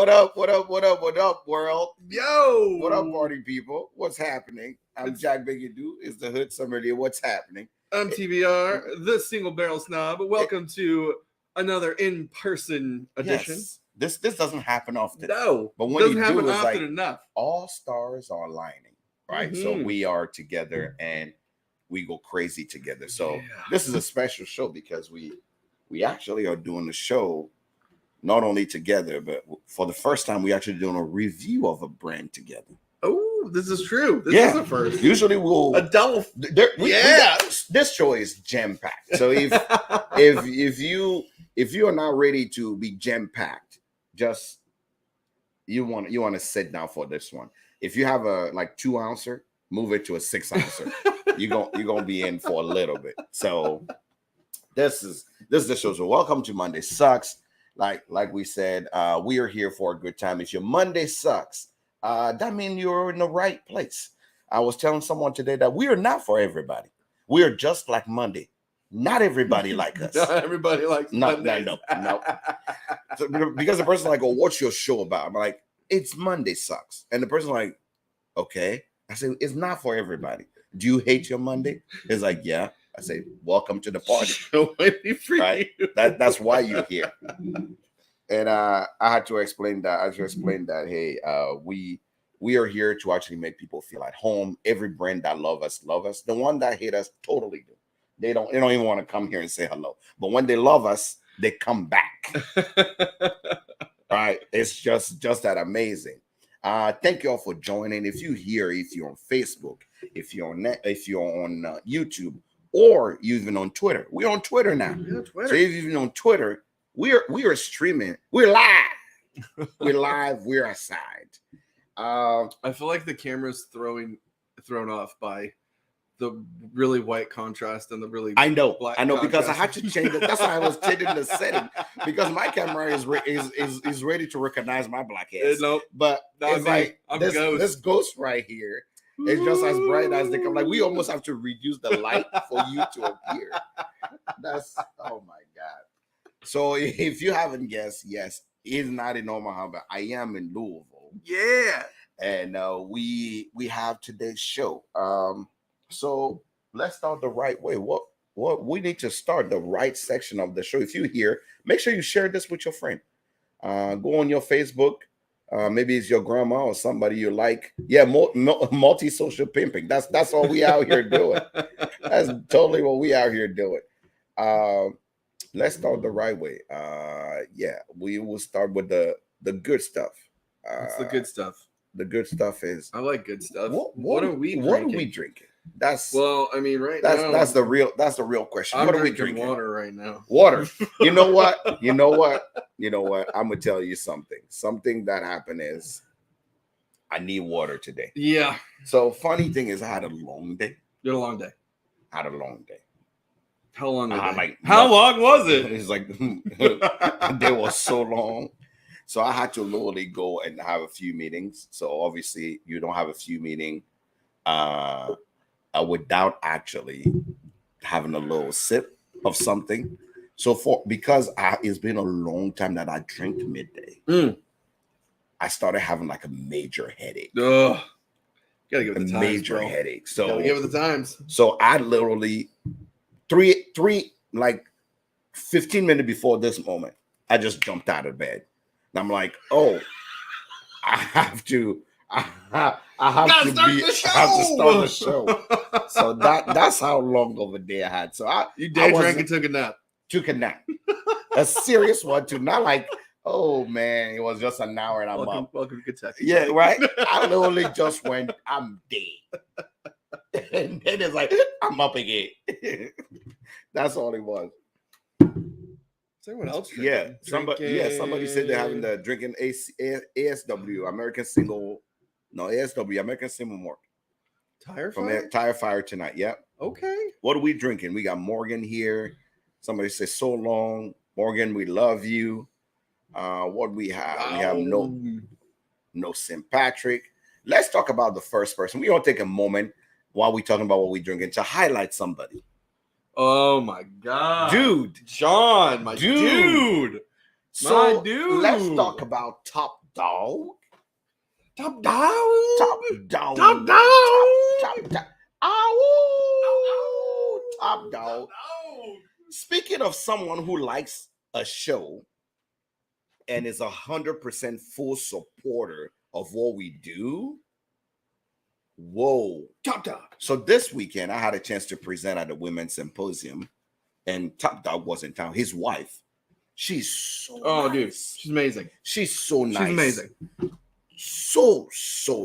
What up, world? Yo! What up, party people? What's happening? I'm Jack Biggidoo. It's the Hood Sommelier. What's happening? I'm TBR, the Single Barrel Snob. Welcome to another in-person edition. Yes. This doesn't happen often. No, but when doesn't you happen do, it's often like enough. all stars are aligning, right? So we are together and we go crazy together. So this is a special show because we actually are doing the show not only together, but for the first time, we actually doing a review of a brand together. Oh, this is true. This is the first. Usually we'll a double. This show is jam packed. So if you are not ready to be jam packed, just you want to sit down for this one. If you have a 2 ouncer, move it to a 6 ouncer. you're gonna be in for a little bit. So this is the show. So welcome to Monday Sucks. Like we said, we are here for a good time. If your Monday sucks, that means you're in the right place. I was telling someone today that we are not for everybody. We are just like Monday. Not everybody like us. Not everybody likes Monday. No. So, because the person's like, "Oh, what's your show about?" I'm like, "It's Monday Sucks," and the person's like, "Okay." I say, "It's not for everybody. Do you hate your Monday?" He's like, "Yeah." I say, "Welcome to the party." Right? That's why you're here. And I had to explain that. I just explained that, hey, we are here to actually make people feel at home. Every brand that love us. The one that hate us totally do. They don't even want to come here and say hello. But when they love us, they come back. Right? It's just that amazing. Thank you all for joining. If you're on Facebook, if you're on YouTube, or even on Twitter. We're on Twitter now. Yeah, Twitter. So even on Twitter, we are streaming. We're live. We're live. We're aside. I feel like the camera's thrown off by the really white contrast and the really black contrast. Because I had to change it. That's why I was changing the setting, because my camera is ready to recognize my black ass. Nope. But it's like this ghost right here. It's just as bright as they come. Like, we almost have to reduce the light for you to appear. Oh my God. So if you haven't guessed, yes, it's not in Omaha, but I am in Louisville. Yeah. And we have today's show. So let's start the right way. What we need to start the right section of the show. If you're here, make sure you share this with your friend. Go on your Facebook. Maybe it's your grandma or somebody you like. Yeah, multi-social pimping. That's all we out here doing. That's totally what we out here doing. Let's start the right way. We will start with the good stuff. What's the good stuff? The good stuff is, I like good stuff. What are we drinking? That's now that's the real question. I'm what are we drinking? Water right now. Water. You know what? I'm gonna tell you something. Something that happened is I need water today. Yeah. So funny thing is, I had a long day. You had a long day. How long? How long was it? It's like they were so long. So I had to literally go and have a few meetings. So obviously you don't have a few meetings without actually having a little sip of something. So because it's been a long time that I drink midday, I started having like a major headache. Ugh. Gotta give it the times, major headache. So gotta give it the times. So I literally 15 minutes before this moment, I just jumped out of bed. And I'm like, oh, I have to start the show. So that's how long of a day I had. So you day drank and took a nap. A serious one too. Not like, oh man, it was just an hour and I'm up. Welcome to Kentucky. Yeah, right. I literally just went, I'm dead. And then it's like, I'm up again. That's all it was. Is anyone else drinking? Somebody said they're having the drinking ASW, American Single Malt. Tire Fire tonight. Yep. Okay. What are we drinking? We got Morgan here. Somebody says so long. Morgan, we love you. What we have? Wow. We have no St. Patrick. Let's talk about the first person. We're gonna take a moment while we're talking about what we're drinking to highlight somebody. Oh my God, dude, John, my dude. So let's talk about top dog. Top dog. Top dog. Top dog. Top dog. Ow. Top dog. Speaking of someone who likes a show and is 100% full supporter of what we do, whoa. Top dog. So this weekend, I had a chance to present at the Women's Symposium, and Top Dog was in town. His wife, she's so nice. Dude, she's amazing. She's so nice. She's amazing. So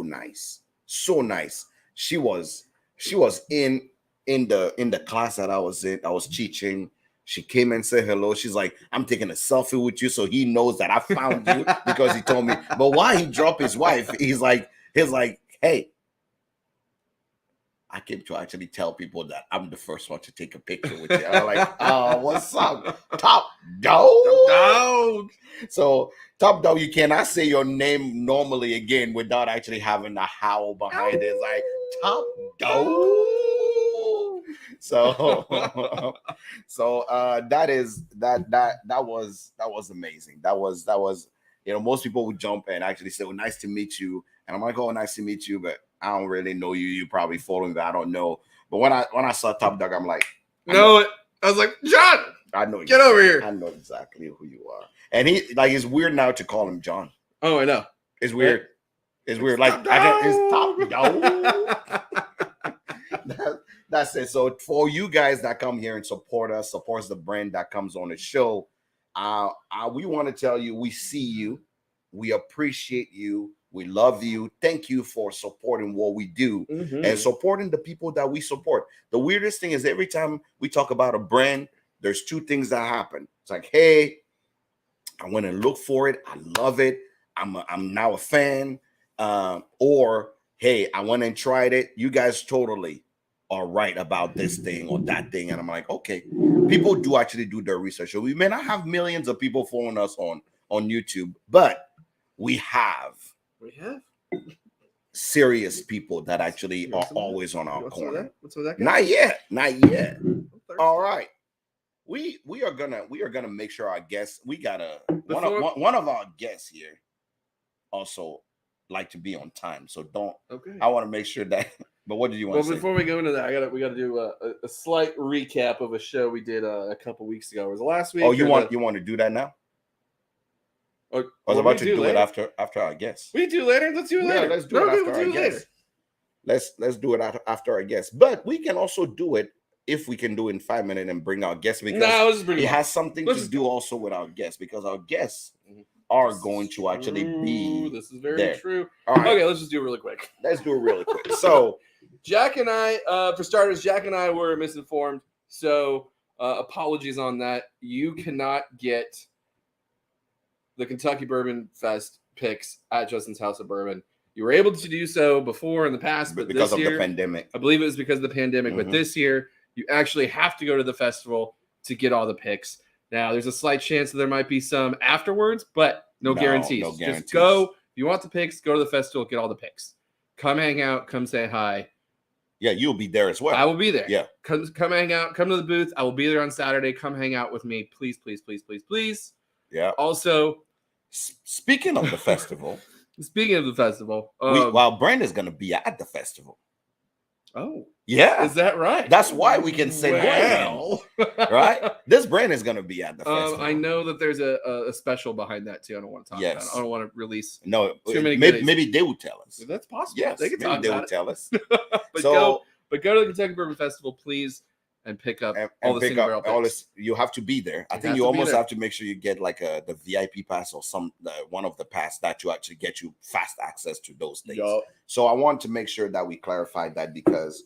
nice. So nice. She was in the class that I was in. I was teaching. She came and said hello. She's like, I'm taking a selfie with you, so he knows that I found you because he told me. But why he dropped his wife? He's like, hey, I came to actually tell people that I'm the first one to take a picture with you. I'm like, oh, what's up? Top dog. Top dog. So, Top Dog, you cannot say your name normally again without actually having a howl behind it. It's like, Top Dog. So, that was amazing. That was, most people would jump and actually say, well, nice to meet you. And I'm like, oh, nice to meet you, but I don't really know you. You probably following me. I don't know. But when I saw Top Dog, I'm like, I was like, John, I know. Get over here. I know exactly who you are. And it's weird now to call him John. Oh, I know. It's weird. Right? It's weird. Like it's Top Dog. That's it. So for you guys that come here and supports the brand that comes on the show, we want to tell you we see you, we appreciate you. We love you. Thank you for supporting what we do and supporting the people that we support. The weirdest thing is every time we talk about a brand, there's two things that happen. It's like, hey, I went and looked for it. I love it. I'm now a fan. Or, hey, I went and tried it. You guys totally are right about this thing or that thing. And I'm like, okay, people do actually do their research. So we may not have millions of people following us on YouTube, but we have serious people that actually are always on our corner. What's that? Not yet. All right. We are gonna make sure our guests. We got one of our guests here also like to be on time. So don't. Okay. I want to make sure that. But what did you want to say? Before we go into that, we got to do a slight recap of a show we did a couple weeks ago. Was it last week? Oh, you want to do that now? I was about to do it after our guests. We do later. Let's do it later. Yeah, let's do it after our guests. Let's do it after our guests. But we can also do it if we can do it in 5 minutes and bring our guests because it has something to do also with our guests because our guests are going to actually be. This is very there. True. All right. Okay, let's just do it really quick. Let's do it really quick. So, Jack and I, for starters, were misinformed. So, apologies on that. You cannot get the Kentucky Bourbon Fest picks at Justin's House of Bourbon. You were able to do so before in the past, but because this year, of the pandemic. I believe it was because of the pandemic, but this year you actually have to go to the festival to get all the picks. Now, there's a slight chance that there might be some afterwards, but no guarantees. No guarantees. Just go. If you want the picks, go to the festival, get all the picks. Come hang out, come say hi. Yeah, you'll be there as well. I will be there. Yeah. Come hang out, come to the booth. I will be there on Saturday. Come hang out with me. Please, please, please, please, please. Yeah. Also, speaking of the festival. While Brandon's going to be at the festival. Oh. Yeah. Is that right? That's why we can say Brandon. Right? This Brandon's going to be at the festival. I know that there's a special behind that too. I don't want to talk about it. I don't want to release too many maybe they will tell us. That's possible. Yes, they can talk they about will tell us. But go to the Kentucky Bourbon Festival, please, and pick up all the single barrel picks. You have to be there. I think you almost have to make sure you get like the VIP pass or one of the pass that you actually get you fast access to those things. Yep. So I want to make sure that we clarify that because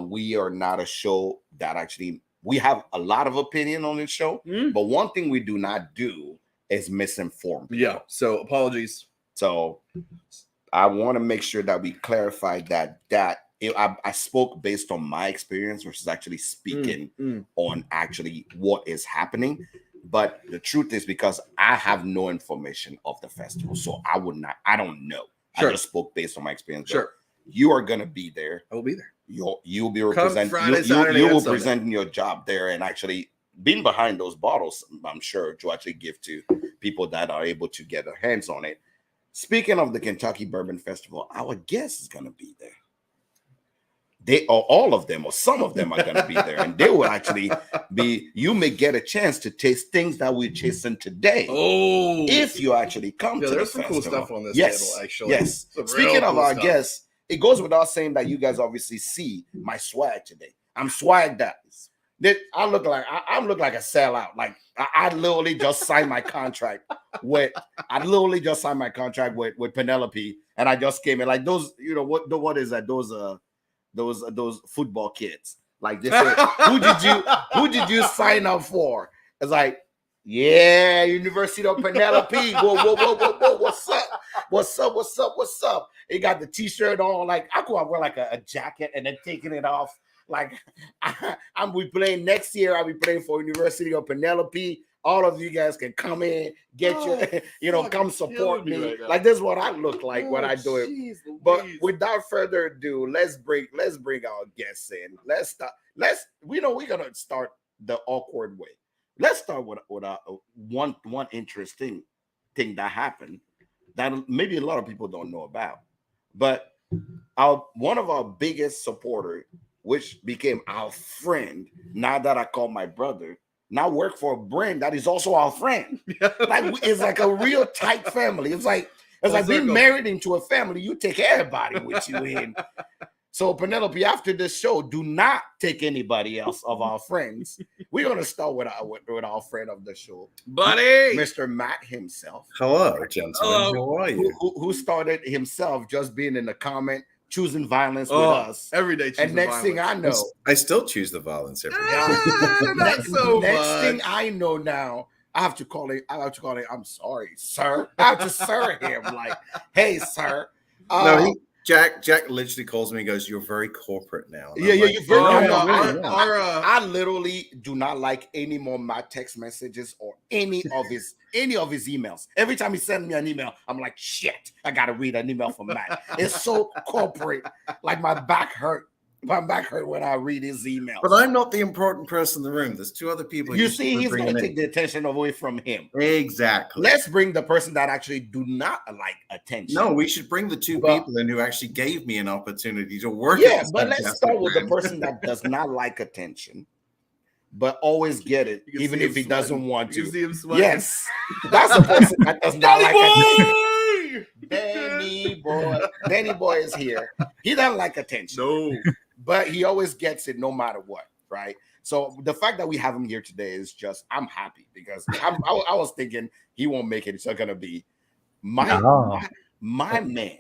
we are not a show that actually we have a lot of opinion on this show, but one thing we do not do is misinform people. Yeah. So apologies. So I want to make sure that we clarify that I spoke based on my experience versus actually speaking on actually what is happening. But the truth is because I have no information of the festival. So I don't know. Sure. I just spoke based on my experience. Sure. You are going to be there. I will be there. You'll be representing. You will presenting your job there and actually being behind those bottles, I'm sure, to actually give to people that are able to get their hands on it. Speaking of the Kentucky Bourbon Festival, our guest is gonna be there. They or all of them or some of them are gonna be there, and they will actually be. You may get a chance to taste things that we're chasing today. Oh, If you actually come to the there's some festival. cool stuff on this yes, table, actually. Yes. Some Speaking real of cool our stuff. guests, it goes without saying that you guys obviously see my swag today. I'm swagged out. I look like a sellout. Like I literally just signed my contract with. I literally just signed my contract with Penelope, and I just came in like those. You know what is that? Those football kids. Like they say, who did you sign up for? It's like, yeah, University of Penelope. Whoa, what's up? He got the t-shirt on. Like I could wear like a jacket and then taking it off. Like I'm be playing next year. I'll be playing for University of Penelope. All of you guys can come in, get your, come support me. Right like this is what I look like when I do it. But without further ado, let's bring our guests in. Let's start. We're gonna start the awkward way. Let's start with one interesting thing that happened that maybe a lot of people don't know about. But one of our biggest supporters, which became our friend, now that I call my brother, now work for a brand that is also our friend. Like it's like a real tight family. It's like being married into a family. You take everybody with you in. So Penelope, after this show, do not take anybody else of our friends. We're gonna start with our friend of the show, buddy, Mr. Matt himself. Hello, gentlemen. Hello. How are you? Who started himself just being in the comment, choosing violence with us every day. And next thing I know, I still choose the violence every day. Not so next much. thing I know now, I have to call it. I'm sorry, sir. I have to sir him. Like, hey, sir. No, Jack literally calls me and goes, "You're very corporate now." And Yeah, I'm like, you're very. "Oh, I literally do not like any more my text messages or any of his emails. Every time he sends me an email, I'm like, shit, I gotta read an email from Matt. It's so corporate. Like my back hurt. My back hurt when I read his emails. But I'm not the important person in the room. There's two other people. You see, he's going to take the attention away from him. Exactly. Let's bring the person that actually do not like attention. No, we should bring the two people in who actually gave me an opportunity to work. Yeah, but let's start with the person that does not like attention, but always get it, even if he doesn't want to. You see him sweating. Yes, that's the person that does not like attention. Danny boy is here. He doesn't like attention. No. But he always gets it no matter what, right? So the fact that we have him here today is just, I'm happy because I was thinking he won't make it. It's not going to be my man,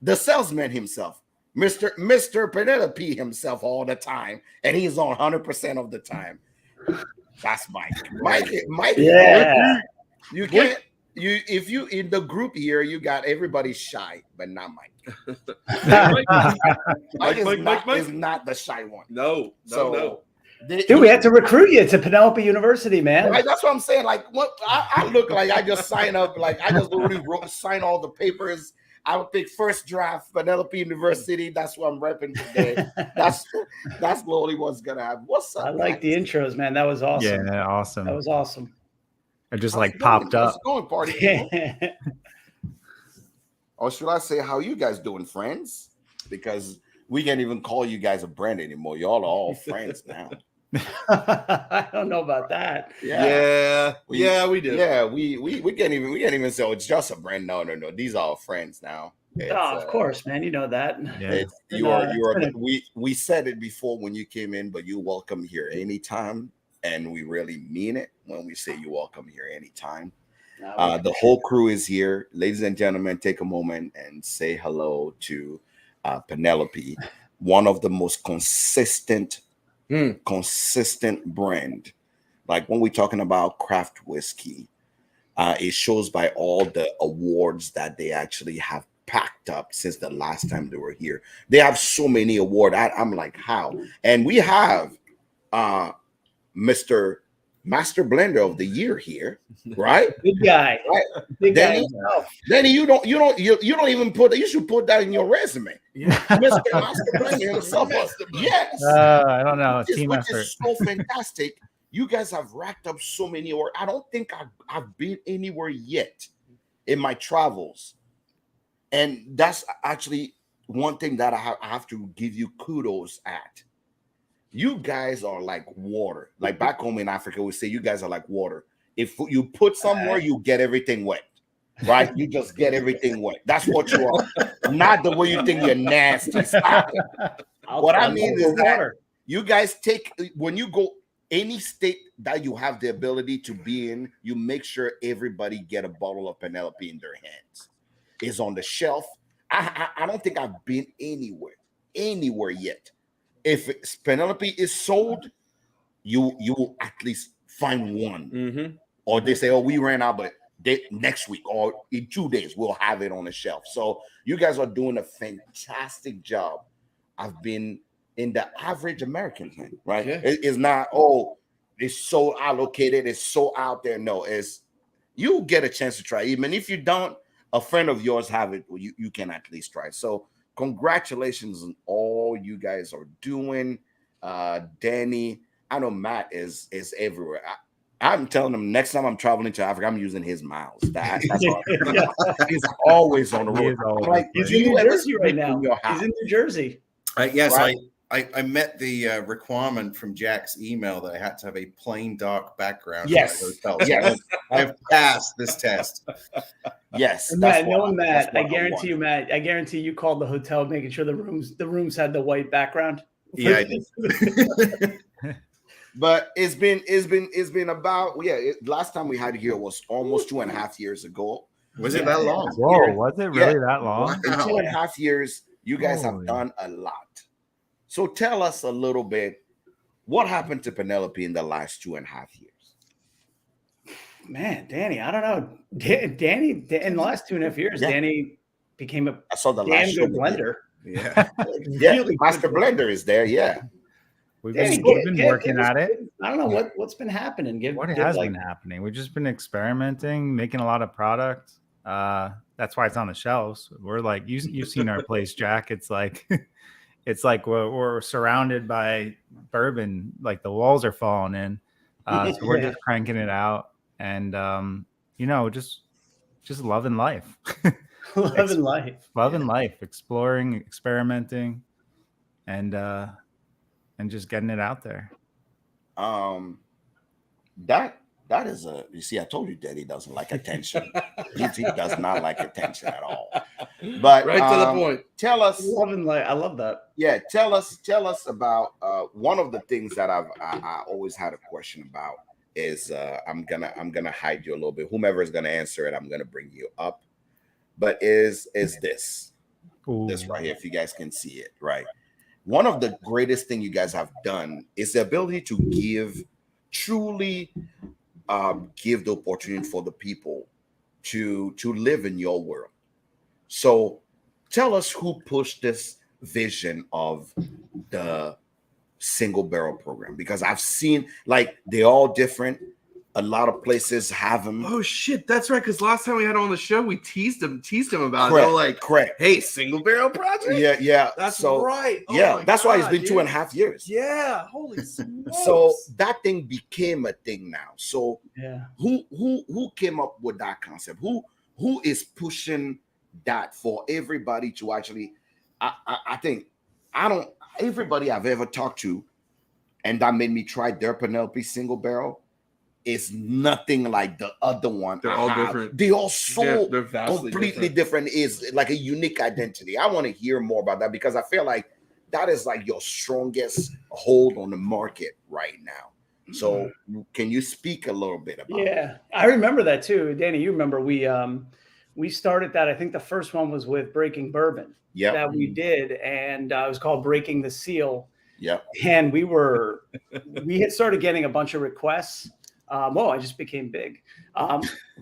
the salesman himself, Mr. Penelope himself all the time. And he's on 100% of the time. That's Mike. Mike. Yeah. You can't, if you in the group here, you got everybody shy, but not Mike. Mike is not the shy one. No. Dude, we had to recruit you to Penelope University, man. Right, that's what I'm saying. Like, what I look like, I just sign up. Like, I just literally sign all the papers. I would pick first draft Penelope University. That's what I'm repping today. That's literally what's gonna happen. What's up? I like the intros, man. That was awesome. Yeah, awesome. That was awesome. It just like popped up. Going party. Or should I say, how you guys doing, friends? Because we can't even call you guys a brand anymore. Y'all are all friends now. I don't know about that. Yeah, we do. Yeah, we can't even say, oh, it's just a brand. No. These are all friends now. Of course, man. You know that. Yeah. We said it before when you came in, but you're welcome here anytime. And we really mean it when we say you're welcome here anytime. The whole crew is here. Ladies and gentlemen, take a moment and say hello to Penelope, one of the most consistent brand. Like when we're talking about craft whiskey, it shows by all the awards that they actually have packed up since the last time they were here. They have so many awards. I'm like, how? And we have Mr. Master Blender of the Year here, right? Good guy. Right. Big guy Danny, himself. Danny, you don't even put that. You should put that in your resume. Yeah. Mr. Master Blender himself. Yes. I don't know. Team Which effort. is so fantastic. You guys have racked up so many awards. I don't think I've been anywhere yet in my travels. And that's actually one thing that I have to give you kudos at. You guys are like water. Like back home in Africa, we say you guys are like water. If you put somewhere, you get everything wet, right? You just get everything wet. That's what you are. Not the way you think you're nasty. Stop it. What I mean is that you guys take, when you go any state that you have the ability to be in, you make sure everybody get a bottle of Penelope in their hands. It's on the shelf. I don't think I've been anywhere yet. If Penelope is sold, you will at least find one. Mm-hmm. Or they say, oh, we ran out, but next week or in 2 days, we'll have it on the shelf. So you guys are doing a fantastic job. I've been in the average American thing, right? Yeah. It's not, oh, it's so allocated, it's so out there. No, it's you get a chance to try. Even if you don't, a friend of yours have it, you can at least try. So congratulations on all you guys are doing. Danny, I know Matt is everywhere. I'm telling him next time I'm traveling to Africa, I'm using his miles. That's all. He's always on the road. Like, he's in New Jersey right now. He's in New Jersey. Yes, right? I met the requirement from Jack's email that I had to have a plain dark background. Yes. For my hotel. Yes. I have passed this test. Yes. And Matt, knowing Matt, I guarantee you, Matt, I guarantee you called the hotel making sure the rooms had the white background. Yeah, I did. But it's been about last time we had here was almost 2.5 years ago. Was it that long? Whoa, was it really that long? Wow. In 2.5 years, you guys Holy. have done a lot. So tell us a little bit what happened to Penelope in the last 2.5 years. Man, Danny, I don't know. Danny, in the last 2.5 years, Danny became a I saw the damn last show good we did. blender. Yeah. Yeah, Really Master good. Blender is there. Yeah. We've Danny, been working at it. I don't know what's been happening. What has been happening? We've just been experimenting, making a lot of product. That's why it's on the shelves. We're like, you've seen our place, Jack. It's like we're surrounded by bourbon. Like the walls are falling in. So we're just cranking it out, and just loving life. Loving life, exploring, experimenting, and just getting it out there. That is you see, I told you Daddy doesn't like attention. he does not like attention at all. But Right to the point. Tell us, Loving life. I love that. yeah, tell us about one of the things that I always had a question about is I'm gonna hide you a little bit. Whomever is gonna answer it, I'm gonna bring you up. But is this Ooh. this right here, if you guys can see it, right? One of the greatest thing you guys have done is the ability to truly give the opportunity for the people to live in your world. So tell us who pushed this vision of the single barrel program, because I've seen like they're all different. A lot of places have them. Oh shit, that's right. Because last time we had him on the show, we teased him about Correct, it. They're like, correct. hey, single barrel project? Yeah. That's so, right. Oh yeah, my that's why it's God, been dude. 2.5 years. Yeah, holy smokes. So that thing became a thing now. So Yeah. who came up with that concept? Who is pushing that for everybody to actually? I think everybody I've ever talked to, and that made me try their Penelope single barrel, is nothing like the other one. They're all different. They all so They're vastly completely different. Is like a unique identity. I want to hear more about that because I feel like that is like your strongest hold on the market right now. So can you speak a little bit about it? Yeah, I remember that too. Danny, you remember we started that. I think the first one was with Breaking Bourbon that we did, and it was called Breaking the Seal. Yeah. And we had started getting a bunch of requests. I just became big.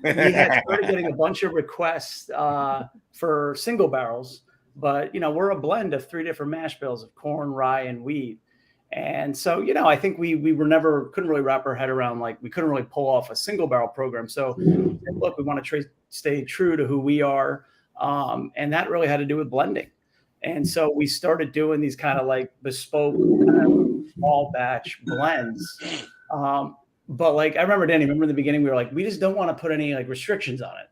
We had started getting a bunch of requests for single barrels, but we're a blend of 3 different mash bills of corn, rye, and wheat. And so, I think we couldn't really wrap our head around, like we couldn't really pull off a single barrel program. So look, we want to stay true to who we are. And that really had to do with blending. And so we started doing these kind of like bespoke small batch blends. But like, I remember, Danny, in the beginning, we were like, we just don't want to put any like restrictions on it.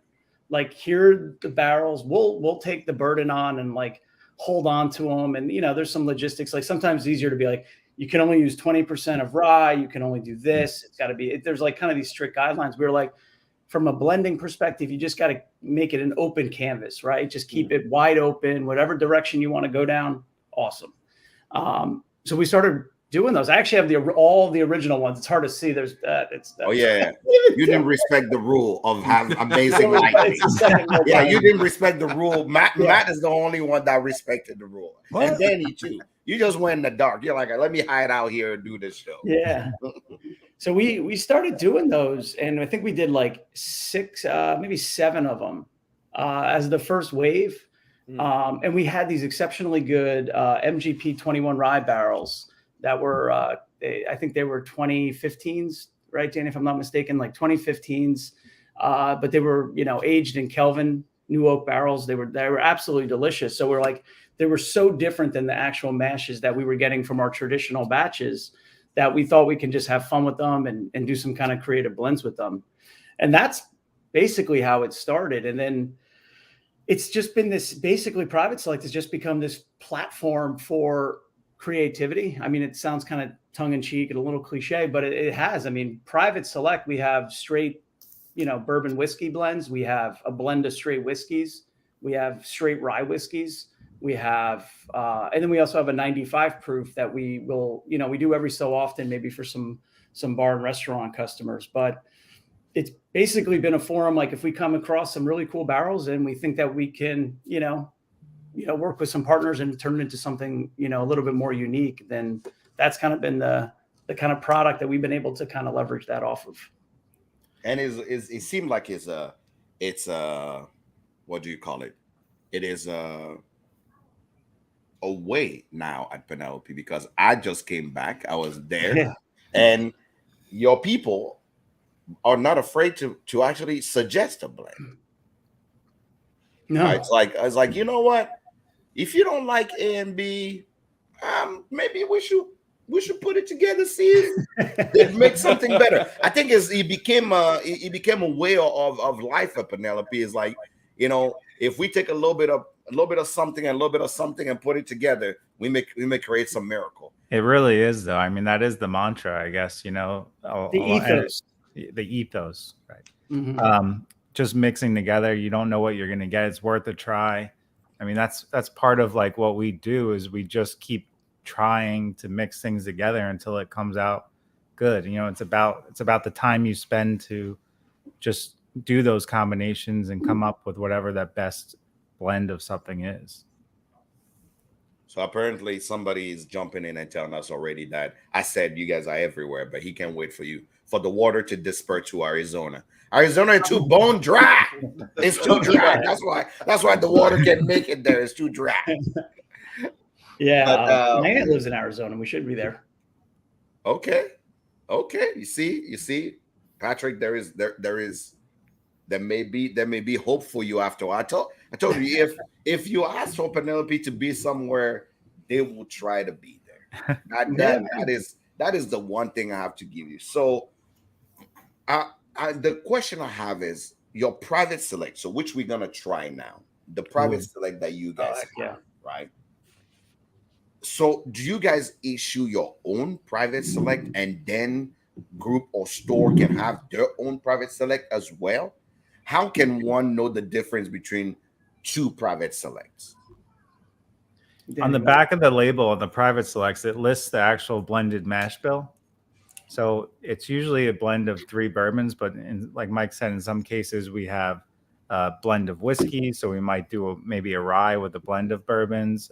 like, here are the barrels. We'll take the burden on and like hold on to them. And, you know, there's some logistics. Like sometimes it's easier to be like, you can only use 20% of rye. You can only do this. It's got to be, there's like kind of these strict guidelines. We were like, from a blending perspective, you just got to make it an open canvas, right? Just keep it wide open, whatever direction you want to go down. Awesome. So we started doing those. I actually have all the original ones. It's hard to see. There's Oh yeah, you didn't respect the rule of having amazing lighting. Yeah, you didn't respect the rule. Matt is the only one that respected the rule, and Danny too. You just went in the dark. You're like, let me hide out here and do this show. Yeah. So we started doing those, and I think we did like 6, maybe 7 of them as the first wave. And we had these exceptionally good MGP 21 rye barrels that were, I think they were 2015s, right, Danny, if I'm not mistaken, like 2015s. But they were, you know, aged in Kelvin, new oak barrels. They were absolutely delicious. So we're like, they were so different than the actual mashes that we were getting from our traditional batches that we thought we can just have fun with them and do some kind of creative blends with them. And that's basically how it started. And then it's just been this, basically Private Select has just become this platform for creativity. I mean, it sounds kind of tongue in cheek and a little cliche, but it has. I mean, Private Select, we have straight, you know, bourbon whiskey blends. We have a blend of straight whiskeys. We have straight rye whiskeys. We have, and then we also have a 95 proof that we will, you know, we do every so often, maybe for some bar and restaurant customers, but it's basically been a forum. Like if we come across some really cool barrels and we think that we can, you know, work with some partners and turn it into something, you know, a little bit more unique, then that's kind of been the kind of product that we've been able to kind of leverage that off of. And it seemed like it's what do you call it? It is a way now at Penelope, because I just came back. I was there, and your people are not afraid to actually suggest a blend. No, It's like, you know what? If you don't like A and B, maybe we should put it together, see if it makes something better. I think it became a way of life at Penelope. Is like, you know, if we take a little bit of something and a little bit of something and put it together, we may create some miracle. It really is, though. I mean, that is the mantra, I guess, you know, the ethos. The ethos, right? Mm-hmm. Just mixing together, you don't know what you're going to get. It's worth a try. I mean, that's part of like what we do, is we just keep trying to mix things together until it comes out good. You know, it's about the time you spend to just do those combinations and come up with whatever that best blend of something is. So apparently somebody is jumping in and telling us already that I said you guys are everywhere, but he can't wait for the water to disperse to Arizona. Arizona is too bone dry. It's too dry. That's why the water can't make it there. It's too dry. Yeah, my aunt lives in Arizona. We should be there. Okay. You see, Patrick, there may be hope for you after. I told you, if you ask for Penelope to be somewhere, they will try to be there. That is the one thing I have to give you. So, the question I have is your Private Select. So, which we're gonna try now, the Private Select that you guys have, right? So, do you guys issue your own Private Select, and then group or store can have their own Private Select as well? How can one know the difference between 2 Private Selects? On the back of the label of the Private Selects, it lists the actual blended mash bill. So it's usually a blend of 3 bourbons, but like Mike said, in some cases we have a blend of whiskey. So we might do maybe a rye with a blend of bourbons.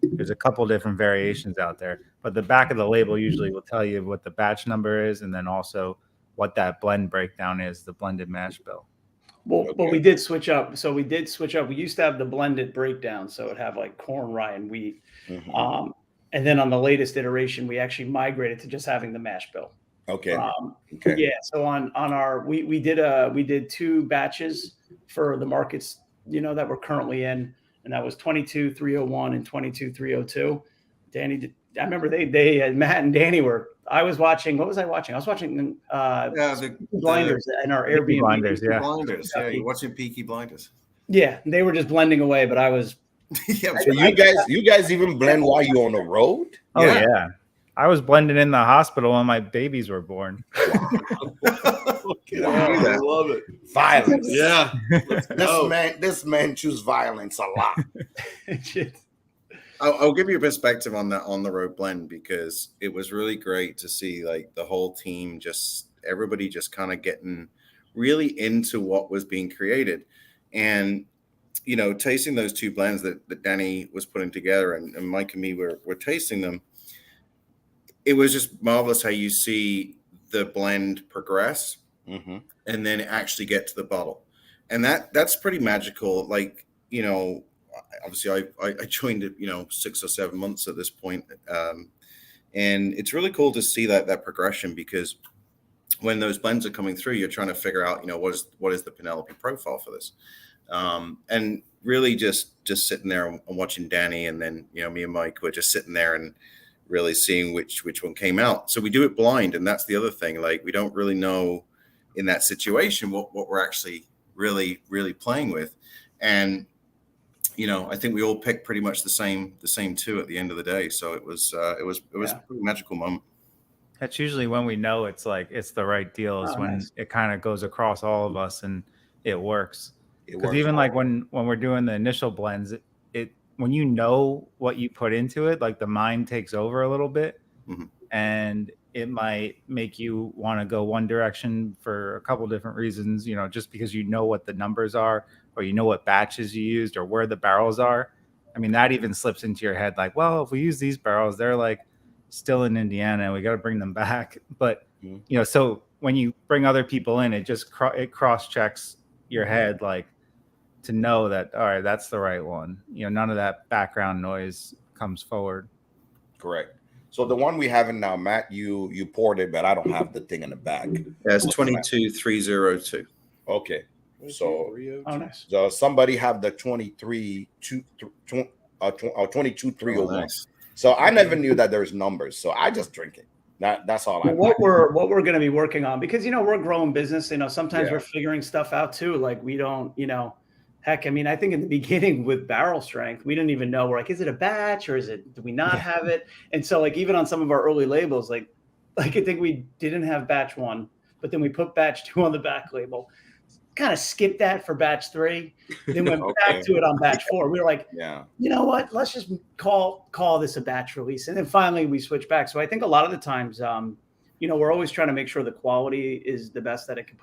There's a couple different variations out there, but the back of the label usually will tell you what the batch number is, and then also what that blend breakdown is, the blended mash bill. Well, but we did switch up. So we did switch up. We used to have the blended breakdown, so it'd have like corn, rye, and wheat. Mm-hmm. And then on the latest iteration, we actually migrated to just having the mash bill. Okay. Yeah. So on our we did 2 batches for the markets, you know, that we're currently in, and that was 22-301 and 22-302. Danny, I remember they Matt and Danny were I was watching. What was I watching? I was watching the Blinders in our Peaky Airbnb. Blinders, yeah. Blinders. Yeah, you're watching Peaky Blinders. Yeah, they were just blending away, but I was. Yeah, So you guys even blend while you're on the road? Oh Yeah. yeah. I was blending in the hospital when my babies were born. I love it. Violence. Yeah. Let's go. This man choose violence a lot. I'll give you a perspective on that on the road blend, because it was really great to see like the whole team, everybody just kind of getting really into what was being created. And tasting those two blends that Danny was putting together, and Mike and me were tasting them. It was just marvelous how you see the blend progress and then actually get to the bottle. And that's pretty magical. Like, obviously I joined it, 6 or 7 months at this point. And it's really cool to see that progression, because when those blends are coming through, you're trying to figure out, what is the Penelope profile for this? And really just sitting there and watching Danny, and then, me and Mike were just sitting there and really seeing which one came out. So we do it blind. And that's the other thing. Like, we don't really know in that situation what we're actually really, really playing with. And, I think we all picked pretty much the same two at the end of the day. So it was a pretty magical moment. That's usually when we know it's the right deal, is when nice. it kind of goes across all of us and it works. Because works. even like when we're doing the initial blends, it when you know what you put into it, like the mind takes over a little bit, and it might make you want to go one direction for a couple different reasons, just because you know what the numbers are, or you know what batches you used, or where the barrels are. I mean, that even slips into your head, like, well, if we use these barrels, they're like still in Indiana, we got to bring them back. But so when you bring other people in, it just it cross checks your head, like, to know that, all right, that's the right one. None of that background noise comes forward. Correct. So the one we have in now, Matt, you poured it, but I don't have the thing in the bag. That's 22302. Okay. So, nice. so somebody have the 22301. Nice. So I never knew that there's numbers. So I just drink it. That's all I know. What we're going to be working on, because we're a growing business. Sometimes we're figuring stuff out too. Like, we don't, heck, I mean, I think in the beginning with barrel strength, we didn't even know. We're like, is it a batch, or do we not have it? And so, like, even on some of our early labels, like I think we didn't have batch 1, but then we put batch 2 on the back label. Kind of skipped that for batch 3, then went back to it on batch 4. We were like, you know what? Let's just call this a batch release, and then finally we switched back. So I think a lot of the times, we're always trying to make sure the quality is the best that it could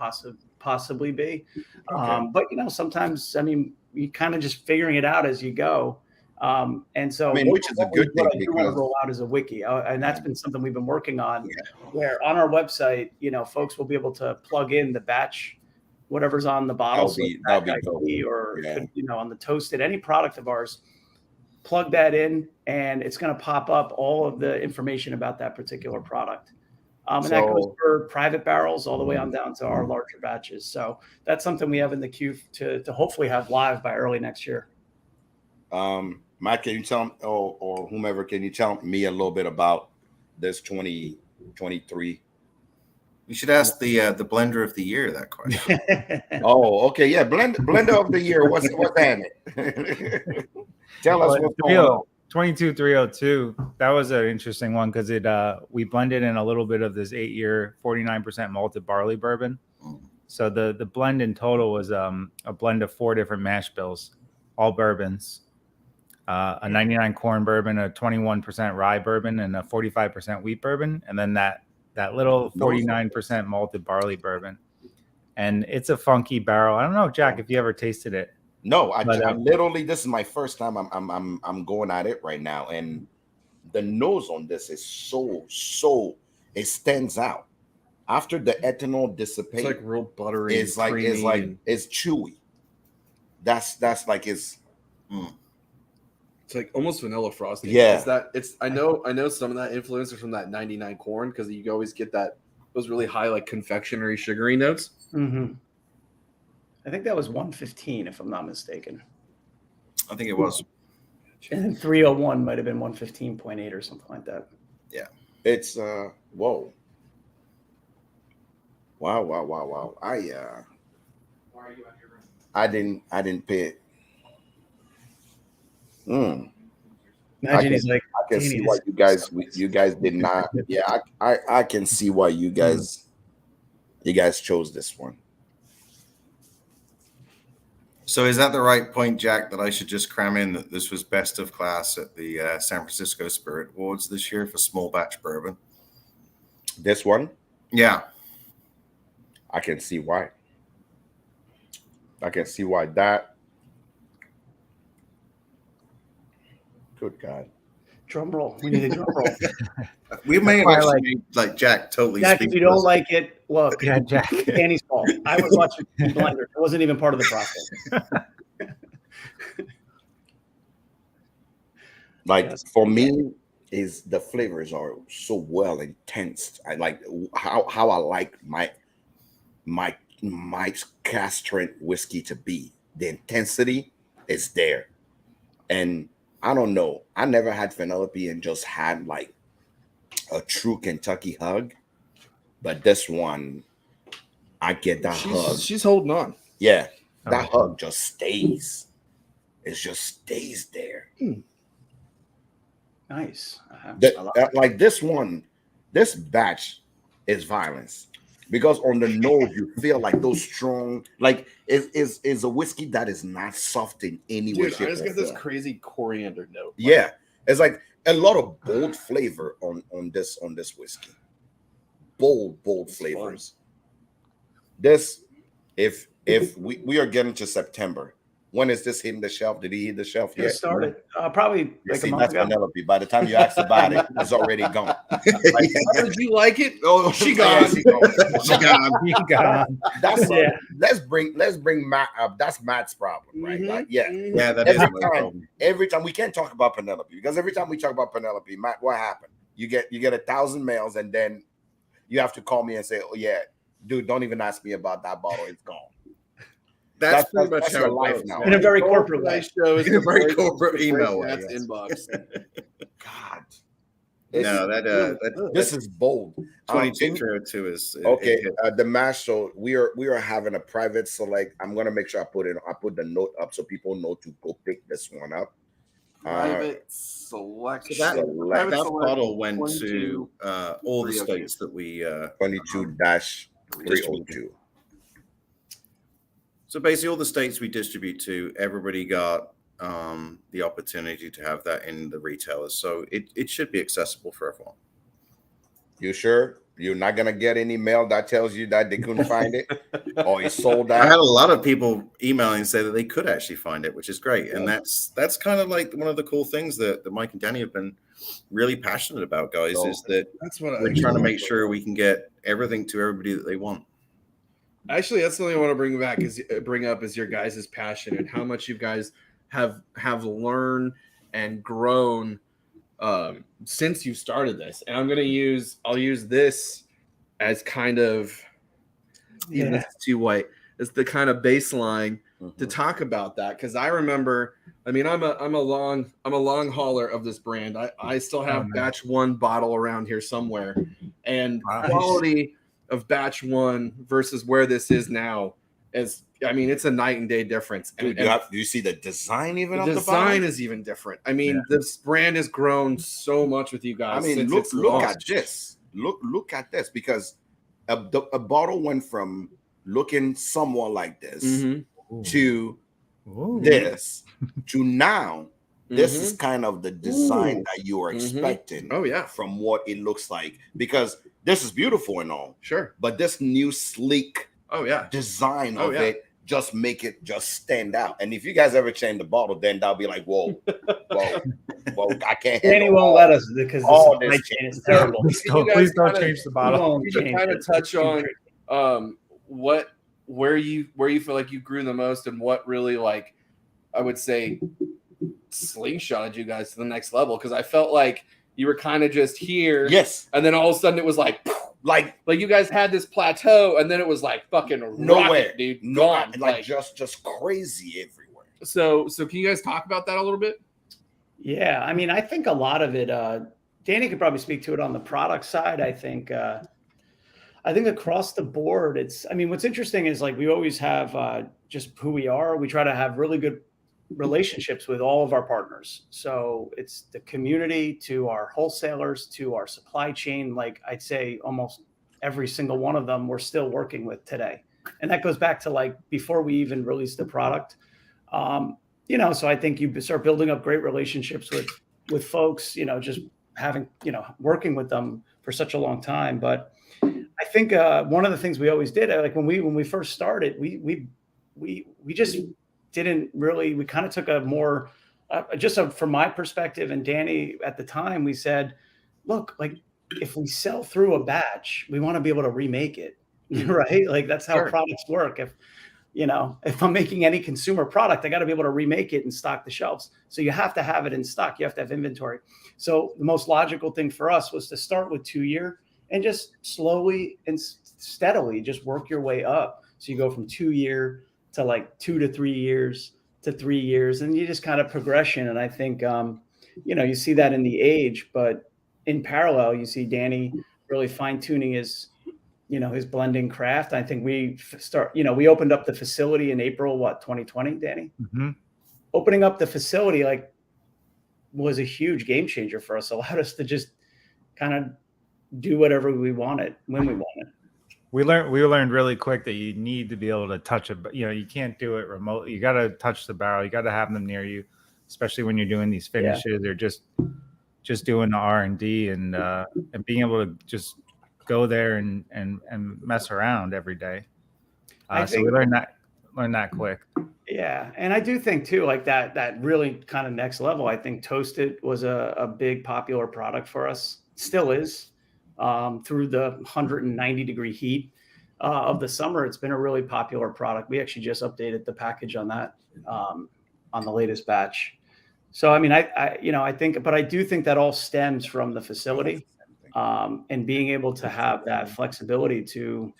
possibly be. But sometimes, I mean, you kind of just figuring it out as you go. And so, which is a good thing, what I do want to roll out is a wiki, and that's been something we've been working on. Where on our website, folks will be able to plug in the batch, whatever's on the bottle, that'll be dope. Or on the toasted, any product of ours, plug that in, and it's going to pop up all of the information about that particular product. And that goes for private barrels all the way on down to our larger batches. So that's something we have in the queue to hopefully have live by early next year. Mike, can you tell or whomever, can you tell me a little bit about this 2023? You should ask the blender of the year that question. Oh, okay, yeah, blender of the year. What's that? Tell us what's going on. 22302. That was an interesting one, because we blended in a little bit of this 8-year 49% malted barley bourbon. So the blend in total was a blend of 4 different mash bills, all bourbons, a 99 corn bourbon, a 21% rye bourbon, and a 45% wheat bourbon, and then that little 49% malted barley bourbon. And it's a funky barrel. I don't know, Jack, if you ever tasted it. No, I literally, this is my first time I'm going at it right now, and the nose on this is so it stands out. After the ethanol dissipates, it's like real buttery. It's chewy. That's like it's. It's like almost vanilla frosting. Yeah, I know some of that influence is from that 99 corn, because you always get those really high, like, confectionery sugary notes. Mm-hmm. I think that was 115, if I'm not mistaken. I think it was. And 301 might have been 115.8 or something like that. Yeah. It's whoa. Wow. I didn't pay it. Imagine he's like, I can "Danny, see this why you guys did not. Yeah, I can see why you guys chose this one. So is that the right point, Jack, that I should just cram in that this was best of class at the San Francisco Spirit Awards this year for small batch bourbon? This one, Yeah. I can see why. I can see why that. Good God. drum roll. We need a drum roll." We may have why I actually made Jack totally Jack, if you don't speechless. like it, look, Yeah, Jack. it's Danny's fault. I was watching Blender. It wasn't even part of the process. Like Yes. for me, is the flavors are so well intense. I like how I like my cast strength whiskey to be. The intensity is there, and I don't know. I never had Penelope and just had like a true Kentucky hug, but this one, I get that hug. She's holding on. Yeah, that Oh. hug just stays. It just stays there. Nice. Like this one, this batch is violence because on the nose you feel like those strong, like is a whiskey that is not soft in any way. Dude, I shape, just or get this form. crazy coriander note. Yeah, it's like a lot of bold flavor on this whiskey. Bold It's flavors. This, if we are getting to September, when is this hitting the shelf? Did he hit the shelf It yet? started probably You like see, a month that's ago. Penelope. By the time you asked about it, it's already gone. How did you like it? Oh, She yeah, gone. she gone. She gone. He got That's Yeah. let's bring Matt up. That's Matt's problem, right? Mhm, Like, yeah. mhm. Yeah, that is Every my time, problem. every time we can't talk about Penelope because every time we talk about Penelope, Matt, what happened? You get 1,000 mails and then you have to call me and say, "Oh yeah, dude, don't even ask me about that bottle. It's gone." That's pretty much that's how your it life goes. now. In a very All corporate way. tonight's show is In a very to break- corporate to break email way, Matt's yes. inbox. God, No, that Ugh. this is bold. 22302 is Okay, it hit. the mash. So we are having a private select. I'm gonna make sure I put the note up so people know to go pick this one up. Private select. So that, Select. Private that select bottle went 22. to all the 302. states that we 22-302. so basically all the states we distribute to, everybody got the opportunity to have that in the retailers. So it should be accessible for everyone. You sure you're not gonna get any mail that tells you that they couldn't find it or it's sold I had out? a lot of people emailing and say that they could actually find it, which is great. And that's kind of like one of the cool things that Mike and Danny have been really passionate about, guys, So- is that That's what we're trying to make sure we can get everything to everybody that they want. Actually, that's something I want to bring up is your guys' passion and how much you guys have learned and grown since you started this. And I'll use this as kind of even Yeah. this is too white. It's the kind of baseline to Mhm. talk about that because I remember. I mean, I'm a long hauler of this brand. I still have nice. batch one bottle around here somewhere, and Nice. quality of batch one versus where this is now is. I mean, it's a night and day difference. Dude, And do you see the design even the of the design bottle? is even different. I mean, this brand has grown so much with you I guys. mean, since look its at launch. this. Look at this because a bottle went from looking somewhat like this Mhm. to Ooh. this to now. This Mhm. is kind of the design Ooh. that you are Mhm. expecting Oh yeah, from what it looks like because this is beautiful and all, sure. but this new sleek Oh yeah. design Oh, of yeah. it just make it just stand out. And if you guys ever change the bottle, then that'll be like, whoa, I can't. Danny handle won't all- let us because the all supply this chain is So- terrible. Please You don't, guys please don't kinda- change the We bottle. won't You can change kind of it. touch on where you feel like you grew the most and what really like I would say slingshotted you guys to the next level because I felt like you were kind of just here, Yes, and then all of a sudden it was like like you guys had this plateau, and then it was like fucking nowhere, rocket, dude, no, gone. like just crazy everywhere. So can you guys talk about that a little bit? Yeah, I mean, I think a lot of it Danny could probably speak to it on the product side. I think across the board, what's interesting is like we always have just who we are. We try to have really good relationships with all of our partners. So it's the community to our wholesalers to our supply chain. Like I'd say almost every single one of them we're still working with today. And that goes back to like before we even released the product. So I think you start building up great relationships with folks, just having, working with them for such a long time. But I think one of the things we always did, like when we first started, we just didn't really, we kind of took a more, from my perspective and Danny at the time, we said, look, like if we sell through a batch, we want to be able to remake it, right? Like that's how products work. If I'm making any consumer product, I got to be able to remake it and stock the shelves. So you have to have it in stock. You have to have inventory. So the most logical thing for us was to start with 2-year and just slowly and steadily just work your way up. So you go from 2-year to like 2 to 3 years to 3 years, and you just kind of progression. And I think, you see that in the age, but in parallel, you see Danny really fine tuning his blending craft. I think we opened up the facility in April, 2020, Danny? Mm-hmm. Opening up the facility was a huge game changer for us. Allowed us to just kind of do whatever we wanted when we wanted. We learned really quick that you need to be able to touch it. You can't do it remotely. You got to touch the barrel. You got to have them near you, especially when you're doing these finishes or just doing the R&D and being able to just go there and mess around every day. So we learned that quick. Yeah. And I do think too, like that really kind of next level, I think Toasted was a big popular product for us. Still is. Through the 190 degree heat of the summer, it's been a really popular product. We actually just updated the package on that on the latest batch. So, I mean, I think, but I do think that all stems from the facility and being able to have that flexibility to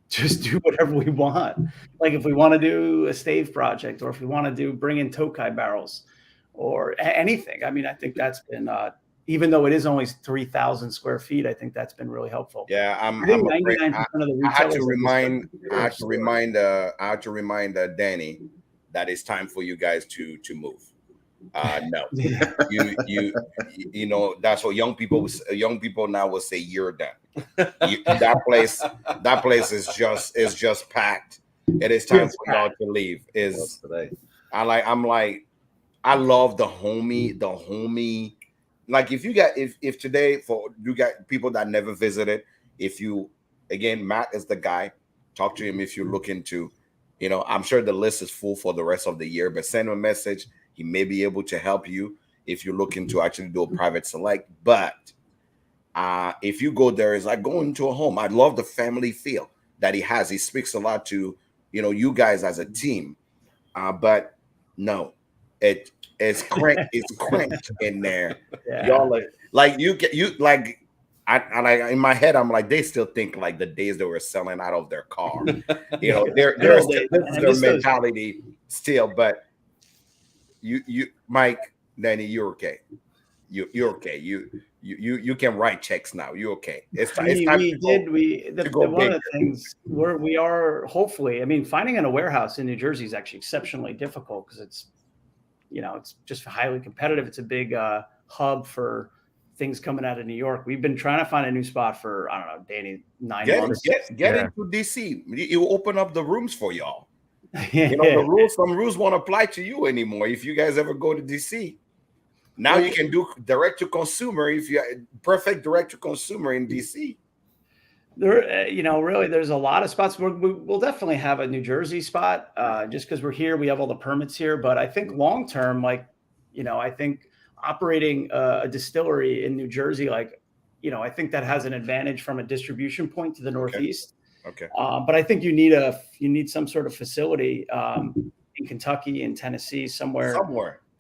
just do whatever we want. Like if we want to do a stave project, or if we want to bring in Tokai barrels or anything. I mean, I think that's been, even though it is only 3,000 square feet, I think that's been really helpful. Yeah, I think 99% of the I had to remind Danny that it's time for you guys to move. No, that's what young people now will say. You're done. That place is just packed. It is time for y'all to leave. I love the homey. Like if today, for you got people that never visited, Matt is the guy. Talk to him if you're looking to, I'm sure the list is full for the rest of the year, but send him a message. He may be able to help you if you're looking to actually do a private select. But if you go there, it's like going to a home. I love the family feel that he has. He speaks a lot to, you guys as a team. But no, it's cranked in there. Yeah. Y'all in my head, I'm like, they still think like the days they were selling out of their car. There's their mentality still. But you Mike, Danny, you're okay. You're okay. You can write checks now. You're okay. It's time. One of the things we are hopefully. I mean, finding in a warehouse in New Jersey is actually exceptionally difficult because it's just highly competitive. It's a big hub for things coming out of New York. We've been trying to find a new spot for, I don't know, Danny, 9 months. Get into DC. You open up the rooms for y'all. Some rules won't apply to you anymore if you guys ever go to DC. Now you can do direct to consumer if you perfect direct to consumer in DC. There, really, there's a lot of spots. We'll definitely have a New Jersey spot just because we're here. We have all the permits here. But I think long term, I think operating a distillery in New Jersey, I think that has an advantage from a distribution point to the Northeast. Okay. But I think you need some sort of facility in Kentucky and Tennessee somewhere.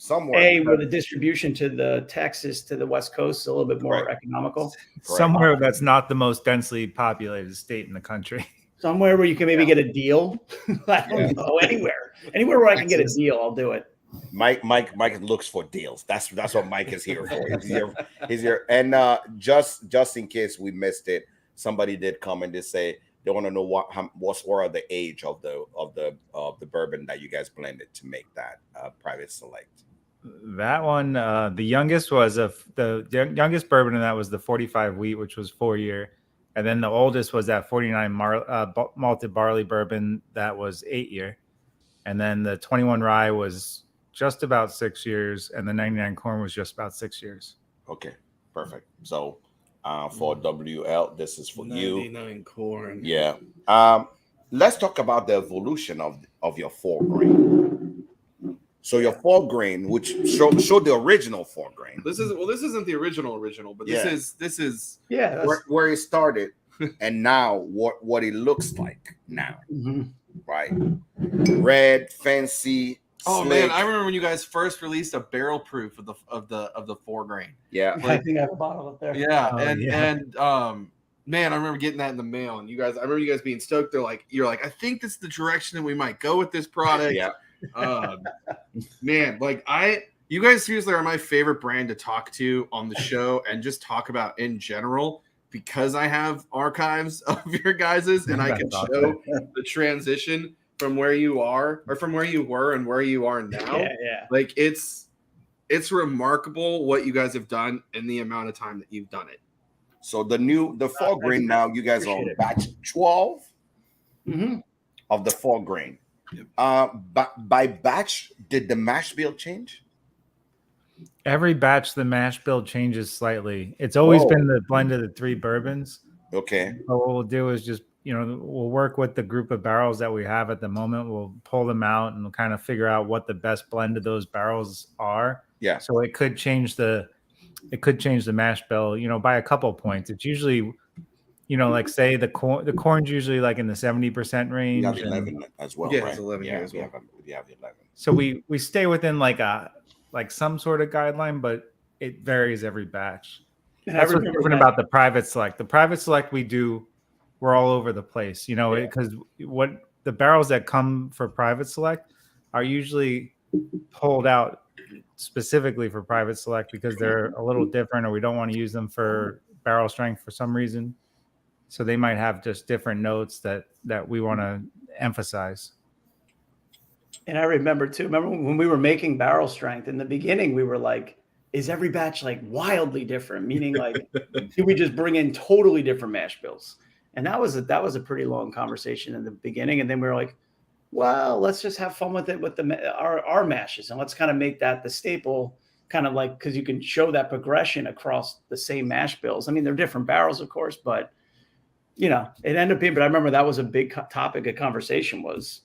Where the distribution to the Texas to the West Coast is a little bit more economical. Somewhere that's not the most densely populated state in the country. Somewhere where you can maybe get a deal. I don't know. Anywhere where I can get a deal, I'll do it. Mike looks for deals. That's what Mike is here for. He's here. And just in case we missed it, somebody did come and they say they want to know what are the age of the bourbon that you guys blended to make that private select. That one, the youngest was the youngest bourbon, and that was the 45 wheat, which was 4-year. And then the oldest was that 49 malted barley bourbon that was 8-year. And then the 21 rye was just about 6 years, and the 99 corn was just about 6 years. Okay, perfect. So for WL, this is for 99 corn. Yeah. Let's talk about the evolution of your 4-grain. So your 4-grain, which show the original 4-grain. This isn't the original, but this is where it started, and now what it looks like now. Mm-hmm. Right, red, fancy. Oh slick. man, I remember when you guys first released a barrel proof of the 4-grain. Yeah, I think I have a bottle up there. Yeah, and man, I remember getting that in the mail, and I remember you guys being stoked. You're like, I think this is the direction that we might go with this product. Yeah, man, you guys seriously are my favorite brand to talk to on the show and just talk about in general, because I have archives of your guys's and I can show the transition from where you are, or from where you were and where you are now. Yeah. Like it's remarkable what you guys have done in the amount of time that you've done it. So the 4-grain now, you guys are on batch 12 of the 4-grain. By batch, did the mash bill change? Every batch, the mash bill changes slightly. It's always been the blend of the 3 bourbons. Okay. So what we'll do is just, we'll work with the group of barrels that we have at the moment. We'll pull them out and we'll kind of figure out what the best blend of those barrels are. Yeah. So it could change the mash bill, by a couple points. It's usually, like say the corn's usually like in the 70% range. You have 11 as well, yeah, right? It's 11 here as well. We have 11. So we stay within like some sort of guideline, but it varies every batch. That's what's different about the private select. The private select we're all over the place, because what the barrels that come for private select are usually pulled out specifically for private select because they're a little different, or we don't want to use them for barrel strength for some reason. So they might have just different notes that we want to emphasize. And I remember when we were making barrel strength in the beginning, we were like, is every batch like wildly different? Meaning like, do we just bring in totally different mash bills? And that was a pretty long conversation in the beginning. And then we were like, well, let's just have fun with it with our mashes, and let's kind of make that the staple, kind of like, because you can show that progression across the same mash bills. I mean, they're different barrels, of course, but it ended up being. But I remember that was a big topic of conversation was,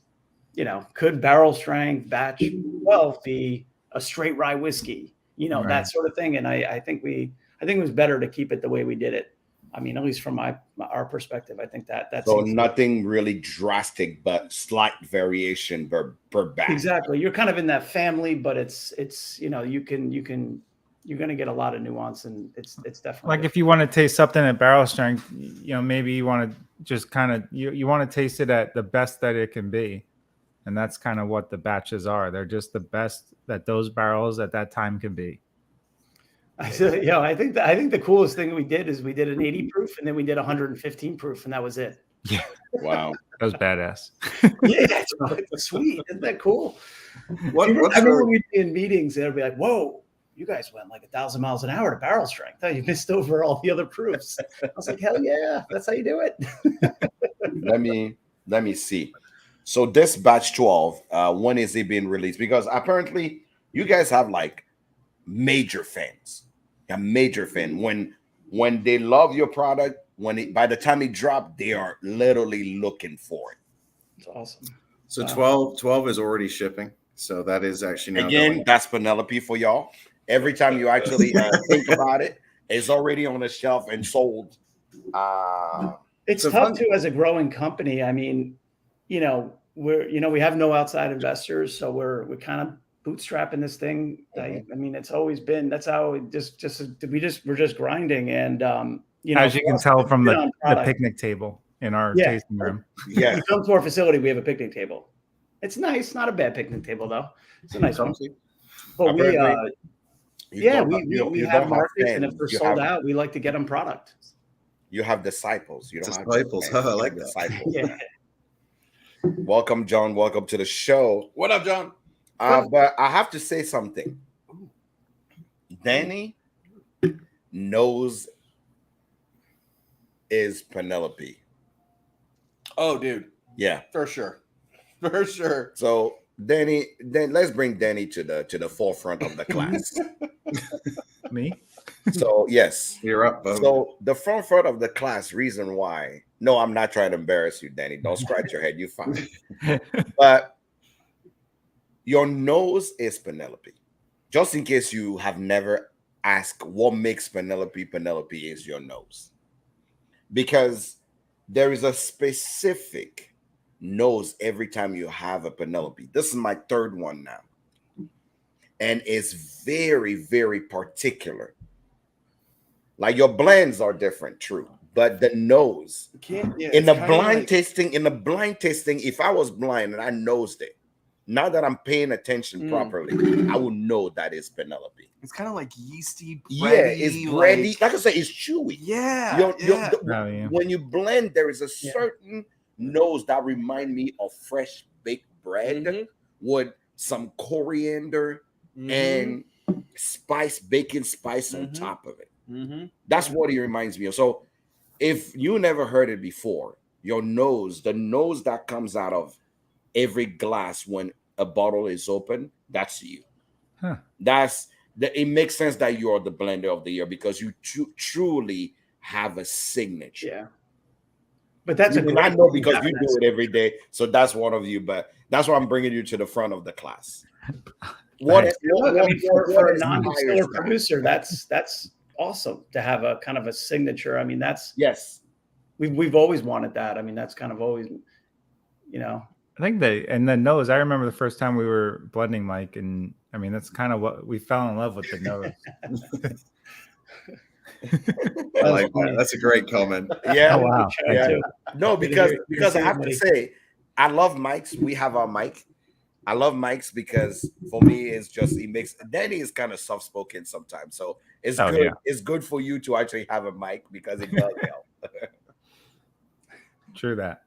could barrel strength batch 12 be a straight rye whiskey? Right. That sort of thing. And I think it was better to keep it the way we did it. I mean, at least from our perspective, I think that's so nothing really drastic, but slight variation per batch. Exactly. You're kind of in that family, but it's you're going to get a lot of nuance, and it's definitely like if you want to taste something at barrel strength, maybe you want to just kind of you want to taste it at the best that it can be, and that's kind of what the batches are. They're just the best that those barrels at that time can be. I think the coolest thing we did is we did an 80 proof, and then we did 115 proof, and that was it. Yeah. Wow. That was badass. Yeah, it's sweet. Isn't that cool? I remember we'd be in meetings and it'd be like, whoa, you guys went like 1,000 miles an hour to barrel strength. Oh, you missed over all the other proofs. I was like, hell yeah, that's how you do it. Let me see. So this batch 12, when is it being released? Because apparently you guys have like major fans. A major fan. When they love your product, by the time it drops, they are literally looking for it. It's awesome. So 12 is already shipping. So that is actually now again, going. that's Penelope for y'all. Every time you actually think about it, it's already on the shelf and sold. It's tough too as a growing company. I mean, we have no outside investors, so we're kind of bootstrapping this thing. I mean, it's always been, that's how we're just grinding. And, as you can tell from the picnic table in our tasting room. Yeah. You come to our facility, we have a picnic table. It's nice. Not a bad picnic table though. It's a nice one. But we, Apparently, you yeah, don't have, you don't, we you have don't have markets, and if fans. they're sold out, we like to get them product. You have disciples. You don't have Disciples. fans. I You like have that. disciples. Yeah. Welcome, John. Welcome to the show. What up, John? But I have to say something. Danny knows is Penelope. Oh, dude, Yeah. for sure. For sure. So Danny, then let's bring Danny to the forefront of the class. Me? So yes. You're up, Bo. So the front of the class, reason why. No, I'm not trying to embarrass you, Danny. Don't scratch your head. You're fine. But your nose is Penelope. Just in case you have never asked what makes Penelope Penelope is your nose. Because there is a specific nose every time you have a Penelope. This is my third one now. And it's very, very particular. Like your blends are different, true. But the nose in the blind tasting, if I was blind and I nosed it, now that I'm paying attention properly, I will know that it's Penelope. It's kind of like yeasty, bready. Yeah, it's bready. Like I said, it's chewy. Yeah, When you blend, there is a certain nose that remind me of fresh baked bread with some coriander and bacon spice on top of it. That's what it reminds me of. So if you never heard it before, your nose, the nose that comes out of every glass when a bottle is open, that's you. Huh. It makes sense that you are the blender of the year because you truly have a signature. Yeah. But that's I know because you do it every day, so that's one of you. But that's why I'm bringing you to the front of the class. For a non-distiller producer, that's awesome to have a kind of a signature. I mean, we've always wanted that. I mean, that's kind of always, I think and the nose. I remember the first time we were blending, Mike, and I mean that's kind of what we fell in love with, the nose. I like that. That's a great comment. Yeah. Oh, wow. Yeah. No, because I have to say, I love mics. We have our mic. I love mics because for me, it's just Danny is kind of soft spoken sometimes, so it's good. Yeah. It's good for you to actually have a mic because it does help. True that.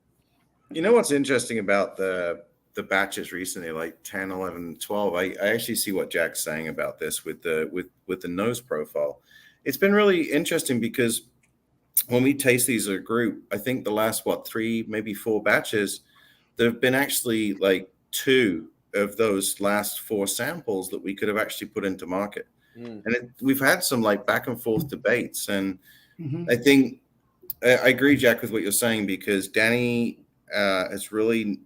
You know what's interesting about the batches recently, like 10, 11, 12, I actually see what Jack's saying about this with the nose profile. It's been really interesting because when we taste these as a group, I think the last 3, maybe 4 batches, there have been actually like 2 of those last 4 samples that we could have actually put into market. And we've had some like back and forth debates, and I think I agree, Jack, with what you're saying, because Danny has really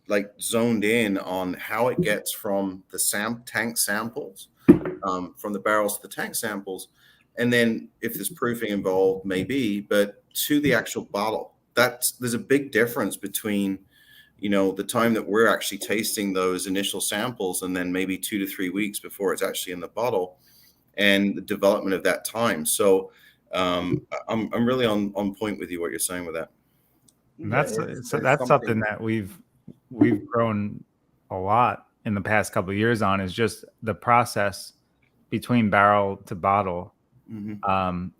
like zoned in on how it gets from the tank samples, from the barrels to the tank samples, and then if there's proofing involved, maybe, but to the actual bottle. There's a big difference between, the time that we're actually tasting those initial samples and then maybe 2 to 3 weeks before it's actually in the bottle, and the development of that time. So I'm really on point with you, what you're saying with that. And that's something that we've grown a lot in the past couple of years on, is just the process between barrel to bottle. Our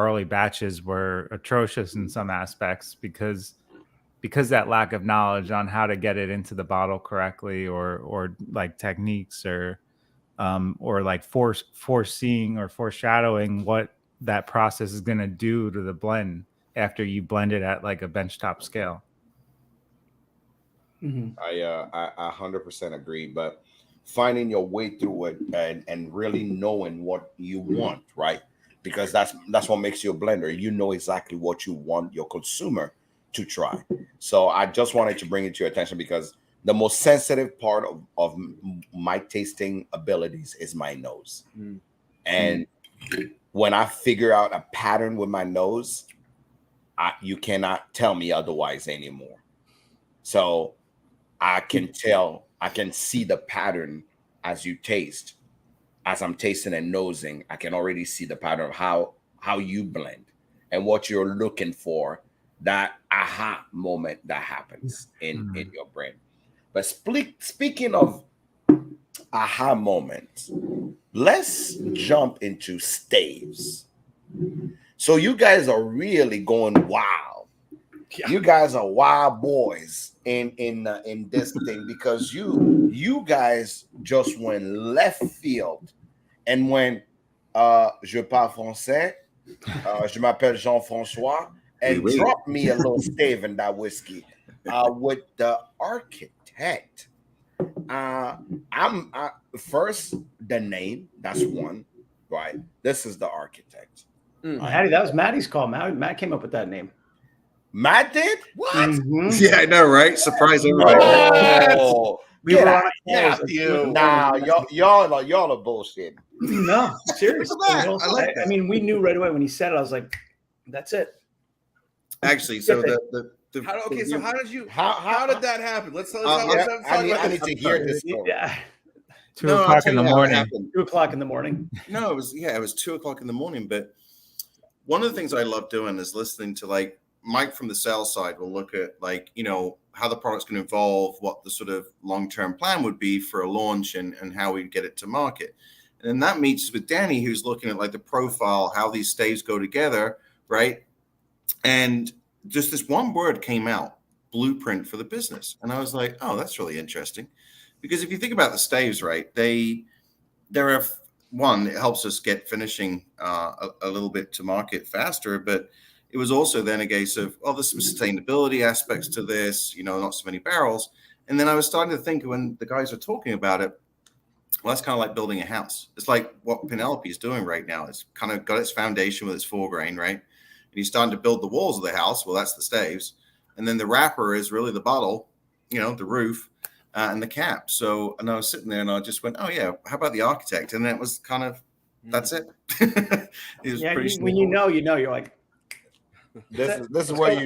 early batches were atrocious in some aspects because that lack of knowledge on how to get it into the bottle correctly, or like techniques, or like foreseeing or foreshadowing what that process is going to do to the blend after you blend it at like a benchtop scale. I 100% agree, but finding your way through it and really knowing what you want, right? Because that's what makes you a blender. You know exactly what you want your consumer to try. So I just wanted to bring it to your attention because the most sensitive part of my tasting abilities is my nose. And when I figure out a pattern with my nose, you cannot tell me otherwise anymore. So I can see the pattern as you taste. As I'm tasting and nosing, I can already see the pattern of how you blend and what you're looking for, that aha moment that happens in your brain. But speaking of aha moments. Let's jump into staves. So you guys are really going wild. Yeah. You guys are wild boys in this thing because you guys just went left field and when je parle français, je m'appelle Jean-François, and Oui, oui. drop me a little stave in that whiskey with the architect. I'm first the name. That's one, right? This is the architect. Hattie, that was Maddie's call. Matt came up with that name. Matt did what? Mhm. Yeah, I know, right? Surprise everybody. No, We get were out. on a call. Matthew. Nah, y'all are bullshit. No, seriously. Look at that. I like that. I mean, we knew right away when he said it. I was like, "That's it." Actually, so the So how did you? How How did that happen? Let's talk I need about to hear this story. Yeah, 2 No, I'll o'clock tell in the you how it morning. happened. 2:00 in the morning. No, it was 2:00 in the morning. But one of the things I love doing is listening to like Mike from the sales side will look at like, how the product's going to evolve, what the sort of long-term plan would be for a launch and how we get it to market. And then that meets with Danny, who's looking at like the profile, how these staves go together, right? And just this one word came out, blueprint for the business. And I was like, oh, that's really interesting. Because if you think about the staves, right, there are one, it helps us get finishing a little bit to market faster, but it was also then a case of, oh, there's some sustainability aspects to this, not so many barrels. And then I was starting to think when the guys were talking about it, well, that's kind of like building a house. It's like what Penelope is doing right now. It's kind of got its foundation with its 4-grain, right? And he's starting to build the walls of the house. Well, that's the staves. And then the wrapper is really the bottle, the roof. And the cap. So, and I was sitting there and I just went, oh yeah, how about the architect? And it was kind of, that's it. It was pretty when you know, you're like, This is where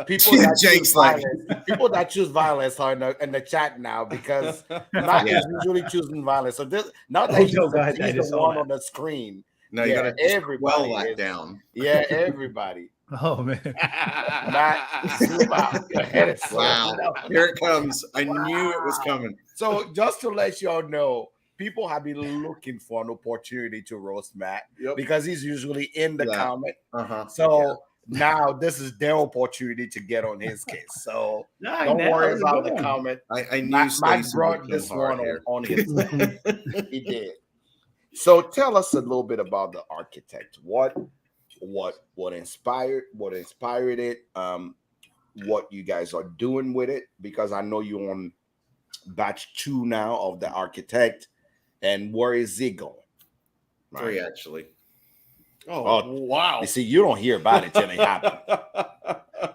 people that Jake's choose like- violence, people that choose violence are in the chat now because Matt is usually choosing violence. So this now that he's, no, go ahead, I he's just the saw one that. on the screen. No, you Yeah, got to everybody well that is- down. Yeah, everybody. Oh man. Matt, zoom out. Your head is so Wow. down. Here it comes. I knew it was coming. So just to let y'all know, people have been looking for an opportunity to roast Matt Yep. because he's usually in the Yeah. comment. Uh-huh. So now this is their opportunity to get on his case. So don't worry about the comment. I knew Matt Stacey brought would this come hard one here. on his side. He did. So tell us a little bit about the architect. What inspired it? What you guys are doing with it? Because I know you're on batch 2 now of the architect, and where is it going? 3, actually. Oh, wow. You see, you don't hear about it till it happens.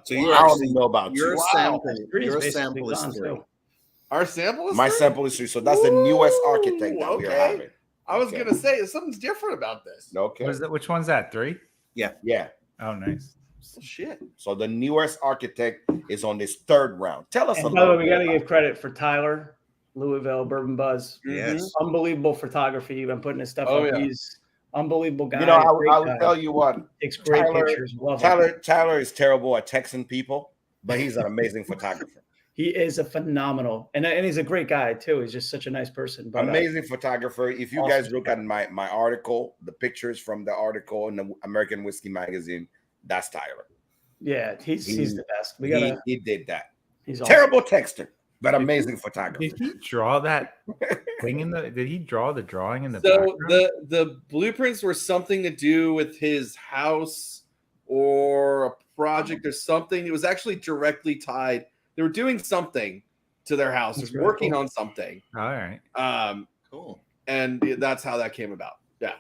So I you're don't actually, even know about your you. sample, Three is your basically sample is gone, 3. too. Our sample is My three? sample is 3. So that's the newest architect that we are Okay. having. I was Okay. gonna say something's different about this. Okay. Which one's that? 3? Yeah. Oh, nice. Oh, shit. So the newest architect is on this 3rd round. Tell us a And by the little way, we got to bit. give credit for Tyler, Louisville, Bourbon Buzz. Yes. Unbelievable photography. You've been putting his stuff Oh, up. yeah. He's unbelievable guy. You know, great I will guy. tell you what. Takes great Tyler- pictures. Love him. Tyler is terrible at texting people, but he's an amazing photographer. He is a phenomenal, and he's a great guy too. He's just such a nice person. But Amazing photographer. If you awesome. guys look at my article, the pictures from the article in the American Whiskey Magazine, that's Tyler. yeah, he's the best. We He, gotta. he did that. He's awesome. Terrible texter, but amazing photographer. Did he draw that thing in the? Did he draw the drawing in the So background? the blueprints were something to do with his house or a project or something. It was actually directly tied. They were doing something to their house. That's They're really working cool. on something. All right. Cool. And that's how that came about. Yeah.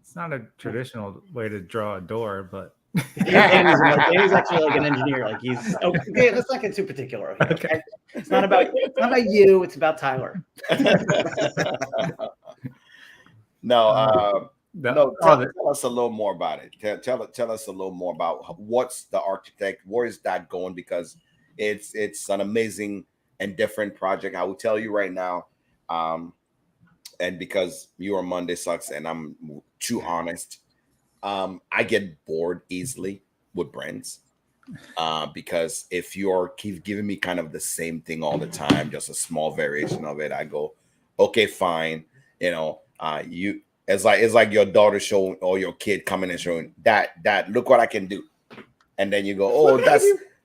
It's not a traditional way to draw a door, but Danny's actually like an engineer. Like he's okay. Let's not get too particular. Here, okay? It's not about you. It's about Tyler. No, the, no. oh, Tell us a little more about it. Tell us a little more about what's the architect. Where is that going? Because it's an amazing and different project. I will tell you right now. And because your Monday sucks, and I'm too honest, I get bored easily with brands. Because if you're keep giving me kind of the same thing all the time, just a small variation of it, I go, Okay, fine. You know, you it's like your daughter showing or your kid coming and showing that look what I can do, and then you go, oh,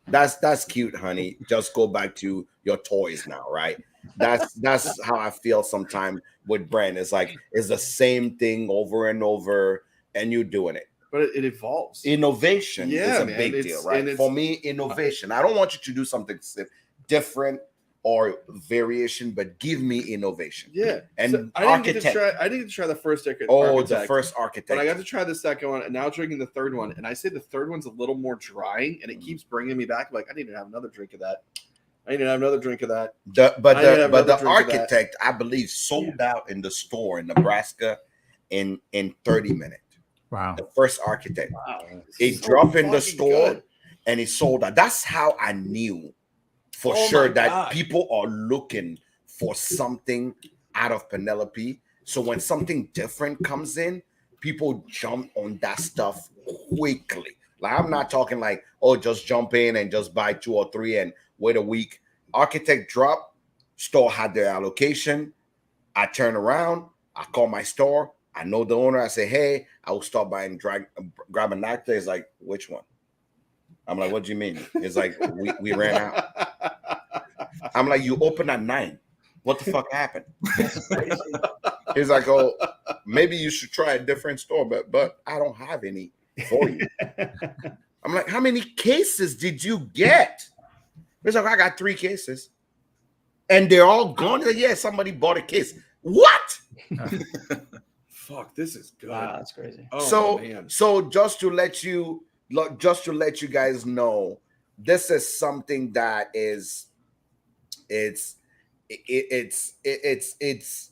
that's cute, honey. Just go back to your toys now, right? That's how I feel sometimes with brand. It's like it's the same thing over and over, and you're doing it. But it evolves. Innovation is a man, big it's- deal, right? and it's- For me, innovation. I don't want you to do something different or variation, but give me innovation. Yeah. And So I didn't get to architect. try the first Oh, architect. the first But I architect. got to try the second one, and now drinking the third one. And I say the third one's a little more drying, and it keeps bringing me back. Like I need to have another drink of that. I need to have another drink of that. But I need to have the another drink of that. architect, I believe, sold out in the store in Nebraska in 30 minutes. Wow. The first architect. Wow. It So dropped in the fucking store good. and he sold out. That's how I knew for Oh sure my that God. people are looking for something out of Penelope. So when something different comes in, people jump on that stuff quickly. Like I'm not talking like, oh, just jump in and just buy 2 or 3 and wait a week. Architect drop, store had their allocation. I turn around, I call my store. I know the owner. I say, hey, I will stop by and grab a nectar. He's like, which one? I'm like, what do you mean? It's like, we ran out. I'm like, you open at 9. What the fuck happened? He's like, oh, maybe you should try a different store, but I don't have any for you. I'm like, how many cases did you get? He's like, I got 3 cases. And they're all gone. He's like, yeah, somebody bought a case. What? Fuck, this is good. Wow, that's crazy. Oh, man. So just to let you guys know, this is something that is it's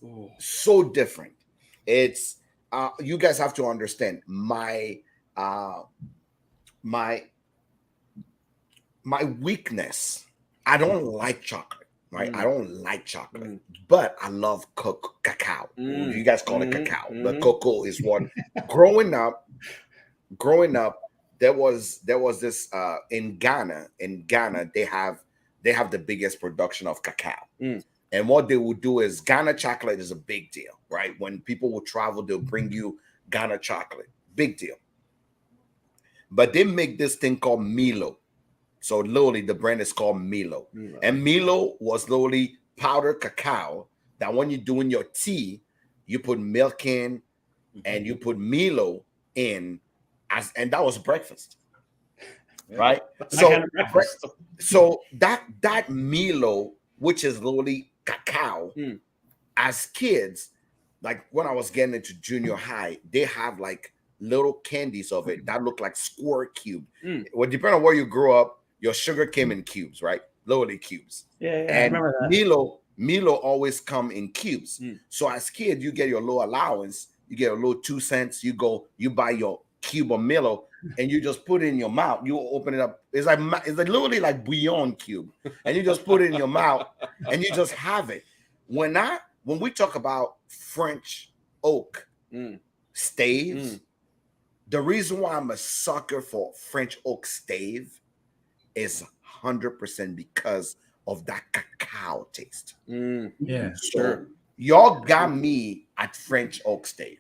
Ooh. so different. It's you guys have to understand my weakness. I don't like chocolate, right? I don't like chocolate, but I love cacao. You guys call it cacao, but cocoa is what. growing up, there was this in Ghana. In Ghana, they have the biggest production of cacao. And what they would do is Ghana chocolate is a big deal, right? When people will travel, they'll bring you Ghana chocolate. Big deal. But they make this thing called Milo. So literally the brand is called Milo. And Milo was literally powdered cacao that when you're doing your tea, you put milk in and you put Milo in, and that was breakfast. Right? So that Milo, which is literally cacao, as kids, like when I was getting into junior high, they have like little candies of it that look like squirt cube. Well, depending on where you grew up, your sugar came in cubes, right? Literally cubes. Yeah, And I remember that. Milo always come in cubes. So as kid, you get your little allowance, you get a little 2 cents, you buy your cube of Milo, and you just put it in your mouth. You open it up. It's like literally like bouillon cube, and you just put it in your mouth, and you just have it. When we talk about French oak staves, the reason why I'm a sucker for French oak stave is 100% because of that cacao taste. Yeah, So y'all got me at French oak stave.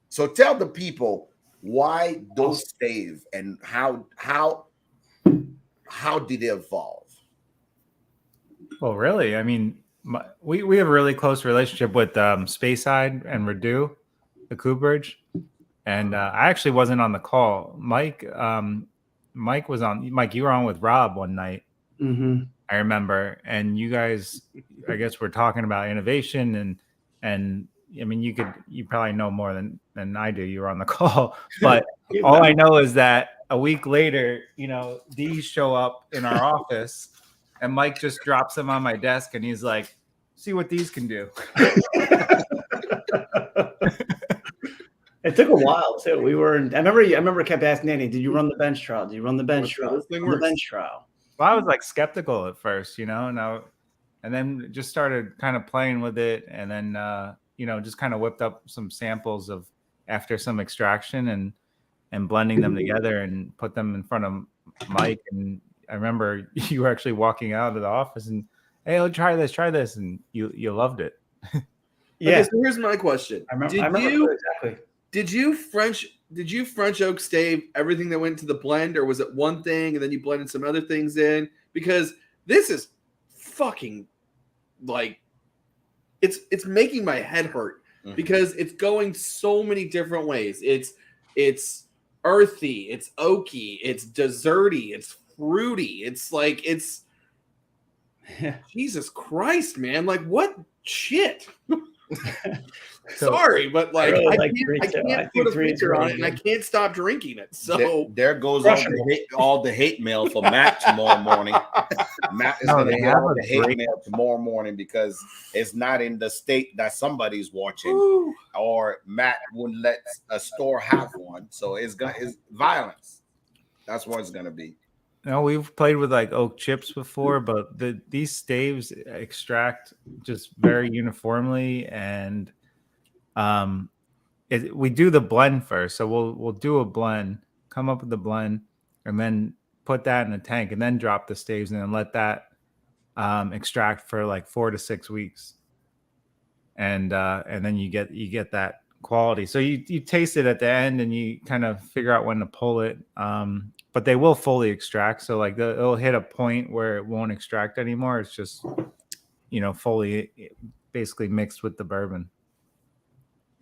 So tell the people why those stave and how did they evolve? Well, really, I mean, we have a really close relationship with Speyside and Redu, the cooperage, and I actually wasn't on the call. Mike was on. Mike, you were on with Rob one night. I remember, and you guys, I guess, were talking about innovation and I mean, you probably know more than I do. You were on the call, but all I know is that a week later, these show up in our office, and Mike just drops them on my desk, and he's like, "See what these can do." It took a while too. I remember I kept asking Danny, "Did you run the bench trial? Did you run the bench trial? This thing The works. bench trial." Well, I was like skeptical at first, and then just started kind of playing with it, and then just kind of whipped up some samples of after some extraction and blending them together and put them in front of Mike. And I remember you were actually walking out of the office and, hey, let's try this, and you loved it. Yeah, Okay, so here's my question. I remember exactly. Did you French oak stave everything that went to the blend, or was it one thing and then you blended some other things in? Because this is fucking like it's making my head hurt because it's going so many different ways. It's earthy, it's oaky, it's desserty, it's fruity. It's like it's Jesus Christ, man! Like what shit? Sorry, but like really I like can't think put a three is finger on really it, and I good. can't stop drinking it. So there goes Crushing. all the hate mail for Matt tomorrow morning. Matt is No, going to they get have all a the hate great- mail tomorrow morning because it's not in the state that somebody's watching, whew. or Matt wouldn't let a store have one. So it's violence. That's what it's going to be. No, we've played with like oak chips before, but these staves extract just very uniformly, and we do the blend first. So we'll do a blend, come up with the blend, and then put that in a tank, and then drop the staves, and then let that extract for like 4 to 6 weeks, and then you get that quality. So you taste it at the end, and you kind of figure out when to pull it. But they will fully extract. So like it'll hit a point where it won't extract anymore. It's just fully basically mixed with the bourbon.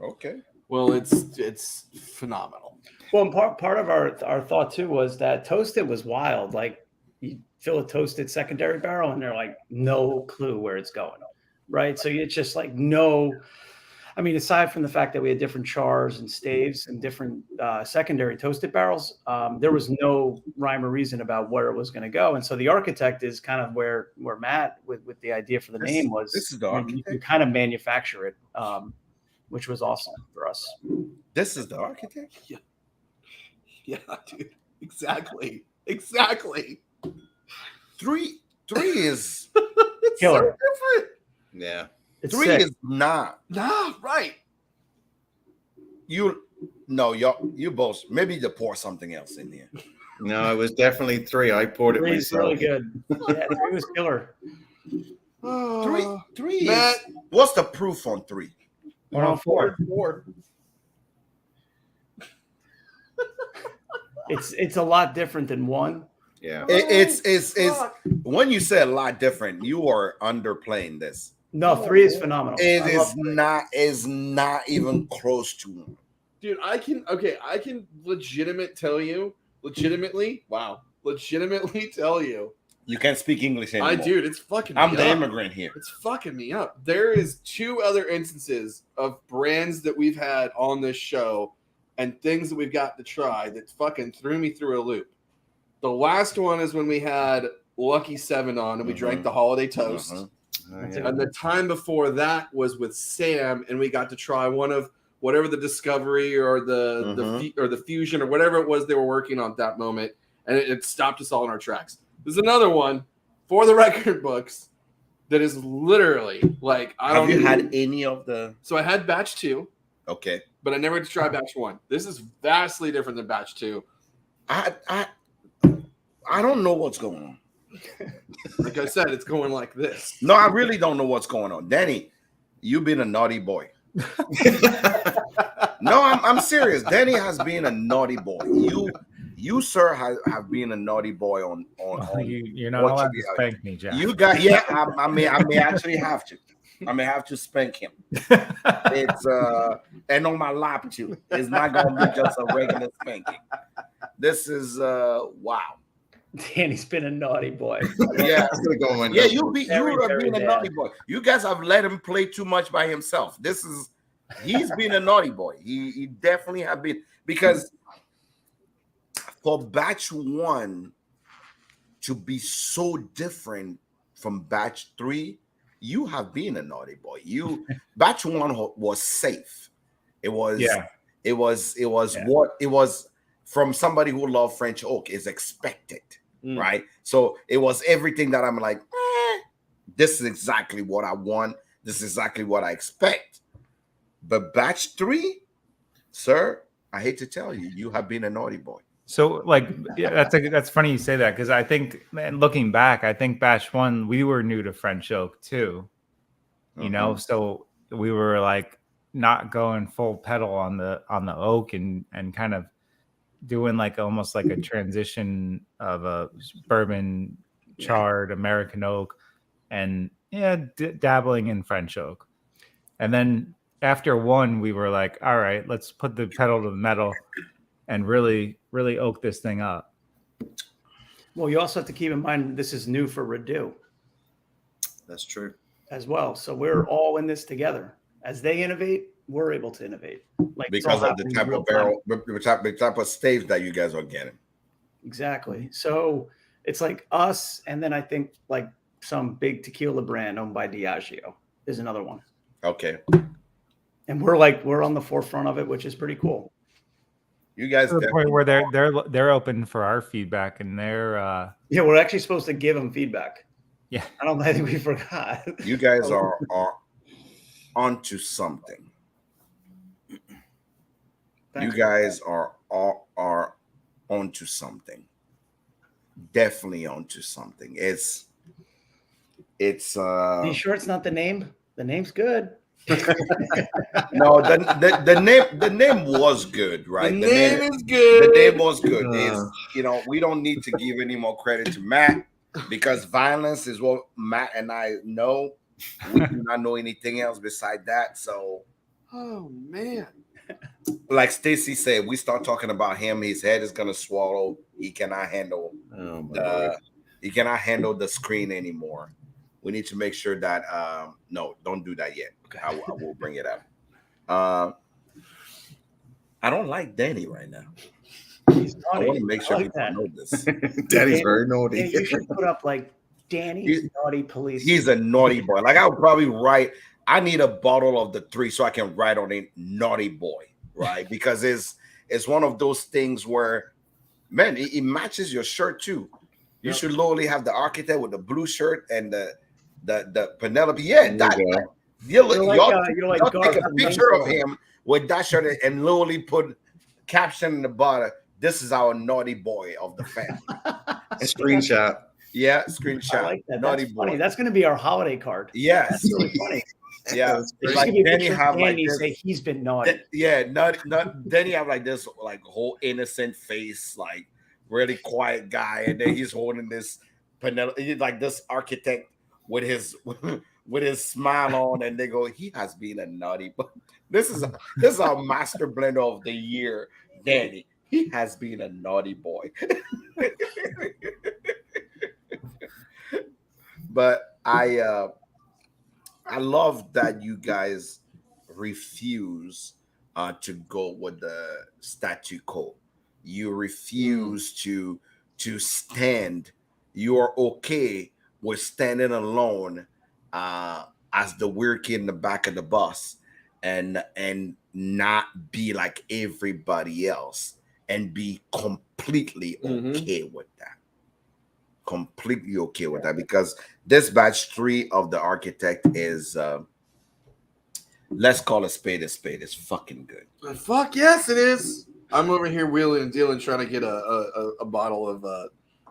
Okay. Well, it's phenomenal. Well, and part of our thought too was that toasted was wild. Like you fill a toasted secondary barrel, and they're like no clue where it's going, right? So it's just like no. I mean, aside from the fact that we had different chars and staves and different secondary toasted barrels, there was no rhyme or reason about where it was going to go. And so the architect is kind of where Matt with the idea for the name was. This is the you can kind of manufacture it, which was awesome for us. This is the architect. Yeah, dude. Exactly. Three is It's Killer. so different. Yeah. It's three sick. is not. Nah, right. You both maybe to pour something else in here. No, it was definitely 3. I poured it Three's myself. really good. Yeah, it was killer. Three Matt. is what's the proof on 3? 104. 4. It's a lot different than 1. Yeah. It's Fuck. when you say a lot different, you are underplaying this. No, 3 is phenomenal. It I is love 3. not even close to 1. Dude, I can legitimately tell you. You can't speak English anymore. It's fucking me I'm the up. immigrant here. It's fucking me up. There is 2 other instances of brands that we've had on this show and things that we've got to try that fucking threw me through a loop. The last one is when we had Lucky 7 on and we drank the holiday toast. Oh, That's yeah. And the time before that was with Sam, and we got to try one of whatever the Discovery or the Fusion or whatever it was they were working on at that moment, and it stopped us all in our tracks. There's another one for the record books that is literally like Have you had any of the? So I had batch 2, Okay, but I never had to try batch 1. This is vastly different than batch 2. I don't know what's going on. Like I said, it's going like this. No, I really don't know what's going on. Danny, you've been a naughty boy. No, I'm serious. Danny has been a naughty boy. You sir have been a naughty boy on You're not what allowed you to got. spank me, Jack. You got I may actually have to. I may have to spank him. It's and on my lap too. It's not gonna be just a regular spanking. This is wow. Danny's been a naughty boy. Yeah. That's gonna go on my Yeah, notes. you Very, are very being a bad. naughty boy. You guys have let him play too much by himself. He's been a naughty boy. He definitely have been, because for batch 1 to be so different from batch 3, you have been a naughty boy. Batch 1 was safe. It was what it was from somebody who loved French oak is expected. Right, so it was everything that I'm like, this is exactly what I want. This is exactly what I expect. But batch 3, sir, I hate to tell you, you have been a naughty boy. So, like, yeah, that's funny you say that, because I think, man, looking back, I think batch 1 we were new to French oak too. You know, so we were like not going full pedal on the oak and kind of doing like almost like a transition of a bourbon charred American oak and dabbling in French oak. And then after one, we were like, all right, let's put the pedal to the metal and really, really oak this thing up. Well, you also have to keep in mind this is new for Redu That's true. as well. So we're all in this together. As they innovate, we're able to innovate. Like it's Because all of the happening type real of time. barrel, the type of stage that you guys are getting. Exactly. So it's like us, and then I think like some big tequila brand owned by Diageo is another one. Okay. And we're on the forefront of it, which is pretty cool. You guys To the point where they're open for our feedback and they're Yeah, we're actually supposed to give them feedback. yeah. I think we forgot. you guys are onto something. Thanks. You guys are onto something. Definitely onto something. It's Are you sure it's not the name? The name's good. no, the name was good, right? The name is good. The name was good. Uh. It's, we don't need to give any more credit to Matt because violence is what Matt and I know. We do not know anything else beside that. So, Oh man. like Stacy said, we start talking about him. His head is gonna swallow. He cannot handle Oh my Lord. he cannot handle the screen anymore. We need to make sure that no, don't do that yet. I will bring it up. I don't like Danny right now. He's I naughty. want to make sure I like people that. know this. Daddy's very Yeah, naughty. you should put up like Danny's naughty police. He's a naughty boy. Like I would probably write. I need a bottle of the 3 so I can write on it naughty boy, right? Because it's one of those things where, man, it matches your shirt too. You should literally have the architect with the blue shirt and the Penelope. Yeah, that You're like y'all Garth take a from picture of Minnesota. him with that shirt and literally put caption in the bottom. This is our naughty boy of the family. Screenshot. Yeah, I screenshot. like that. Naughty That's boy. funny. That's going to be our holiday card. Yes. That's really funny. Yeah. That's It's great. Like just gonna be a Danny picture of have like Danny this. say he's been naughty. Yeah, not Danny have like this like whole innocent face, like really quiet guy, and then he's holding this Penelope, like this architect with his smile on, and they go, he has been a naughty, but this is our master blender of the year, Danny. He has been a naughty boy. But I love that you guys refuse to go with the statu quo. You refuse to stand. You are okay with standing alone as the weird kid in the back of the bus and not be like everybody else and be completely okay with that. Completely okay with that, because this batch 3 of the architect is let's call a spade a spade. It's fucking good. Fuck yes, it is. I'm over here wheeling and dealing, trying to get a bottle of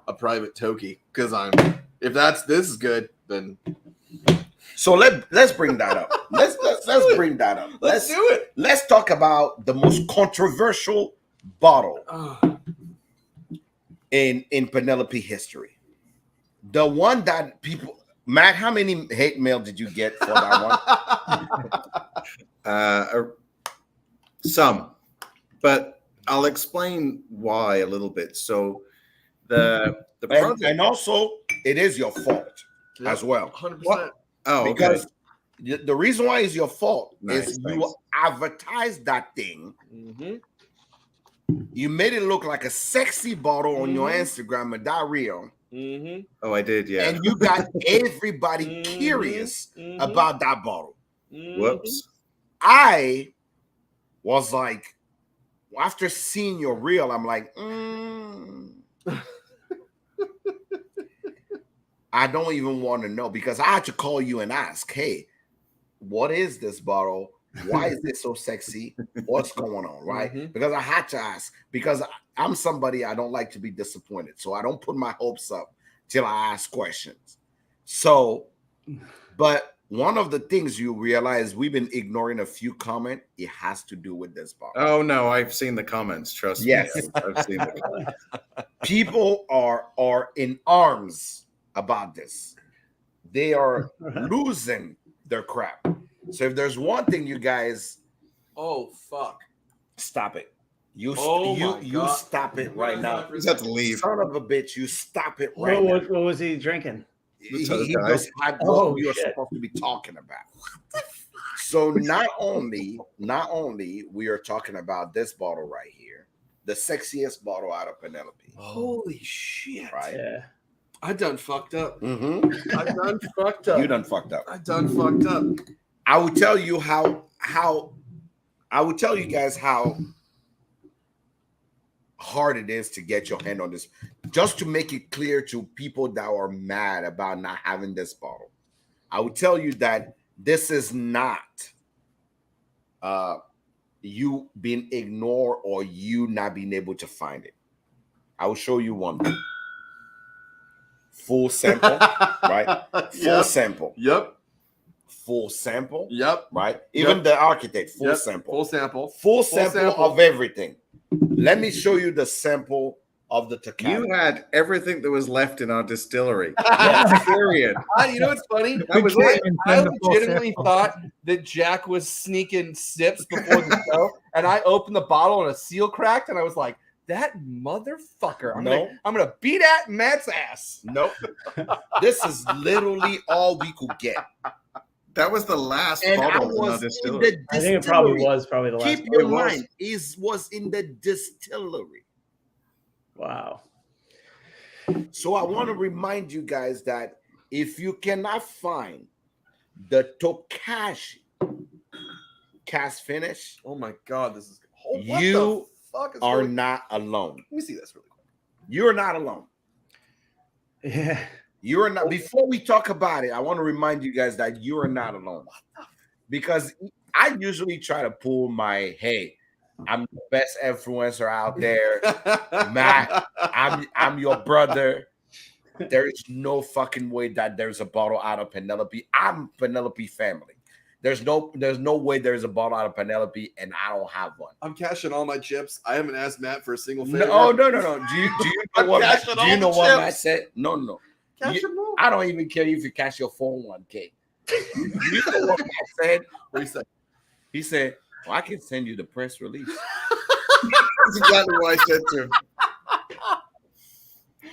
a private Toki because if this is good, then So let's bring that up. Let's bring that up. let's do it. Let's talk about the most controversial bottle in Penelope history. The one that people, Matt, how many hate mail did you get for that one? Some, but I'll explain why a little bit. So the project, and also it is your fault as well. 100%. oh, okay. Because the reason why it's your fault Nice, is thanks. you advertised that thing. You made it look like a sexy bottle on your Instagram and that real. Oh, I did, yeah. And you got everybody curious about that bottle. Whoops. I was like, after seeing your reel, I'm like, I don't even want to know, because I had to call you and ask, hey, what is this bottle? Why is it so sexy? What's going on, right? Because I had to ask, because I'm somebody, I don't like to be disappointed. So I don't put my hopes up till I ask questions. So, but one of the things you realize we've been ignoring a few comments. It has to do with this bottle. Oh no, I've seen the comments. Trust Yes. me, I've seen the comments. People are in arms about this. They are losing their crap. So if there's one thing, you guys Oh fuck! stop it. You God. stop it right now. You just have to leave. Son of a bitch, you stop it right What, now. what was he drinking? He Toast does have Oh, what you're shit. supposed to be talking about. So not only we are talking about this bottle right here, the sexiest bottle out of Penelope, Holy shit! right? Yeah. I done fucked up. Mm-hmm. I done fucked up. You done fucked up. I done fucked up. I will tell you how I will tell you guys how hard it is to get your hand on this, just to make it clear to people that are mad about not having this bottle. I will tell you that this is not you being ignored or you not being able to find it. I will show you one thing. Full sample, right? Full sample. Yep. Full sample, Yep. right? Even the architect, full Yep. sample. Full sample. Full sample sample. of everything. Let me show you the sample of the tequila. You had everything that was left in our distillery. Yeah. Period. You know what's funny? That was We it. can't I send the full legitimately sample. thought that Jack was sneaking sips before the show, and I opened the bottle and a seal cracked, and I was like, "That motherfucker! I'm gonna beat at Matt's ass." Nope. This is literally all we could get. That was the last And I bottle in our was in distillery. the I think it probably distillery. was the last Keep one. your It was. mind, was in the distillery. Wow. So I want to remind you guys that if you cannot find the Tokashi cast finish, Oh my god, this is what You the fuck is are going- not alone. Let me see this really quick. You're not alone. Yeah. You are not. Before we talk about it, I want to remind you guys that you are not alone. Because I usually try to pull my, hey, I'm the best influencer out there. Matt, I'm your brother. There is no fucking way that there's a bottle out of Penelope. I'm Penelope family. There's no way there's a bottle out of Penelope and I don't have one. I'm cashing all my chips. I haven't asked Matt for a single favor. No. Do you I'm know what? cashing Do you all know the what chips. Matt said? No. Cash You- them all. I don't even care if you cash your 401k. You know what Matt said? What do you say? He said, well, I can send you the press release. That's exactly what I said to him.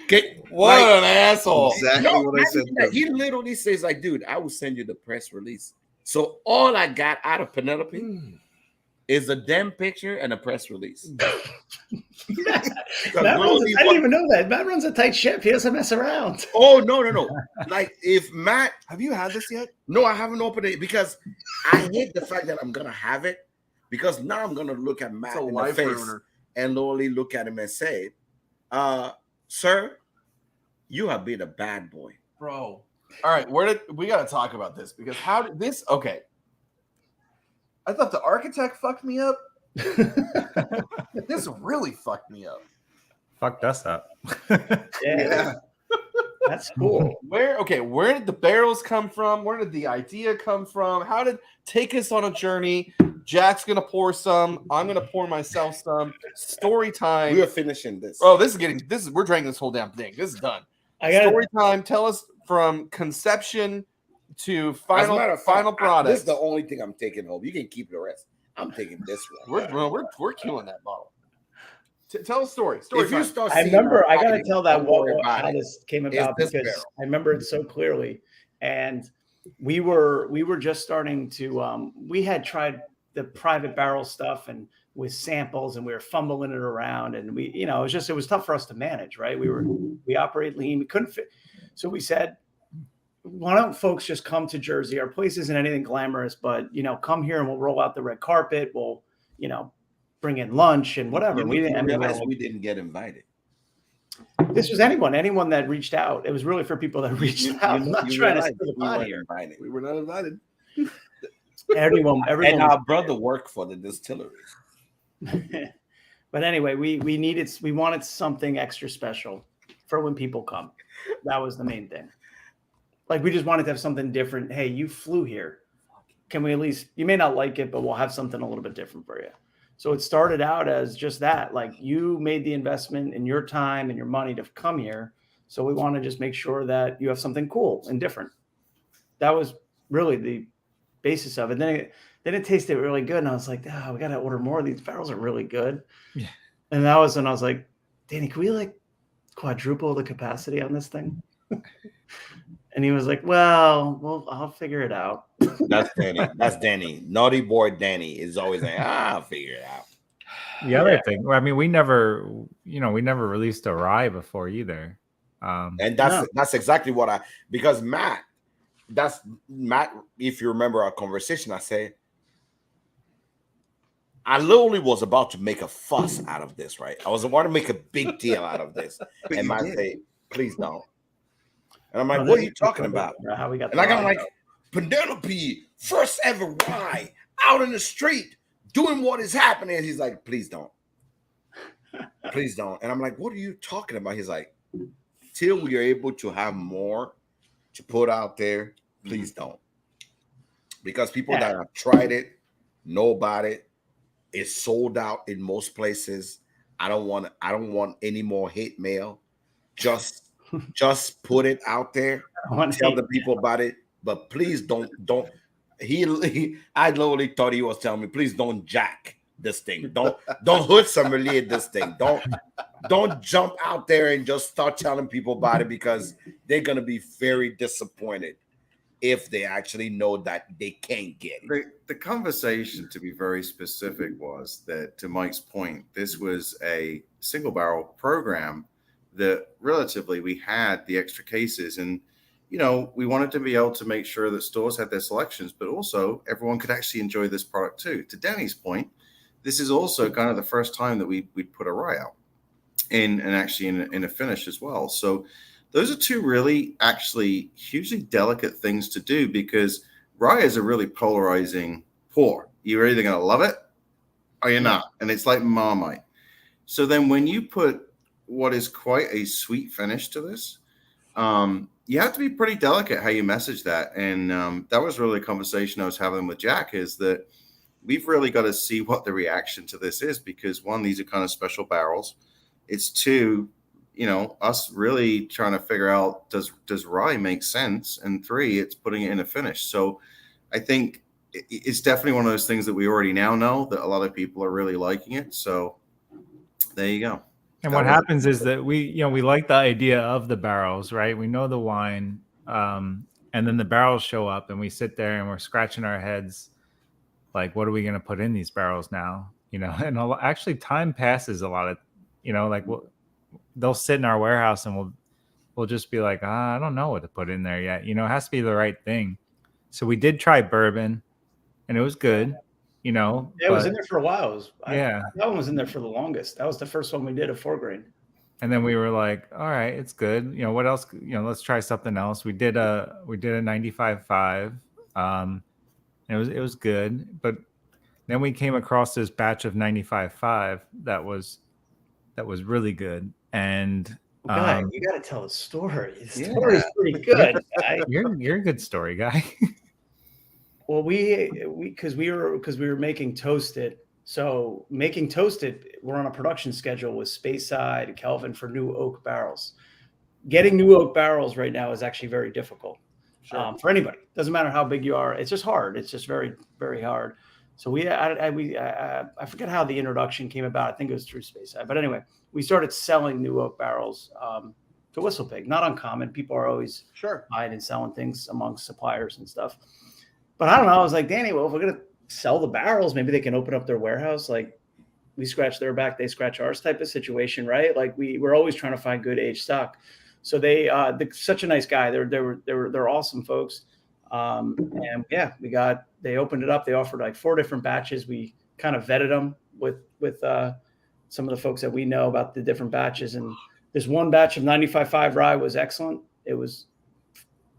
Okay, What like- an asshole. Exactly No, what I said to him. he literally says, like, dude, I will send you the press release. So all I got out of Penelope is a damn picture and a press release. Matt I didn't even know that. Matt runs a tight ship. He doesn't mess around. Oh, no. Like, if Matt, Have you had this yet? no, I haven't opened it because I hate the fact that I'm going to have it because now I'm going to look at Matt It's a in the life face ruiner. and literally look at him and say, sir, you have been a bad boy. Bro. All right, we got to talk about this because how did this? Okay. I thought the architect fucked me up. This really fucked me up. Fucked us up. Yeah. That's cool. Where did the barrels come from? Where did the idea come from? How did take us on a journey? Jack's gonna pour some. I'm gonna pour myself some. Story time. We are finishing this. Oh, we're drinking this whole damn thing. This is done. I got Story time. Tell us from conception to As a final matter of fact, final product. This is the only thing I'm taking home. You can keep the rest. I'm taking this one. We're killing that bottle. Tell a story. Story If you time. start I seeing remember. I got to writing, tell that don't worry what about how it. this came It's about this because barrel. I remember it so clearly, and we were just starting to. We had tried the private barrel stuff and with samples, and we were fumbling it around, and it was tough for us to manage. Right? We operate lean. We couldn't fit. So we said, why don't folks just come to Jersey? Our place isn't anything glamorous, but come here and we'll roll out the red carpet. We'll bring in lunch and whatever. You realize we didn't get invited. This was anyone that reached out. It was really for people that reached out. I'm not trying to steal the pot here. Invited. We were not invited. Everyone. And our brother worked for the distillery. But anyway, we wanted something extra special for when people come. That was the main thing. Like we just wanted to have something different. Hey, you flew here. Can we at least, you may not like it, but we'll have something a little bit different for you. So it started out as just that, like you made the investment in your time and your money to come here. So we want to just make sure that you have something cool and different. That was really the basis of it. Then it tasted really good. And I was like, we got to order more. These barrels are really good. Yeah. And that was when I was like, Danny, can we like quadruple the capacity on this thing? And he was like, well, I'll figure it out. That's Danny. That's Danny. Naughty boy Danny is always like, I'll figure it out. The other thing, I mean, we never released a rye before either. And that's exactly what because Matt, if you remember our conversation, I say, I literally was about to make a fuss out of this, right? I was about to make a big deal out of this. And Matt say, please don't. And I'm like, what are you talking about? How we got and I'm like, Penelope, first ever rye out in the street doing what is happening. And he's like, please don't. Please don't. And I'm like, what are you talking about? He's like, till we are able to have more to put out there, please don't. Because people that have tried it know about it. It's sold out in most places. I don't want any more hate mail. Just put it out there. Tell the people about it. But please don't. I literally thought he was telling me, please don't jack this thing. Don't hood sommelier this thing. Don't jump out there and just start telling people about it, because they're gonna be very disappointed if they actually know that they can't get it. The conversation, to be very specific, was that, to Mike's point, this was a single barrel program that relatively we had the extra cases, and we wanted to be able to make sure that stores had their selections, but also everyone could actually enjoy this product too. To Danny's point, this is also kind of the first time that we'd put a rye out and actually in a finish as well. So those are two really actually hugely delicate things to do, because rye is a really polarizing pour. You're either going to love it or you're not. And it's like Marmite. So then when you put what is quite a sweet finish to this, you have to be pretty delicate how you message that. And that was really a conversation I was having with Jack, is that we've really got to see what the reaction to this is, because one, these are kind of special barrels. It's two, us really trying to figure out, does rye make sense? And three, it's putting it in a finish. So I think it's definitely one of those things that we already now know that a lot of people are really liking it. So there you go. And what happens is that we like the idea of the barrels, right? We know the wine, and then the barrels show up and we sit there and we're scratching our heads. Like, what are we going to put in these barrels now? And actually time passes a lot of, they'll sit in our warehouse and we'll just be like, I don't know what to put in there yet. It has to be the right thing. So we did try bourbon and it was good, it was in there for a while. That one was in there for the longest. That was the first one we did, a 4 grain. And then we were like, all right, it's good. What else? Let's try something else. We did a 95.5. It was good. But then we came across this batch of 95.5 that was really good. And you got to tell the story. The story is pretty good. You're a good story guy. Well, because we were making Toasted. So making Toasted, we're on a production schedule with Speyside and Kelvin for new oak barrels. Getting new oak barrels right now is actually very difficult. Sure. For anybody. Doesn't matter how big you are. It's just hard. It's just very, very hard. So I forget how the introduction came about. I think it was through Speyside. But anyway, we started selling new oak barrels to Whistle Pig. Not uncommon. People are always buying and selling things amongst suppliers and stuff. But I don't know. I was like, Danny, well, if we're going to sell the barrels, maybe they can open up their warehouse. Like, we scratch their back, they scratch ours type of situation, right? Like, we're always trying to find good aged stock. So they're such a nice guy. They're awesome folks. And yeah, they opened it up. They offered like 4 different batches. We kind of vetted them with some of the folks that we know about the different batches. And this one batch of 95.5 rye was excellent. It was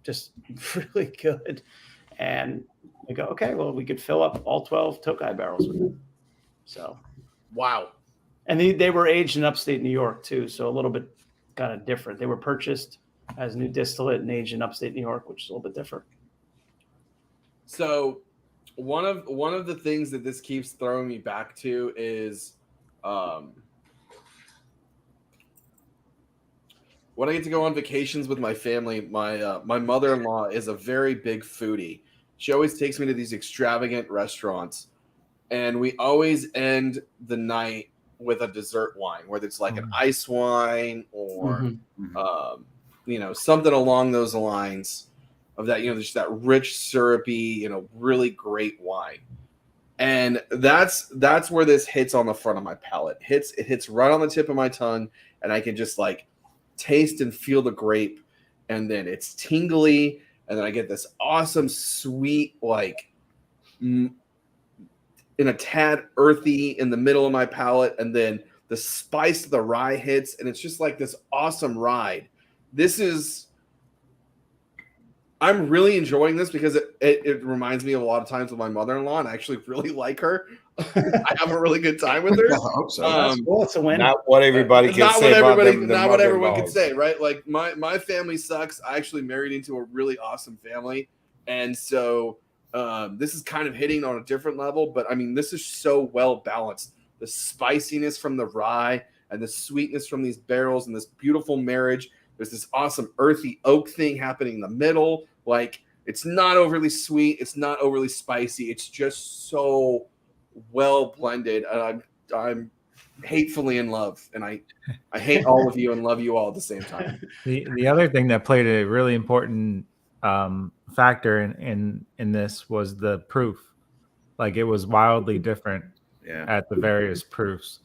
just really good. And we go, okay, well, we could fill up all 12 Tokai barrels with it. So, wow. And they were aged in upstate New York too. So a little bit kind of different. They were purchased as new distillate and aged in upstate New York, which is a little bit different. So one of the things that this keeps throwing me back to is when I get to go on vacations with my family. My mother-in-law is a very big foodie. She always takes me to these extravagant restaurants, and we always end the night with a dessert wine, whether it's like an ice wine or something along those lines of that, just that rich, syrupy, really great wine. And that's where this hits on the front of my palate. It hits right on the tip of my tongue, and I can just like taste and feel the grape, and then it's tingly, and then I get this awesome sweet, like in a tad earthy in the middle of my palate, and then the spice of the rye hits, and it's just like this awesome ride. I'm really enjoying this because it reminds me of a lot of times with my mother-in-law, and I actually really like her. I have a really good time with her. I hope so. That's cool. It's a win. Not what everybody can Not say what about everybody, them. not what everyone can say, right? Like my family sucks. I actually married into a really awesome family, and so this is kind of hitting on a different level. But I mean, this is so well balanced. The spiciness from the rye and the sweetness from these barrels, and this beautiful marriage. There's this awesome earthy oak thing happening in the middle. Like, it's not overly sweet. It's not overly spicy. It's just so well blended. And I'm hatefully in love. And I hate all of you and love you all at the same time. The other thing that played a really important factor in this was the proof. Like, it was wildly different at the various proofs.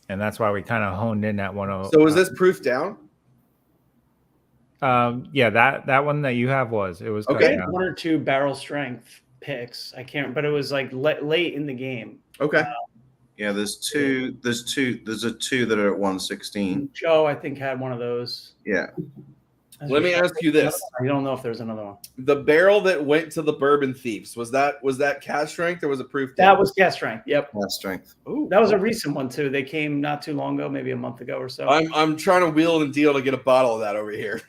And that's why we kind of honed in at 100. So is this proof down? Yeah, that one that you have was Okay. down. 1 or 2 barrel strength picks. I can't, but it was like late in the game. Okay. Yeah, there's two that are at 116. Joe, I think, had one of those. Yeah. Let me ask you this. I don't know if there's another one. The barrel that went to the Bourbon Thieves, was that cask strength or was it proof down? That was gas strength. Yep. That strength. Ooh, That was a recent one too. They came not too long ago, maybe a month ago or so. I'm trying to wheel and deal to get a bottle of that over here.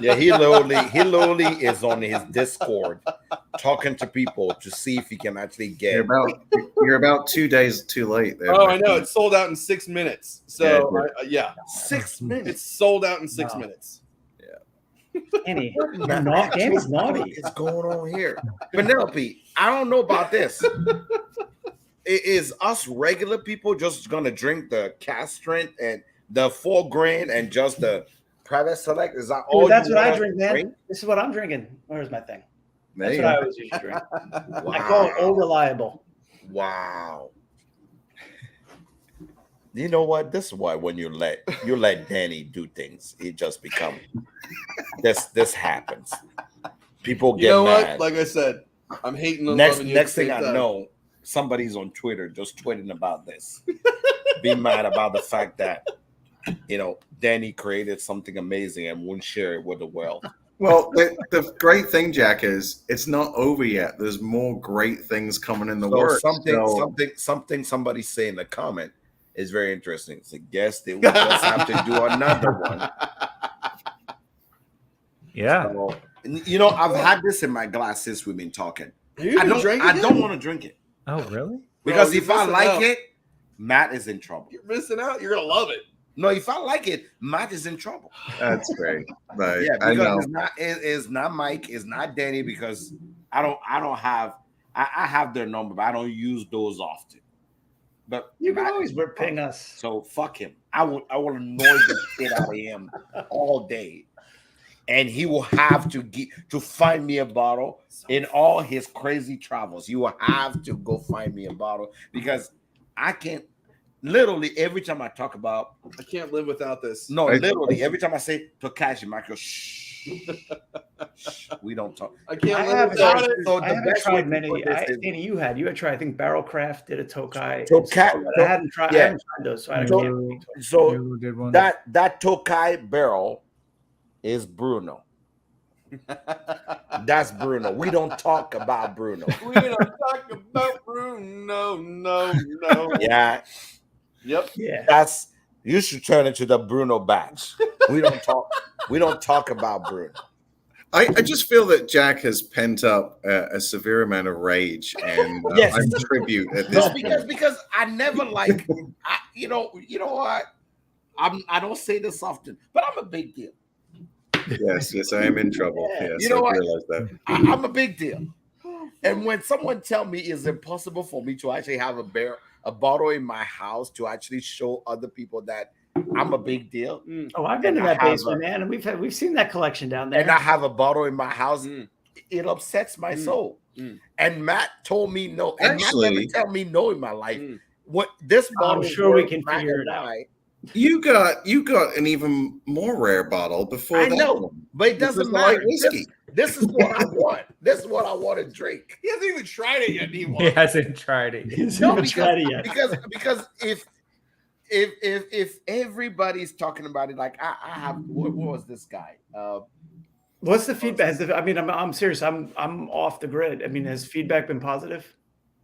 Yeah, he literally is on his Discord talking to people to see if he can actually get. You're about 2 days too late there. Oh, I know. It's sold out in 6 minutes. So, yeah. 6 minutes. It's sold out in 6 Wow. minutes. Danny, What Danny's naughty. is going on here? Penelope, I don't know about this. Is us regular people just gonna drink the cask strength and the 4 grain and just the private select? Is that all? Dude, that's you what I wanna drink, man. This is what I'm drinking. Where's my thing? There That's you what I go. always usually drink. Wow. I call it Old Reliable. Wow. You know what? This is why when you let Danny do things, it just become this happens. People get You know mad. what? Like I said, I'm hating and next loving you. at next the thing same I time. know, somebody's on Twitter just tweeting about this. Be mad about the fact that Danny created something amazing and wouldn't share it with the world. Well, the great thing, Jack, is it's not over yet. There's more great things coming in the So works. something somebody say in the comment is very interesting. It's a guess they will just have to do another one. Yeah. So, I've had this in my glass since we've been talking. You I been drinking don't it? want to drink it Oh, really? because you're if I missing like out. it, Matt is in trouble. You're missing out. You're gonna love it. No, if I like it, Matt is in trouble. That's great. But Yeah, I know. because it's not Mike, it's not Danny, because I have their number, but I don't use those often. But You can Matt always is- ping us. So fuck him. I will annoy the shit out of him all day. And he will have to find me a bottle in all his crazy travels. He will have to go find me a bottle because I can't. Literally every time I talk about I can't live without this. literally every time I say Takashi, Michael, shh, we don't talk. I can't I live haven't without tried- it. So I the haven't best way tried to many. put this is- Danny, you had tried. I think Barrel Craft did a Tokai. Tokai- I hadn't tried. yeah. I haven't tried those, so I So- can't. So You did one. that Tokai barrel is Bruno. That's Bruno. We don't talk about Bruno. We don't talk about Bruno. No. Yeah, Yep. Yeah. you should turn into the Bruno batch. We don't talk. We don't talk about Bruno. I just feel that Jack has pent up a severe amount of rage and Yes. I'm tribute at this No, point. because I never like, you know what? I don't say this often, but I'm a big deal. Yes, I am in trouble. Yeah. Yes, You know I what? realize that. I'm a big deal. And when someone tell me it's impossible for me to actually have a bottle in my house to actually show other people that I'm a big deal, Oh, I've been to And I that have basement, man, and we've seen that collection down there. and I have a bottle in my house, it upsets my soul. Mm. And Matt told me no. And Actually- Matt never tell me no in my life. What this bottle? I'm sure we worth, can Matt figure and it out. I- You got an even more rare bottle before I that know, one. but it This doesn't is the light matter. whiskey. This is what I want. This is what I want to drink. He hasn't even tried it yet. He He wants. hasn't tried it. He's No, not tried it yet. because if everybody's talking about it, like I have, what was this guy? What's the feedback? I mean, I'm serious. I'm off the grid. I mean, has feedback been positive?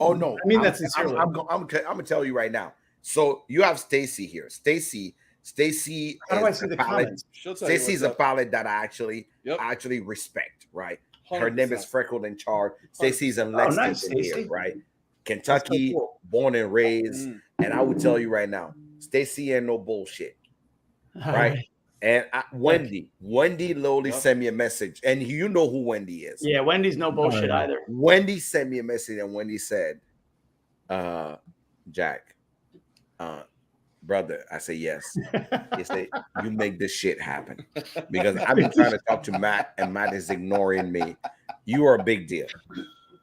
Oh no, I mean, I'm, that's sincerely. I'm gonna tell you right now. So you have Stacy here. Stacy. How do I is see a the palate. comments? She'll tell you Stacy's what's a up. palate that I actually respect. Right. Her name is 100%. Freckled and Charred. Stacy's in Oh, Lexington nice, here, Stacey. right? Kentucky, That's so cool. born and raised. And I will tell you right now, Stacy ain't no bullshit. All Right. And Wendy literally Yep. sent me a message, and you know who Wendy is. Yeah, Wendy's no bullshit yeah. either. Wendy sent me a message, and Wendy said, Jack, brother, I say yes. He said, you make this shit happen. Because I've been trying to talk to Matt, and Matt is ignoring me. You are a big deal.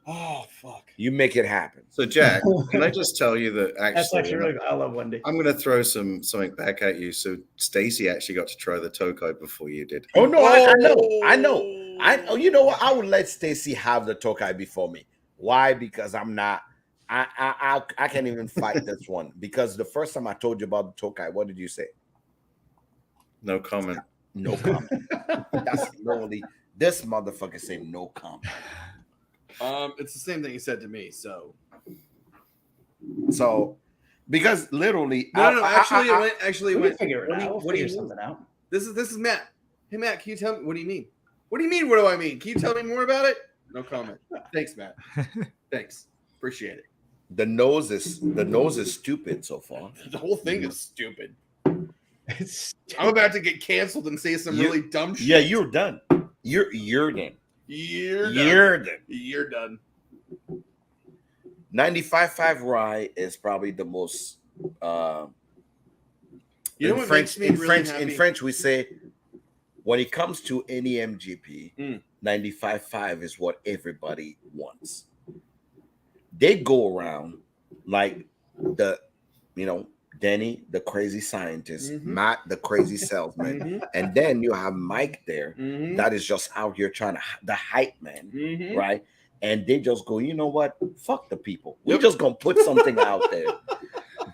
Oh fuck. You make it happen. So Jack, can I just tell you that That's actually actually really. I love Wendy. I'm going to throw something back at you. So Stacy actually got to try the Tokai before you did. Oh no, I know. You know what? I would let Stacy have the Tokai before me. Why? Because I'm not. I can't even fight this one. Because the first time I told you about the Tokai, what did you say? No comment. No comment. That's literally this motherfucker saying no comment. It's the same thing he said to me. So So, because literally, no. Actually, I- it We went. can figure it What do out. you- We'll what do you figure mean? something out. This is Matt. Hey Matt, can you tell me what do you mean? What do you mean? What do I mean? Can you tell me more about it? No comment. Thanks, Matt. Thanks. Appreciate it. the nose is stupid so far. The whole thing is stupid. It's I'm about to get canceled and say some really dumb shit. Yeah, you're done. You're done. You're done. 95.5 rye is probably the most. You know what French, makes me in really French, happy? in French, we say when it comes to any MGP, 95.5 is what everybody wants. They go around like Denny, the crazy scientist, Matt, the crazy salesman, and then you have Mike there that is just out here trying to the hype man, right? And they just go, you know what? Fuck the people. We're just gonna put something out there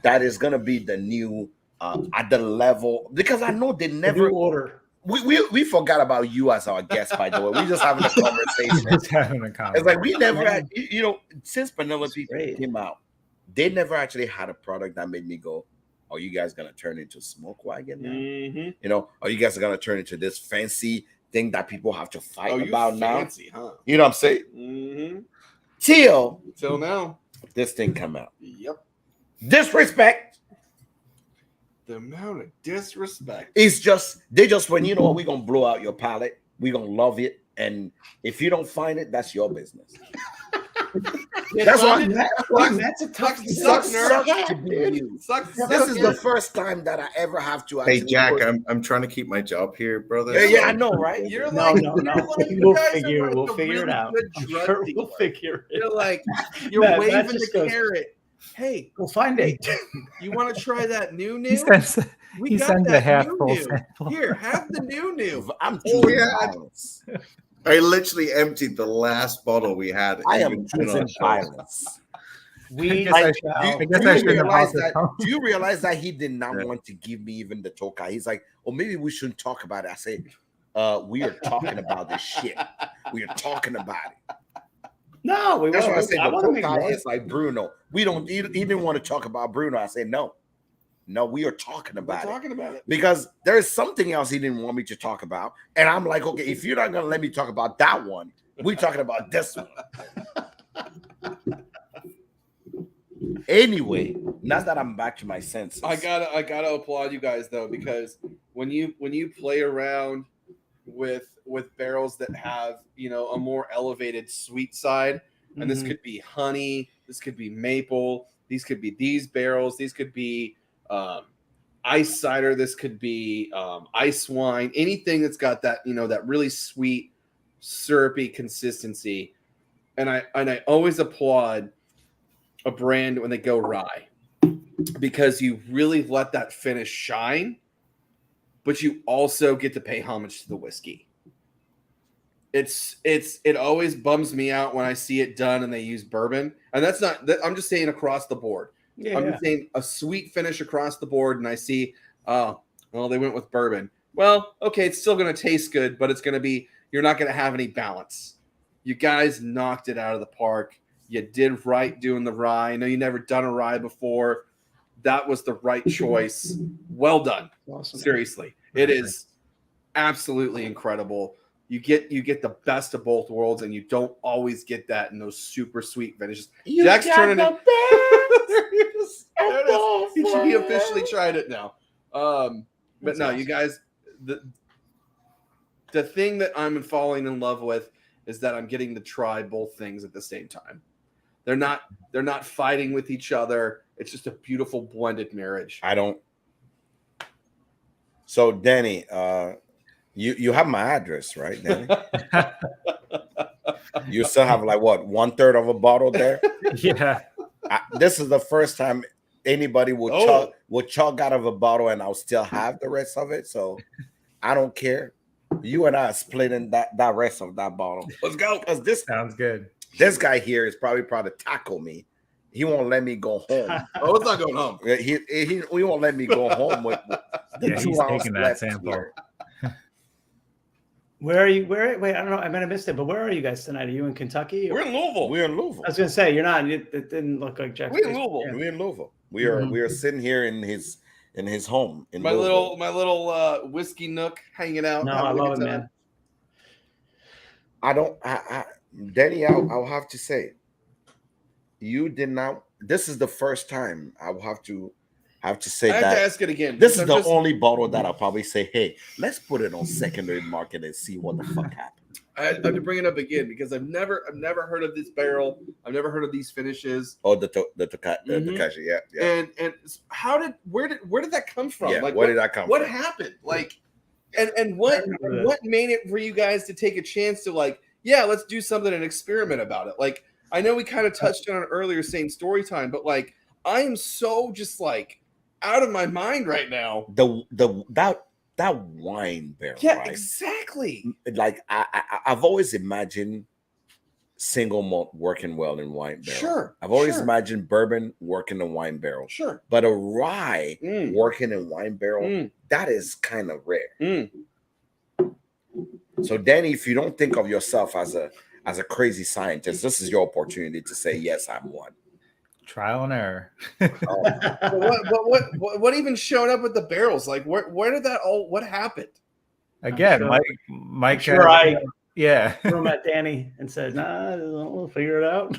that is gonna be the new at the level, because I know they never new order. we forgot about you as our guest, by the way. We just having a conversation. Just having a It's conversation. like we never had, since Penelope great. came out, they never actually had a product that made me go, are you guys gonna turn into smoke wagon now? Are you guys gonna turn into this fancy thing that people have to fight Oh, you about fancy, now? huh? You know what I'm saying? Mm-hmm. Till Till now. this thing come out. Yep. Disrespect. The amount of disrespect. It's just they just when we're gonna blow out your palate, we're gonna love it. And if you don't find it, that's your business. That's why That's a tough. Sucks, nerd. sucks to be you. Sucks. This is the first time that I ever have to Hey actually Jack, put- I'm trying to keep my job here, brother. yeah, I know, right? You're No. you're We'll you guys are figure. like We'll a figure it really out. good I'm drug sure dealer. we'll figure it. You're like you're Matt waving just the goes- carrot. Hey, We'll find it. you want to try that new? He sends, We he got sends a that half new full new. sample. Here, have the new. I'm Oh, choosing yeah. violence. I literally emptied the last bottle we had. I am even on choosing our shelf. violence. We guess I Like, should- do I guess you I shouldn't have realize bought this that? home. Do you realize that he did not Yeah. want to give me even the Tokai? He's like, "Oh, maybe we shouldn't talk about it." I say, "We are talking about this shit. We are talking about it." No, we That's won't. why I say I the want to make Tokai one. is like Bruno. We don't. He didn't want to talk about Bruno. I say no. No, we are talking We're about it. talking about it. Because there's something else he didn't want me to talk about. And I'm like, okay, if you're not going to let me talk about that one, we're talking about this one. Anyway, now that I'm back to my senses. I gotta applaud you guys though, because when you play around with barrels that have, you know, a more elevated sweet side, and this could be honey, this could be maple, these could be these barrels, these could be ice cider, this could be ice wine, anything that's got that, you know, that really sweet, syrupy consistency. And I always applaud a brand when they go rye, because you really let that finish shine, but you also get to pay homage to the whiskey. It always bums me out when I see it done and they use bourbon, and that's not. I'm just saying across the board. Yeah, I'm just saying a sweet finish across the board, and I see, oh, well, they went with bourbon. Well, okay, it's still going to taste good, but it's going to be, you're not going to have any balance. You guys knocked it out of the park. You did right doing the rye. I know you never done a rye before. That was the right choice. Well done. Awesome. Seriously, it is absolutely incredible. You get the best of both worlds, and you don't always get that in those super sweet finishes. Jack's turning it. There it is. He officially tried it now. But That's no, awesome. you guys, the thing that I'm falling in love with is that I'm getting to try both things at the same time. They're not fighting with each other. It's just a beautiful blended marriage. I don't. So, Danny, you have my address, right, Danny? You still have like what, 1/3 of a bottle there? Yeah. This is the first time anybody will chug out of a bottle, and I'll still have the rest of it. So I don't care. You and I are splitting that rest of that bottle. Let's go, because Sounds good. this guy here is probably to tackle me. He won't let me go home. Oh, it's not going home. He won't let me go home with the Yeah, 2 he's ounce taking that left sample. here. Where are you? Wait, I don't know. I might have missed it, but where are you guys tonight? Are you in Kentucky? We're in Louisville. We're in Louisville. I was gonna say you're not. It didn't look like Jack's. We're in Louisville. We're in Louisville. We are sitting here in his home in My Louisville. little whiskey nook hanging out. No, I having a love it, good time. man. I don't. Danny, I'll have to say, you did not. This is the first time I will have to say I have to that. ask it again. This is I'm the just- only bottle that I'll probably say, hey, let's put it on secondary market and see what the fuck happened. I have to bring it up again because I've never heard of this barrel. I've never heard of these finishes. Oh, the Takashi, yeah. And where did that come from? Yeah, Like, where did that come what from? happened? Like, and what remember that. what made it for you guys to take a chance to, like, yeah, let's do something and experiment about it. Like, I know we kind of touched on it earlier, saying story time, but like, I am so just like out of my mind right now. That wine barrel, Yeah, right? exactly. Like I've always imagined single malt working well in wine barrel. Sure. I've always sure, imagined bourbon working in wine barrel. Sure. But a rye Mm. working in wine barrel, Mm. that is kind of rare. Mm. So, Danny, if you don't think of yourself as a crazy scientist, this is your opportunity to say, yes, I'm one. Trial and error. But what even showed up with the barrels? Like, where did that all? What happened? Again, sure- Mike. Sure, I Yeah. threw him at Danny and said, "Nah, we'll figure it out."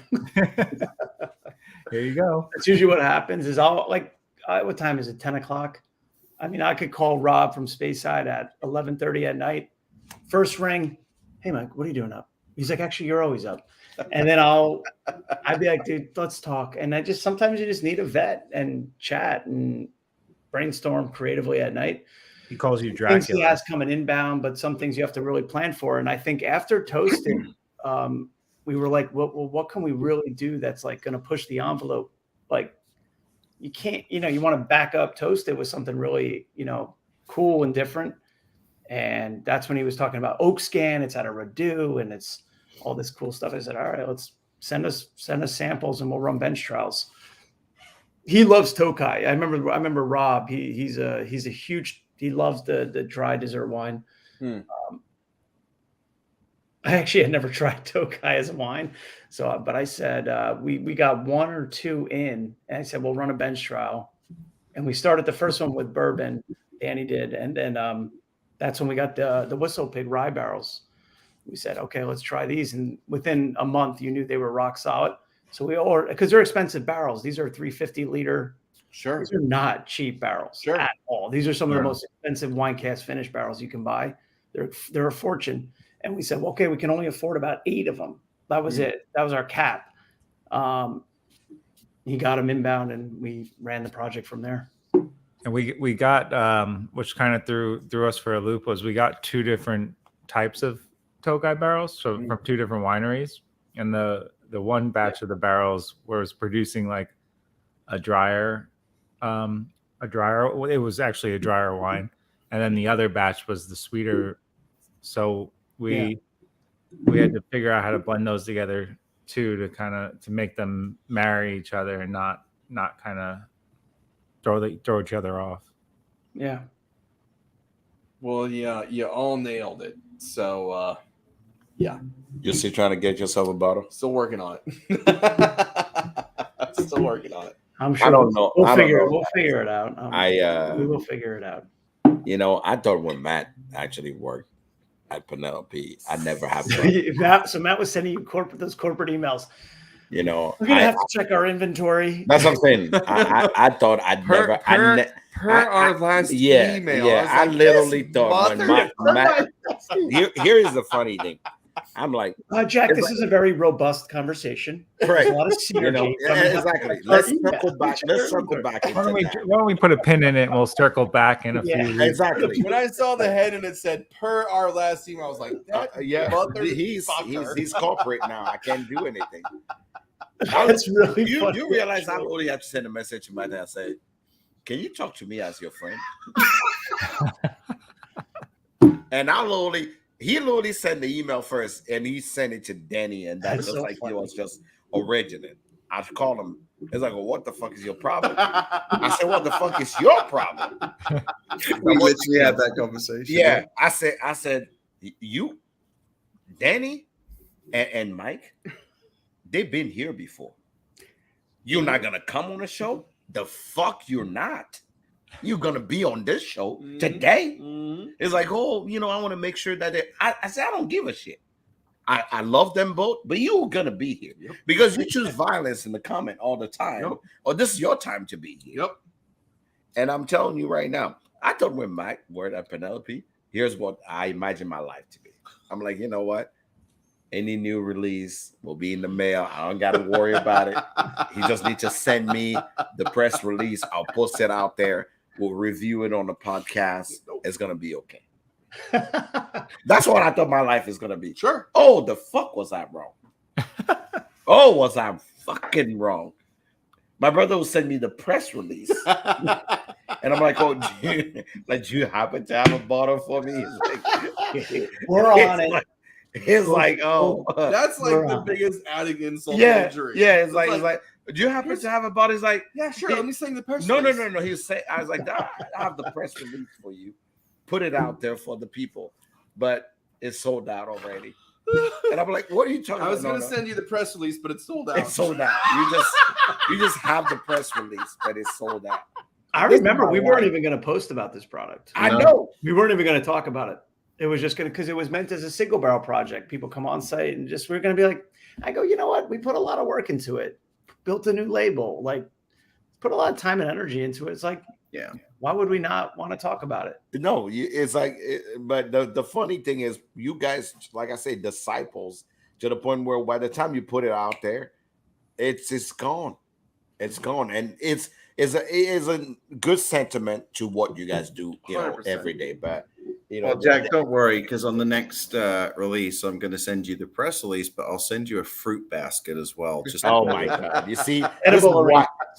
Here you go. That's usually what happens. Is what time is it? 10 o'clock. I mean, I could call Rob from Speyside at 11:30 at night. First ring, hey Mike, what are you doing up? He's like, actually, you're always up. And then I'd be like, dude, let's talk. And sometimes you just need a vet and chat and brainstorm creatively at night. He calls you Things he Dracula. has coming inbound, but some things you have to really plan for. And I think after Toasted, we were like, well, what can we really do that's like going to push the envelope? Like, you can't, you want to back up Toasted with something really, cool and different. And that's when he was talking about Oak Scan. It's at a Redo and it's all this cool stuff. I said, all right, let's send us samples and we'll run bench trials. He loves Tokai. I remember Rob. He's a huge. He loves the dry dessert wine. I actually had never tried Tokai as a wine, but I said we got 1 or 2 in, and I said we'll run a bench trial, and we started the first one with bourbon. Danny did, and then that's when we got the Whistle Pig rye barrels. We said, okay, let's try these, and within a month, you knew they were rock solid. So we ordered, because they're expensive barrels. These are 350-liter. Sure. These are not cheap barrels at all. These are some of the most expensive wine cask finish barrels you can buy. They're a fortune. And we said, well, okay, we can only afford about 8 of them. That was it. That was our cap. He got them inbound, and we ran the project from there. And we got which kind of threw us for a loop was we got 2 different types of Tokai barrels, so from 2 different wineries, and the one batch of the barrels was producing like a drier. It was actually a drier wine, and then the other batch was the sweeter. So we had to figure out how to blend those together too, to make them marry each other and not kind of throw each other off. Yeah. Well, yeah, you all nailed it. So, yeah. You're still trying to get yourself a bottle? Still working on it. Still working on it. I'm sure I don't know. We'll figure it out. We will figure it out. I thought when Matt actually worked at Penelope, I never have So Matt was sending you those corporate emails. We're gonna have to check our inventory. That's what I'm saying. I thought I'd never. Our last email. Yeah, I literally thought when Matt. Here is the funny thing. I'm like, Jack, this is a very robust conversation. Right. A lot of synergy. Exactly. Let's circle back. Why don't we put a pin in it and we'll circle back in a few weeks. Exactly. When I saw the head and it said per our last email, I was like, he's corporate now. I can't do anything. That's really funny. You realize I only have to send a message to my dad and say, can you talk to me as your friend? And he literally sent the email first, and he sent it to Danny, and that's just so like funny. He was just original. I called him. It's like, well, what the fuck is your problem? I said, what the fuck is your problem? We literally had that conversation. Yeah, I said, you, Danny, and Mike, they've been here before. You're not gonna come on the show? The fuck you're not. You're gonna be on this show today. It's like, oh, I want to make sure that I said I don't give a shit. I love them both, but you're gonna be here because you choose violence in the comment all the time. Or this is your time to be here. Yep. And I'm telling you right now, I thought when Mike worked at Penelope, here's what I imagine my life to be. I'm like, you know what? Any new release will be in the mail. I don't got to worry about it. He just needs to send me the press release. I'll post it out there. We'll review it on the podcast. It's going to be okay. That's what I thought my life is going to be. Sure. Oh, the fuck was I wrong? Oh, was I fucking wrong? My brother will send me the press release. And I'm like, oh, do you happen to have a bottle for me? We're on it. It's like, oh, that's like the biggest adding insult to injury. Yeah, it's like, do you happen to have a bottle? He's like, yeah, sure. Let me sing the press release. No. He was saying, I was like, I have the press release for you. Put it out there for the people, but it's sold out already. And I'm like, what are you talking about? I was going to send you the press release, but it's sold out. It's sold out. You just have the press release, but it's sold out. I remember we weren't even going to post about this product. I know. We weren't even going to talk about it. It was just going to, because it was meant as a single barrel project. People come on site and we're going to be like, I go, you know what? We put a lot of work into it. Built a new label, put a lot of time and energy into it. It's like, yeah, why would we not want to talk about it? No, it's like, but the funny thing is, you guys, like I say, disciples to the point where by the time you put it out there, it's gone. It's gone, and it is a good sentiment to what you guys do, 100%. Every day. But well, Jack, don't worry, because on the next release, I'm going to send you the press release, but I'll send you a fruit basket as well. Just oh my god! You see,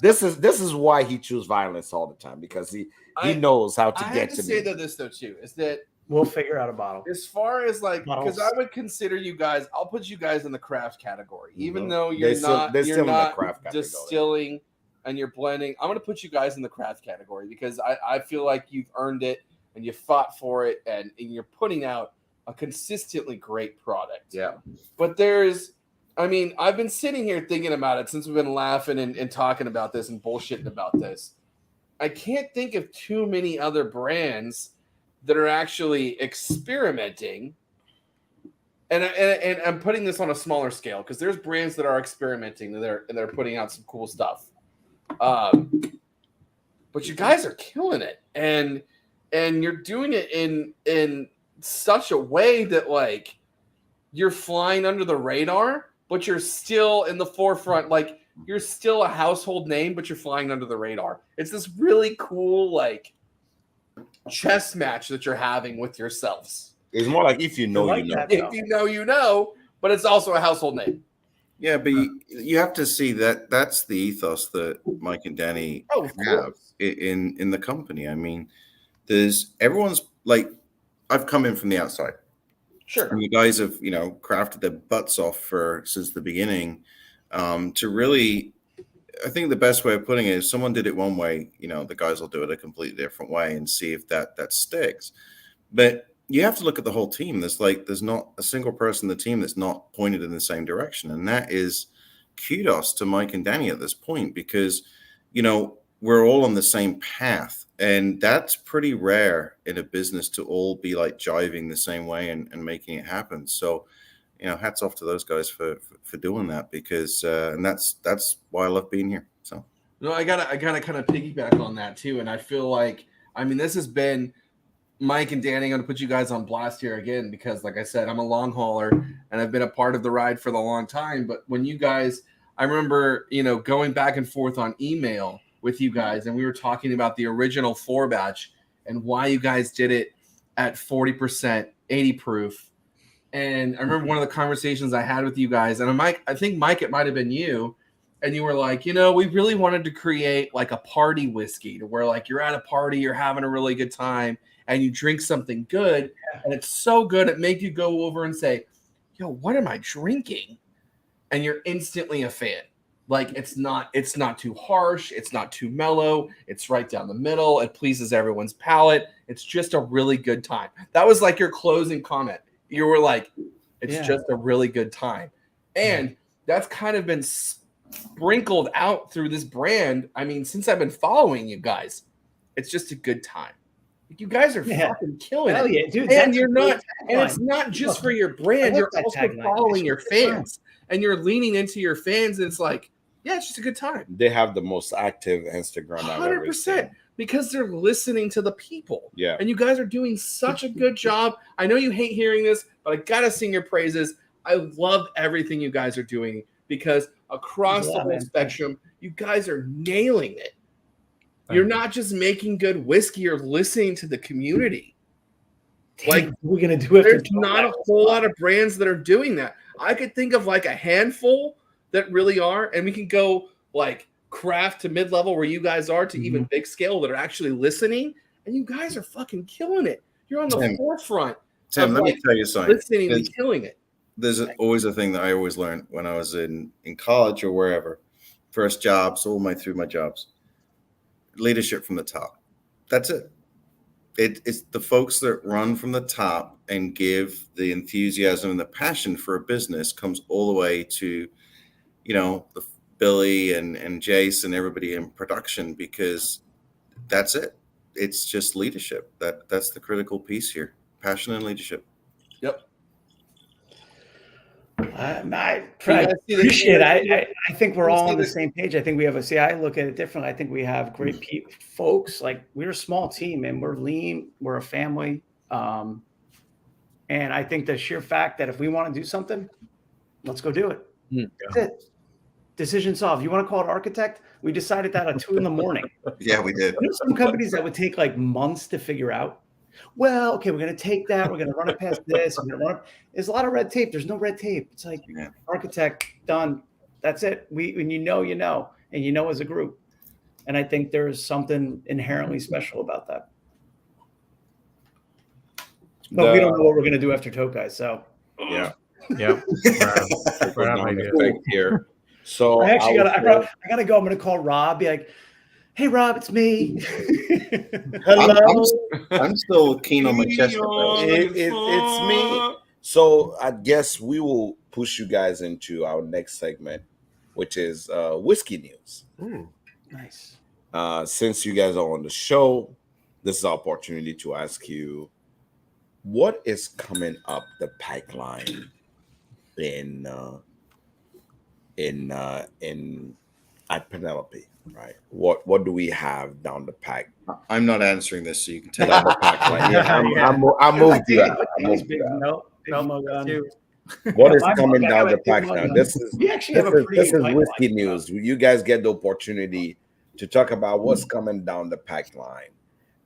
this is why he chooses violence all the time, because he knows how to get to me. I have to say this though too, is that we'll figure out a bottle. As far as because I would consider you guys, I'll put you guys in the craft category, even though you're not distilling and you're blending. I'm going to put you guys in the craft category because I feel like you've earned it. And you fought for it, and you're putting out a consistently great product. Yeah. But I've been sitting here thinking about it since we've been laughing and talking about this and bullshitting about this. I can't think of too many other brands that are actually experimenting. And I'm putting this on a smaller scale because there's brands that are experimenting and they're putting out some cool stuff. But you guys are killing it, and you're doing it in such a way that like you're flying under the radar, but you're still in the forefront. Like you're still a household name, but you're flying under the radar. It's this really cool like chess match that you're having with yourselves. It's more like if you know, like you know. that. If you know, but it's also a household name. Yeah, but you have to see that that's the ethos that Mike and Danny Of have course. in the company. I mean, everyone's like, I've come in from the outside. Sure. And you guys have, crafted their butts off since the beginning to really, I think the best way of putting it is someone did it one way, the guys will do it a completely different way and see if that sticks. But you have to look at the whole team. There's not a single person in the team that's not pointed in the same direction. And that is kudos to Mike and Danny at this point because, we're all on the same path. And that's pretty rare in a business to all be like jiving the same way and making it happen. So, hats off to those guys for doing that because and that's why I love being here. So No, I gotta kind of piggyback on that too. And I feel like, this has been Mike and Danny. I'm going to put you guys on blast here again because, like I said, I'm a long hauler and I've been a part of the ride for the long time. But when you guys, I remember, going back and forth on email with you guys, and we were talking about the original 4 batch and why you guys did it at 40%, 80 proof. And I remember one of the conversations I had with you guys, and I think Mike, it might have been you. And you were like, we really wanted to create like a party whiskey to where like you're at a party, you're having a really good time, and you drink something good, and it's so good it makes you go over and say, yo, what am I drinking? And you're instantly a fan. Like it's not too harsh, it's not too mellow, it's right down the middle, it pleases everyone's palate. It's just a really good time. That was like your closing comment. You were like, it's just a really good time. And that's kind of been sprinkled out through this brand. since I've been following you guys, it's just a good time. You guys are fucking killing Hell it. yeah, dude. And you're not, and it's not just for your brand, you're also tagline. following your fans and you're leaning into your fans. And it's like, yeah, it's just a good time. They have the most active Instagram I've ever seen. 100%, because they're listening to the people. Yeah. And you guys are doing such a good job. I know you hate hearing this, but I gotta sing your praises. I love everything you guys are doing because across the whole spectrum, you guys are nailing it. You're not just making good whiskey, you're listening to the community. Like we're gonna do it. There's not a whole lot of brands that are doing that. I could think of like a handful that really are, and we can go like craft to mid-level where you guys are to even big scale that are actually listening, and you guys are fucking killing it. You're on the forefront. Tim, let me tell you something. Listening and killing it. There's always a thing that I always learned when I was in college or wherever. First jobs, all the way through my jobs. Leadership from the top. That's it. It's the folks that run from the top and give the enthusiasm and the passion for a business comes all the way to, the Billy and Jace and everybody in production, because that's it. It's just leadership. That's the critical piece here. Passion and leadership. Yep. I appreciate it. I think we're all on the same page. I think we have I look at it differently. I think we have great folks. Like we're a small team and we're lean. We're a family. And I think the sheer fact that if we want to do something, let's go do it. That's it. Decision solved. You want to call it architect? We decided that at 2 a.m. Yeah, we did. There's some companies that would take like months to figure out. Well, okay, we're going to take that. We're going to run it past this. There's a lot of red tape. There's no red tape. It's like architect done. That's it. When you know, and you know as a group. And I think there's something inherently special about that. But we don't know what we're going to do after Tokai. So yeah. Here. So I actually I gotta go. I'm gonna call Rob. Be like, "Hey, Rob, it's me." Hello. I'm still keen on my chest. It's me. So I guess we will push you guys into our next segment, which is whiskey news. Nice. Since you guys are on the show, this is our opportunity to ask you what is coming up the pipeline in at Penelope, right? What do we have down the pipe? I'm not answering this, so you can take Down it. the pipeline. Yeah, Yeah. I moved to that. I Danny's moved big, to that. no, big Nope, mug that's on. you. What is My coming mug, I down got the a big pipe mug now? on. This is We actually have a pretty this good is pipeline. whiskey news. You guys get the opportunity to talk about what's coming down the pipeline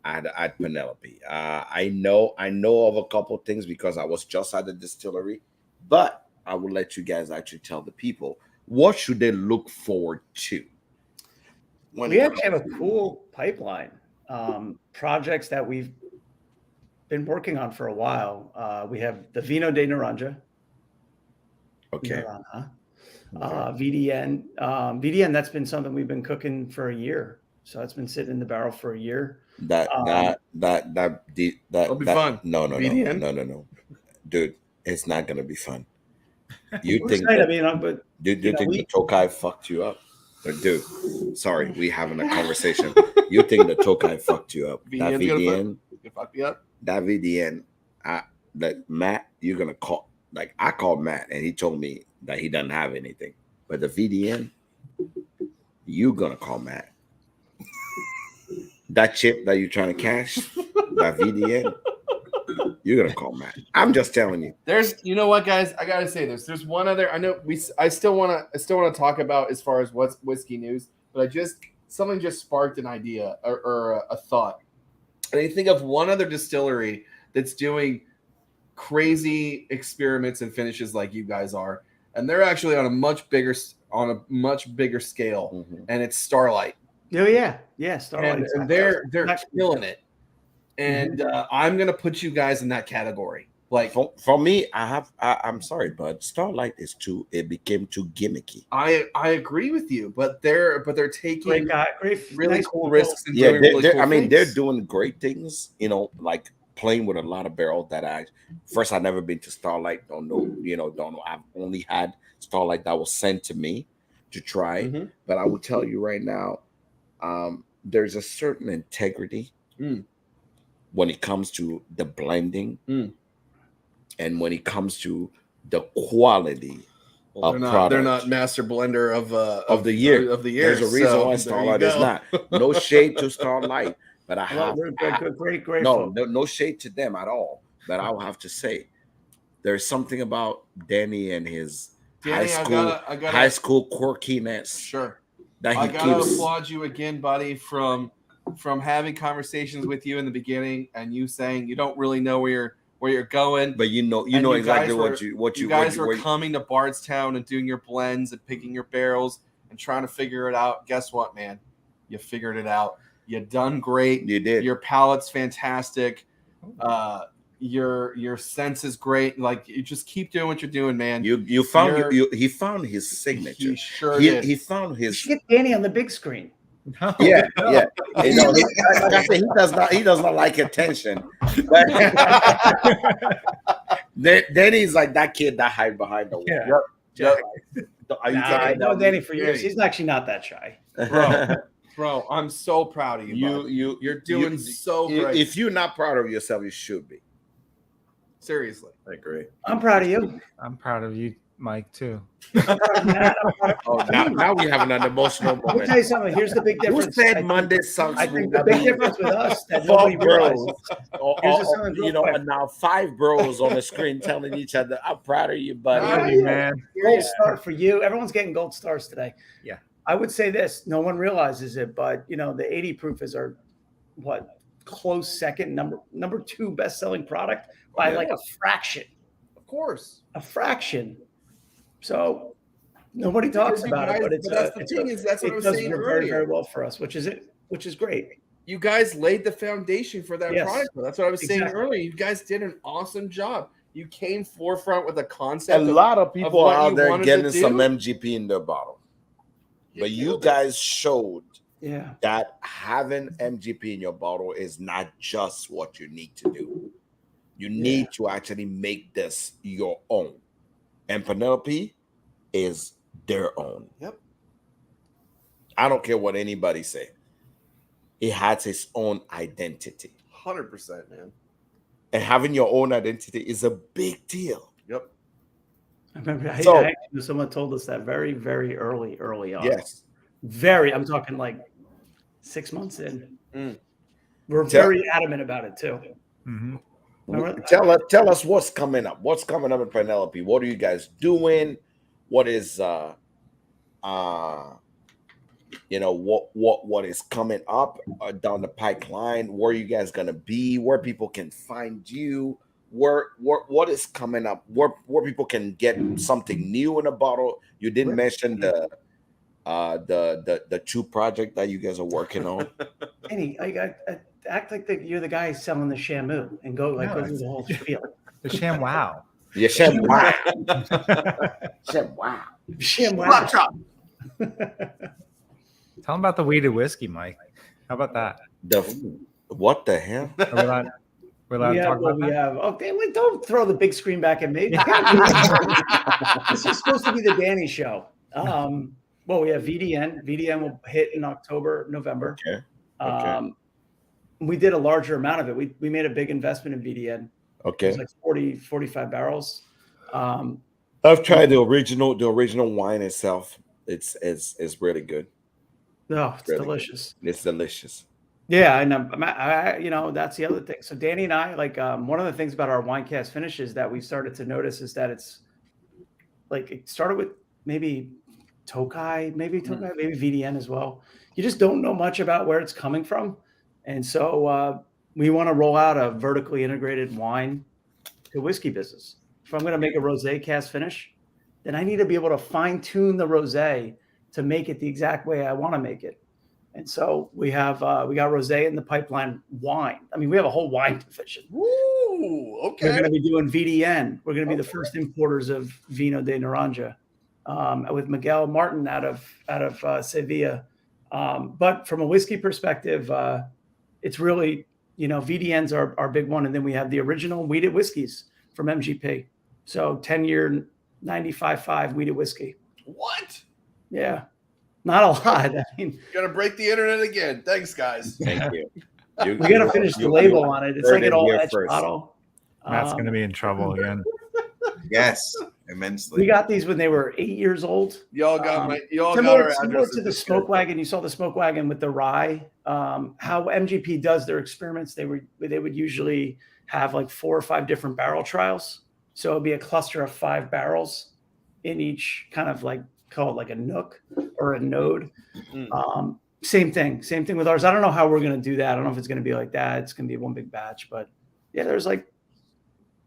at Penelope. I know of a couple things because I was just at the distillery, but I will let you guys actually tell the people what should they look forward to. When We it actually have a comes to- cool pipeline. Projects that we've been working on for a while. We have the Vino de Naranja. Okay. Naranja. Okay. VDN. VDN, that's been something we've been cooking for a year. So it's been sitting in the barrel for a year. That'll be fun. No, VDN? dude, it's not gonna be fun. We're You think excited, that, but dude, you you know, think we- the Tokai fucked you up? Dude, sorry, we having a conversation. You think the Tokai fucked you up? That VDN's gonna VDN, You fuck me up. that VDN, that Matt, you're gonna call. Like I called Matt and he told me that he doesn't have anything, but the VDN, you're gonna call Matt. That chip that you're trying to cash, that VDN, you're gonna call Matt. I'm just telling you. There's, you know what, guys? I gotta say this. There's one other. I know I still wanna talk about as far as what's whiskey news, but something just sparked an idea or a thought. And I think of one other distillery that's doing crazy experiments and finishes like you guys are, and they're actually on a much bigger scale, Mhm. and it's Starlight. Oh yeah, Starlight. And they're Exactly. killing it. And I'm gonna put you guys in that category. Like For me, I'm sorry, but Starlight it became too gimmicky. I agree with you, but they're taking Great guy, great, really nice cool people. risks and Yeah, doing really cool I mean, they're things. doing great things, like playing with a lot of barrels that I've never been to Starlight, don't know. I've only had Starlight that was sent to me to try. Mhm. But I will tell you right now, there's a certain integrity when it comes to the blending and when it comes to the quality Well, of they're product. not master blender of the year. Of the year. There's a reason so why there you Starlight is go. not. No shade to Starlight, but I Well, have they're great no, folks. no shade to them at all. But I will have to say, there's something about Danny and his Danny, high school quirkiness Sure. that I he gotta keeps. applaud you again, buddy, from having conversations with you in the beginning and you saying you don't really know where you're going. But you know And you exactly guys what you guys were coming to Bardstown and doing your blends and picking your barrels and trying to figure it out. Guess what, man? You figured it out. You done great. You did. Your palate's fantastic. Your sense is great. Like you just keep doing what you're doing, man. You found he found his signature. He sure did. He found You his. should get Danny on the big screen. No. Yeah. Like I said, he does not like attention. But then he's like that kid that hide behind the wall. Yeah. Are you Nah, talking I know about Danny me? for years. He's actually not that shy. Bro, I'm so proud of you. Bud. You're doing so great. If you're not proud of yourself, you should be. Seriously. I agree. I'm proud of you. I'm proud of you, Mike, too. I'm proud of Matt. I'm proud of Oh, now we having an emotional Let me moment. tell you something. Here's the big Who difference. said Monday sucks? I think the big difference with us that Four nobody bros, realizes. Here's just something real quick. and now 5 bros on the screen telling each other, "I'm proud of you, buddy." Proud of you, man. Gold star for you. Everyone's getting gold stars today. Yeah. I would say this. No one realizes it, but the 80 proof is our close second number 2 best selling product by like a fraction. Of course. A fraction. So nobody talks about it, but that's what I was saying very, earlier. very well for us, which is great. You guys laid the foundation for that Yes. product. That's what I was saying Exactly. earlier. You guys did an awesome job. You came forefront with a concept. A lot of people what are out you there wanted getting to some do. MGP in their bottle, but you killed it. guys showed Yeah. that having MGP in your bottle is not just what you need to do. You need to actually make this your own. And Penelope is their own. Yep. I don't care what anybody say. it has its own identity. 100%, man. And having your own identity is a big deal. Yep. I remember So- someone told us that very, very early on. Yes. I'm talking like 6 months in. Mm. We're Tell- very adamant about it too. Mhm. Remember? Tell us what's coming up. What's coming up in Penelope? What are you guys doing? What is what is coming up down the pipeline? Where are you guys gonna be? Where people can find you? What is coming up? Where people can get something new in a bottle? You didn't mention the 2 project that you guys are working on. Danny, I act like you're the guy selling the Shamu and go No, through the whole spiel. The Sham Wow. Yeah, Shem, wow. Shem, wow. Shamu. Rock chop. Tell them about the weeded whiskey, Mike. How about that? What the hell? Are we allowed, we're allowed to talk about that? Oh, damn, don't throw the big screen back at me. This is supposed to be the Danny show. Well, we have VDN. VDN will hit in October, November. Okay. We did a larger amount of it. We made a big investment in VDN. It Okay. was like 45 barrels. I've tried the original wine itself. It's really good. No, it's Really delicious. It's delicious. Yeah, and that's the other thing. So Danny and I, like, one of the things about our wine cast finishes that we started to notice is that it's like it started with maybe Tokai, maybe VDN as well. You just don't know much about where it's coming from, and so we want to roll out a vertically integrated wine to whiskey business. If I'm going to make a rosé cast finish, then I need to be able to fine tune the rosé to make it the exact way I want to make it. And so we got rosé in the pipeline, wine. I mean, we have a whole wine division. Ooh, okay. We're going to be doing VDN. We're going to be the first importers of Vino de Naranja with Miguel Martin out of Sevilla. But from a whiskey perspective, it's really, VDN's our big one. And then we have the original wheated whiskeys from MGP. So 10-year 95.5 wheated whiskey. What? Yeah. Not a lot. I mean, Gonna break the internet again. Thanks, guys. Thank you. we got to finish the label on it. It's like an all etched bottle. Matt's going to be in trouble again. Yes, immensely. We got these when they were 8 years old. Y'all got our Similar address. to the smoke wagon. You saw the smoke wagon with the rye. How MGP does their experiments, they would usually have like 4 or 5 different barrel trials. So it'd be a cluster of 5 barrels in each kind of like, call it like a nook or a node. Same thing with ours. I don't know how we're going to do that. I don't know if it's going to be like that. It's going to be one big batch, but yeah, there's like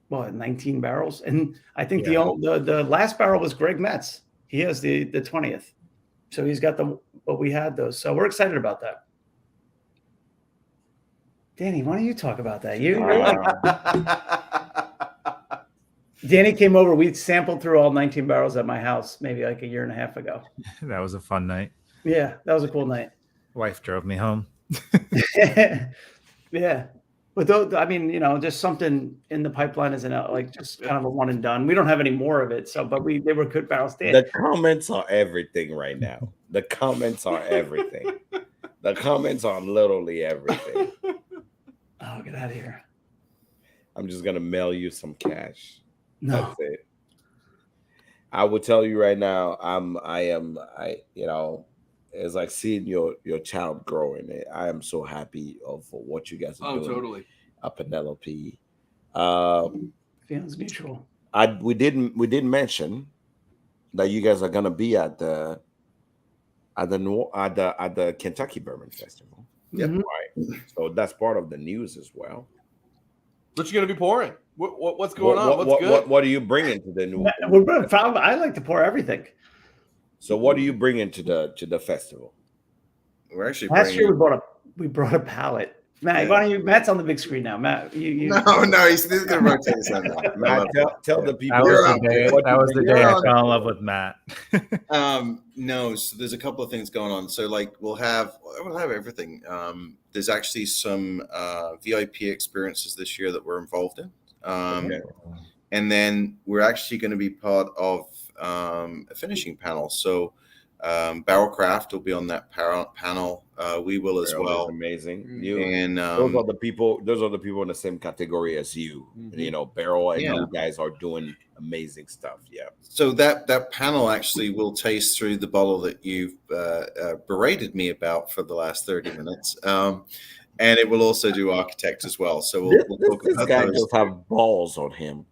19 barrels, and I think the last barrel was Greg Metz. He has the 20th, so he's got but we had those, so we're excited about that. Danny, why don't you talk about that? Danny came over. We sampled through all 19 barrels at my house maybe like a year and a half ago. That was a fun night. Yeah, that was a cool night. Wife drove me home. Yeah. But though, I mean, just something in the pipeline isn't like just kind of a one and done. We don't have any more of it. So, but they were good barrels. The comments are everything right now. The comments are everything. The comments are literally everything. Oh, get out of here. I'm just gonna mail you some cash. No. That's it. I will tell you right now, it's like seeing your child growing. I am so happy for what you guys are doing. Oh, totally. Penelope. Feelings mutual. We didn't mention that you guys are gonna be at the Kentucky Bourbon Festival. Yep. Right. So that's part of the news as well. What you gonna be pouring? What's going on? What's good? What are you bringing to the new? I like to pour everything. So what are you bringing to the festival? We're actually Last year we brought a pallet. Matt, Yeah. why don't you? Matt's on the big screen now. Matt, you. No, he's going to rotate his hand. Matt, tell the people. That was the day I fell in love with Matt. No, so there's a couple of things going on. So like we'll have everything. There's actually some VIP experiences this year that we're involved in. And then we're actually going to be part of a finishing panel. So Barrelcraft will be on that panel. We will as Barrel is well. amazing. You And those are the people. Those are the people in the same category as you. Mhm. You know, Barrel and Yeah. you guys are doing amazing stuff. Yeah. so that panel actually will taste through the bottle that you've berated me about for the last 30 minutes. And it will also do Architect as well. So we'll talk This about guy those. just have balls on him.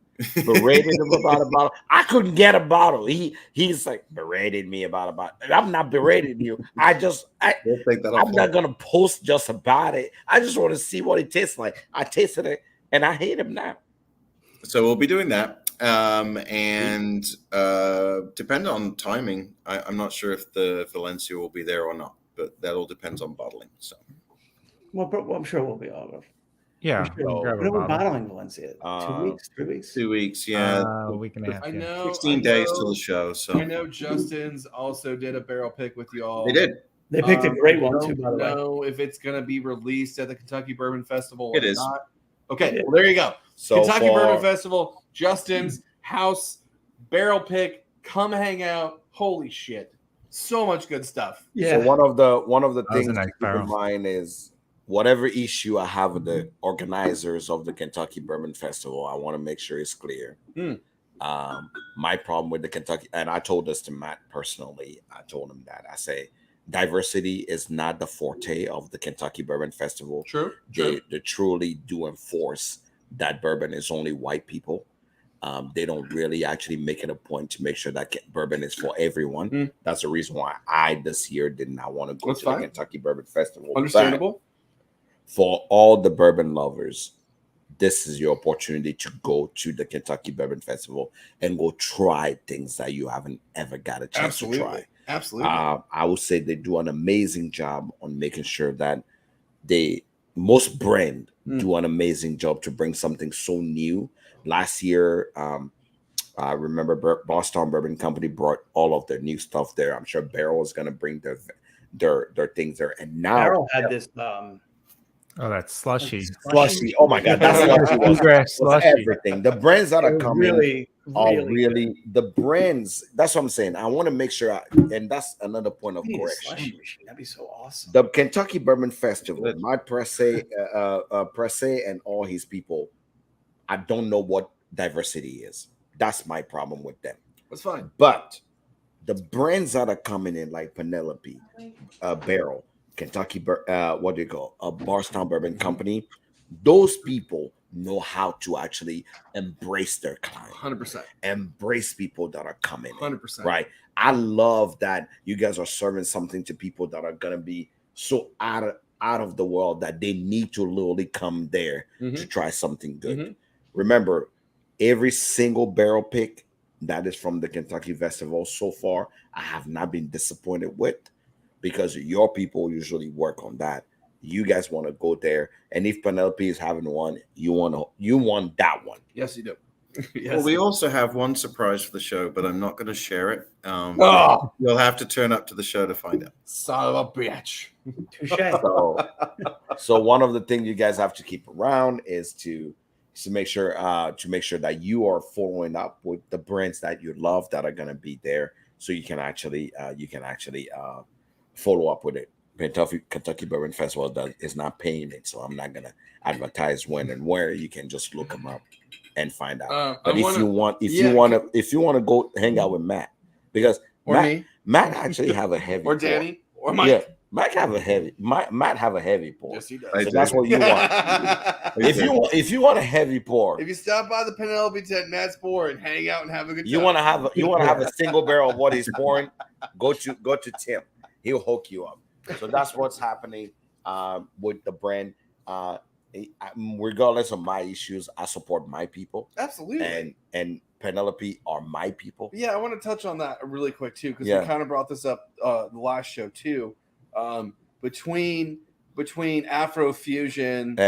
Berated him about a bottle. I couldn't get a bottle. He's like berated me about a bottle. I'm not berating you. We'll take that I'm off. not gonna post just about it. I just want to see what it tastes like. I tasted it and I hate him now. So we'll be doing that. And depend on timing. I'm not sure if the Valencia will be there or not, but that all depends on bottling. So Well, I'm sure we'll be all right. Yeah, Sure. we'll grab When a are we bottle. bottling Valencia? 2 weeks, 3 weeks? 2 weeks, yeah. A week and a half. I Yeah. know. 16 days till the show. So I know Justin's also did a barrel pick with y'all. they did. They picked a great one I too, by the don't way. know if it's going to be released at the Kentucky Bourbon Festival or It is. not. Okay, Yeah. well, there you go. So Kentucky for- Bourbon Festival, Justin's house, barrel pick. Come hang out. Holy shit. So much good stuff. So Yeah. one of the was a things nice to keep in barrel. mind is whatever issue I have with the organizers of the Kentucky Bourbon Festival, I want to make sure it's clear. My problem with the Kentucky, and I told this to Matt personally. I told him that I say diversity is not the forte of the Kentucky Bourbon Festival. True. They truly do enforce that bourbon is only white people. They don't really actually make it a point to make sure that bourbon is for everyone. That's the reason why I this year did not want to go That's to fine. the Kentucky Bourbon Festival. But Understandable. for all the bourbon lovers, this is your opportunity to go to the Kentucky Bourbon Festival and go try things that you haven't ever got a chance to try. Absolutely. I would say they do an amazing job on making sure that most brand do an amazing job to bring something so new. Last year, I remember Boston Bourbon Company brought all of their new stuff there. I'm sure Barrel is going to bring their things there. And now Carol had this Oh, that's slushy. slushy. Oh my God, that's slushy was Slushy. everything. The brands that are coming really the brands. That's what I'm saying. I want to make sure, and that's another point of good. correction. Slushy machine. That'd be so awesome. The Kentucky Bourbon Festival, my Presse and all his people, I don't know what diversity is. That's my problem with them. That's fine. But the brands that are coming in, like Penelope, Barrel, Kentucky, what do you call Bardstown Bourbon Company, those people know how to actually embrace their client, 100%. embrace people that are coming in, 100%. right? I love that you guys are serving something to people that are gonna be so out of the world that they need to literally come there to try something good. Remember, every single barrel pick that is from the Kentucky Festival so far, I have not been disappointed with, because your people usually work on that. You guys want to go there, and if Penelope is having one, you want that one. Yes, you do. Well, we also have one surprise for the show, but I'm not going to share it. Oh, You'll have to turn up to the show to find out. son of a bitch. Touche. So one of the things you guys have to keep around is to make sure that you are following up with the brands that you love that are going to be there, so you can actually follow up with it. Kentucky Bourbon Festival is not paying it, so I'm not gonna advertise when and where. You can just look them up and find out. But if you want to go hang out with Matt, because Matt actually have a heavy or pour. Danny or Mike. Yeah, Matt have a heavy pour. Yes, he does. So that's what you want. If you want a heavy pour, If you stop by the Penelope tent, Matt's pour, and hang out and have a good time. you want to have a single barrel of what he's pouring, go to Tim. He'll hook you up. So that's what's happening with the brand. Regardless of my issues, I support my people. Absolutely. And Penelope are my people. Yeah, I want to touch on that really quick too, because Yeah. we kind of brought this up the last show too. Between Afrofusion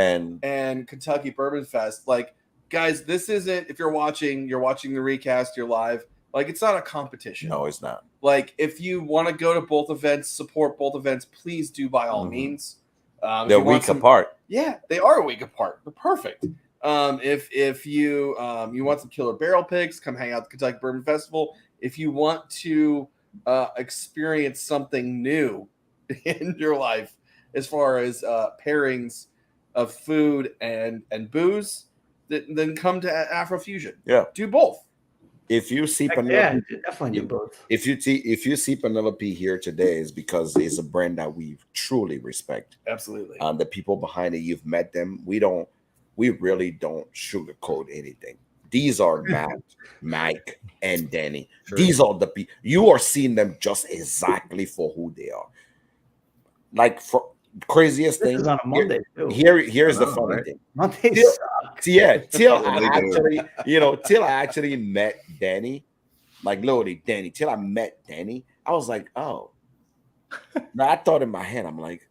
and Kentucky Bourbon Fest, like, guys, this isn't, if you're watching the recast, you're live. Like, it's not a competition. No, it's not. Like, if you want to go to both events, support both events, please do by all means. They're week apart. Yeah, they are a week apart. They're perfect. If you want some killer barrel picks, come hang out at the Kentucky Bourbon Festival. If you want to experience something new in your life as far as pairings of food and booze, then come to Afrofusion. Yeah. Do both. If you see Yeah, Penelope, definitely do both. if you see Penelope here today, is because it's a brand that we truly respect. Absolutely. The people behind it, you've met them. We really don't sugarcoat anything. These are Matt, Mike, and Danny. Sure. These are the people you are seeing them just exactly for who they are. Like, for craziest This thing is on a Monday too. here's the I know, funny right? thing. Mondays Yeah. suck. Yeah, till Yeah, I they do. actually, till I actually met Danny, like literally Danny, till I met Danny, I was like, oh. Now I thought in my head, I'm like,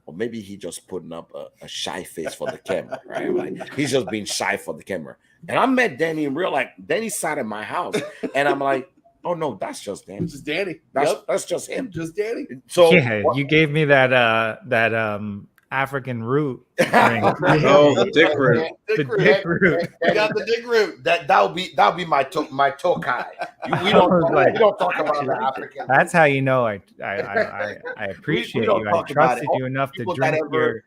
well, maybe he just putting up a shy face for the camera, right? Like he's just being shy for the camera. And I met Danny in real, like Danny sat in my house, and I'm like, oh no, that's just Danny. Just Danny. That's just him. Just Danny. So Yeah, you gave me that African root ring. Oh, the dick root. The dick root. We got the dick root. that'll be my tokai. We don't talk about the African. That's how you know I appreciate don't you. I talk about it. trusted you enough to People that drink only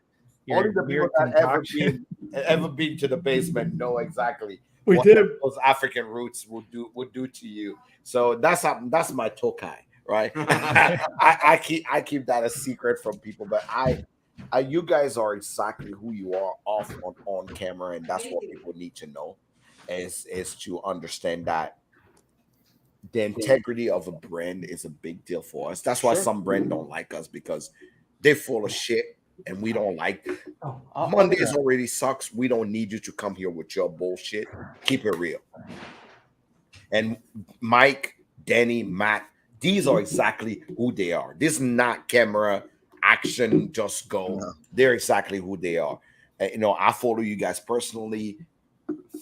your the weird people that concoction. ever been to the basement know exactly We what did. those African roots would do to you. So that's my tokai, right? I keep that a secret from people, but you guys are exactly who you are off on camera, and that's what people need to know is to understand that the integrity of a brand is a big deal for us. That's why some brands don't like us, because they're full of shit and we don't like it. Mondays already sucks. We don't need you to come here with your bullshit. Keep it real. And Mike, Danny, Matt, these are exactly who they are. This is not camera action, just go. No. They're exactly who they are. I follow you guys personally,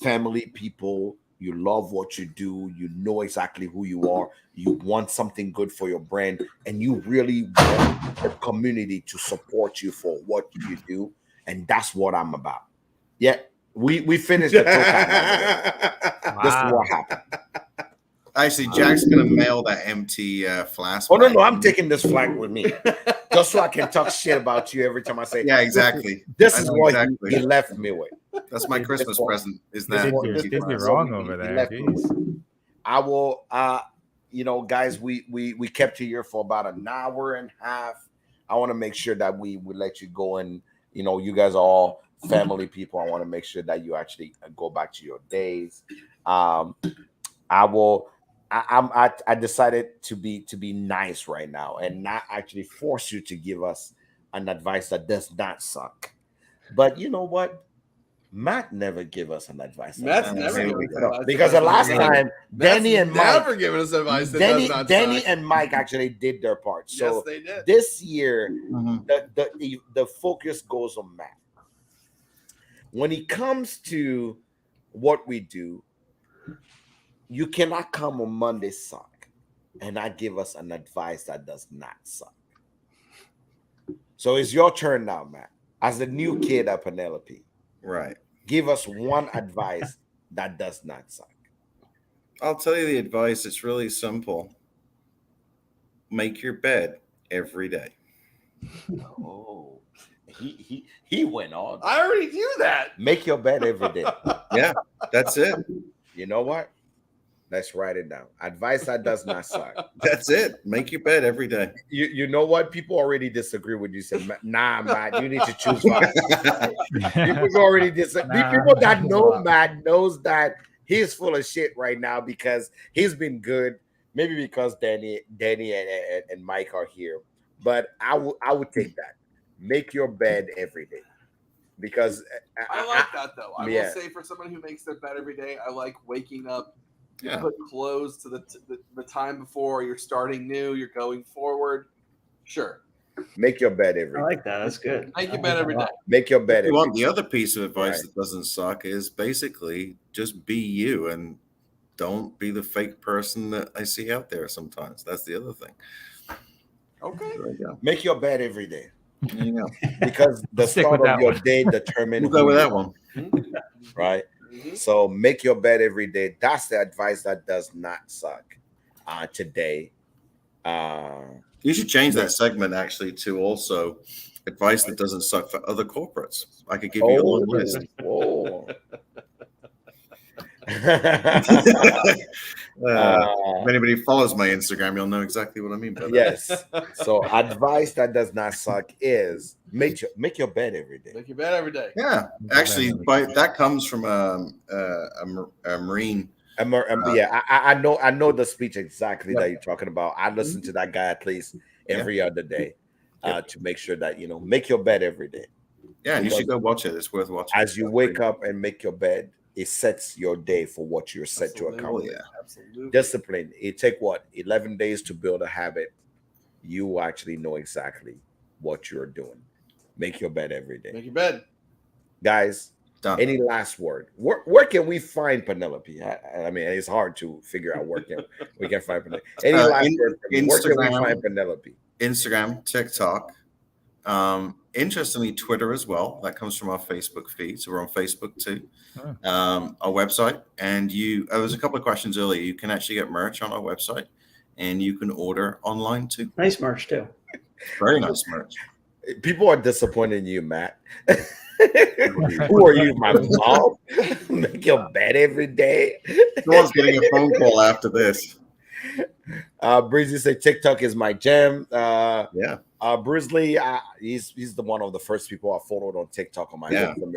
family people. You love what you do. You know exactly who you are. You want something good for your brand, and you really want the community to support you for what you do. And that's what I'm about. Yeah, we finished the program. This is what happened. Actually, Jack's gonna mail that empty flask. Oh no, back. I'm taking this flag with me, just so I can talk shit about you every time I say. Yeah, exactly. This I is know what exactly. he left me with. That's my Christmas present. Is You that did empty me flask. wrong over there. Left me with. Jeez. I will. Guys, we kept you here for about an hour and a half. I want to make sure that we let you go, and you guys are all family people. I want to make sure that you actually go back to your days. I decided to be nice right now and not actually force you to give us an advice that does not suck. But you know what? Matt never give us an advice. Matt's never given us advice. Because the last time Danny and never Mike, given us advice that does not Danny suck. and Mike actually did their part. So Yes, they did. this year, Mhm. the focus goes on Matt. When it comes to what we do, you cannot come on Monday suck and not give us an advice that does not suck. So it's your turn now, Matt. As the new kid at Penelope, Right. give us one advice that does not suck. I'll tell you the advice. It's really simple. Make your bed every day. Oh, he went on. I already do that. Make your bed every day. Yeah, that's it. You know what? Let's write it down. Advice that does not suck. That's it. Make your bed every day. You know what? People already disagree with you. Say, nah, Matt, you need to choose one. People already disagree. Nah, People that know nah. Matt knows that he's full of shit right now because he's been good. Maybe because Danny and Mike are here. But I would take that. Make your bed every day. Because I like that though. I Yeah. will say, for someone who makes their bed every day, I like waking up, Yeah. put clothes to the time before. You're starting new. You're going forward. Sure, make your bed every I day. like that. That's good. make your bed every day. Make your bed You every want day. the other piece of advice Right. that doesn't suck is basically just be you and don't be the fake person that I see out there sometimes. That's the other thing. Okay. There we go. Make your bed every day. There you go. Because the Stick start with of that your one. day determines We'll go with who that you one. are, right? Mhm. So make your bed every day. That's the advice that does not suck today. You should change that segment actually to also advice that doesn't suck for other corporates. I could give you a long list. Whoa. If anybody follows my Instagram, you'll know exactly what I mean by that. Yes. So advice that does not suck is make your bed every day. Make your bed every day. Yeah, actually, that comes from a Marine. I know the speech exactly that you're talking about. I listen to that guy at least every other day to make sure that make your bed every day. Yeah, and you should go watch it. It's worth watching. As you wake up and make your bed, it sets your day for what you're set to accomplish. Absolutely. Discipline. It take 11 days to build a habit. You actually know exactly what you're doing. Make your bed every day. Make your bed, guys. Done. Any last word? Where can we find Penelope? I mean, it's hard to figure out where we can find Penelope. Any last word? Where can we find Penelope? Instagram, TikTok. Interestingly, Twitter as well. That comes from our Facebook feed. So we're on Facebook too. Our website. And there was a couple of questions earlier. You can actually get merch on our website and you can order online too. Nice merch too. Very nice merch. People are disappointed in you, Matt. Who are you, my mom? Make your bed every day. Someone's getting a phone call after this. Breezy said TikTok is my jam. Yeah. Brisley, he's the one of the first people I followed on TikTok on my phone.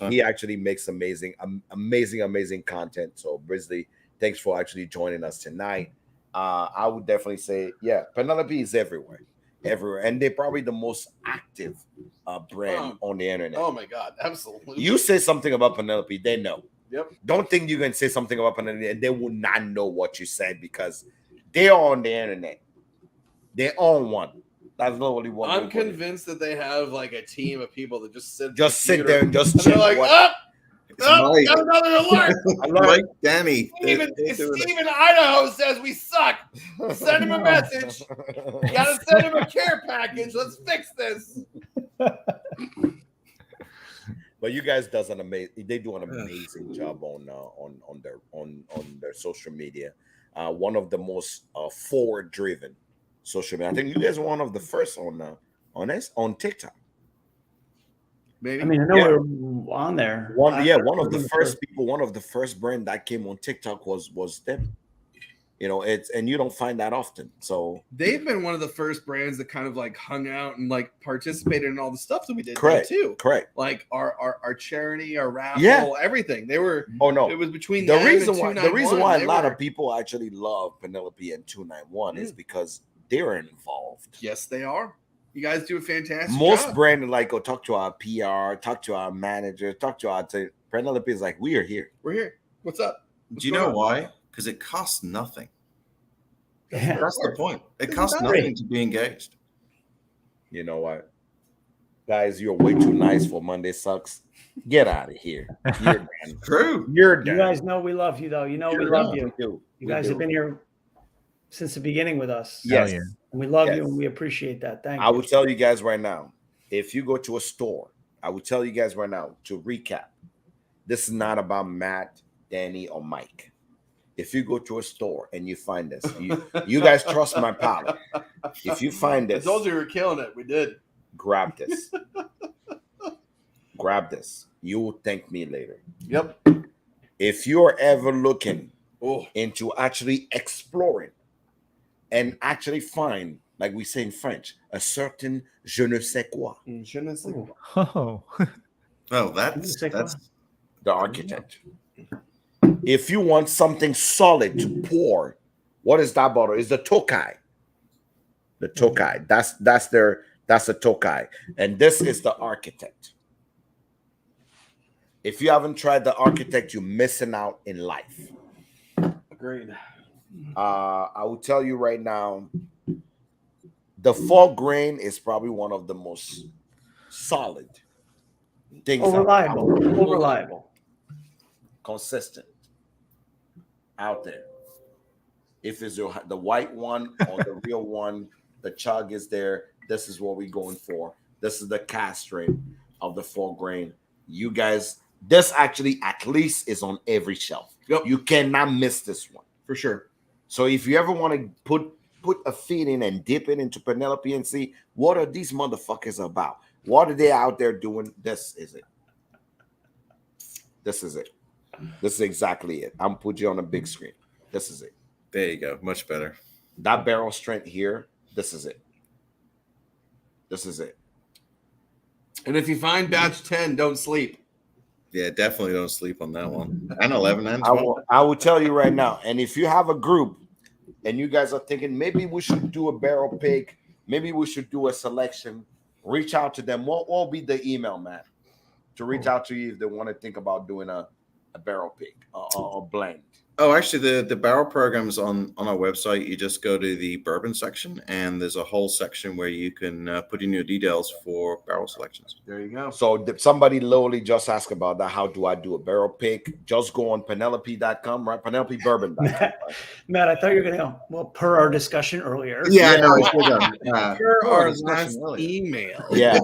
He actually makes amazing content. So Brisley, thanks for actually joining us tonight. I would definitely say, Penelope is everywhere, and they're probably the most active brand on the internet. Oh my God, absolutely. You say something about Penelope, they know. Yep. Don't think you can say something about Penelope and they will not know what you said because they are on the internet. They own one. That's literally what I'm convinced that they have like a team of people that just sit there and just check. They're like, got another alert. Like Danny. Steven, Idaho says we suck. Send him a message. Gotta send him a care package. Let's fix this. But you guys do an amazing job on their social media. One of the most forward driven social media. I think you guys are one of the first on TikTok. Maybe. I mean, I know we're on there. One of the first people, one of the first brand that came on TikTok was them. And you don't find that often. So they've been one of the first brands that kind of like hung out and like participated in all the stuff that we did too. Correct. Like our charity, our raffle, everything. They were. Oh no! It was between the reason why a lot of people actually love Penelope and 291 is because they're involved. Yes, they are. You guys do a fantastic Most job. brand go talk to our PR, talk to our manager, talk to our Penelope is like, we are here. We're here. What's up? Do you know why? Because it costs nothing. That's the point. It costs nothing to be engaged. You know what? Guys, you're way too nice for Monday Sucks. Get out of here. You're done. True. You're done. You guys know we love you, though. You know we love you. You guys have been here since the beginning with us. Yes. And we love you and we appreciate that. Thank you. I will tell you guys right now, if you go to a store, I will tell you guys right now to recap. This is not about Matt, Danny, or Mike. If you go to a store and you find this, you guys trust my palate. If you find this, I told you we were killing it. We did. Grab this. Grab this. You will thank me later. Yep. If you're ever looking into actually exploring and actually find, like we say in French, a certain je ne sais quoi. Je ne sais quoi. Oh. Oh, that's the architect. If you want something solid to pour, what is that bottle? It's the Tokai. The Tokai. That's a Tokai. And this is the architect. If you haven't tried the architect, you're missing out in life. Agreed. I will tell you right now, the 4 grain is probably one of the most solid things. Reliable. Consistent out there. If it's the white one or the real one, the chug is there. This is what we're going for. This is the cast strain of the 4 grain. You guys, this actually at least is on every shelf. Yep. You cannot miss this one for sure. So if you ever want to put a feed in and dip it into Penelope and see what are these motherfuckers about? What are they out there doing? This is it. This is it. This is exactly it. I'm put you on a big screen. This is it. There you go. Much better. That barrel strength here. This is it. This is it. And if you find batch 10, don't sleep. Yeah, definitely don't sleep on that one. And 11 and 12. I will tell you right now. And if you have a group and you guys are thinking maybe we should do a barrel pick, maybe we should do a selection, reach out to them. What will be the email, man, to reach out to you if they want to think about doing a barrel pick or blend? Oh, actually, the barrel program's on our website. You just go to the bourbon section, and there's a whole section where you can put in your details for barrel selections. There you go. So somebody literally just asked about that. How do I do a barrel pick? Just go on Penelope.com, right? PenelopeBourbon.com. Right? Matt, I thought you were going to, well, per our discussion earlier. Yeah, I know. It's Per our last email. Yeah.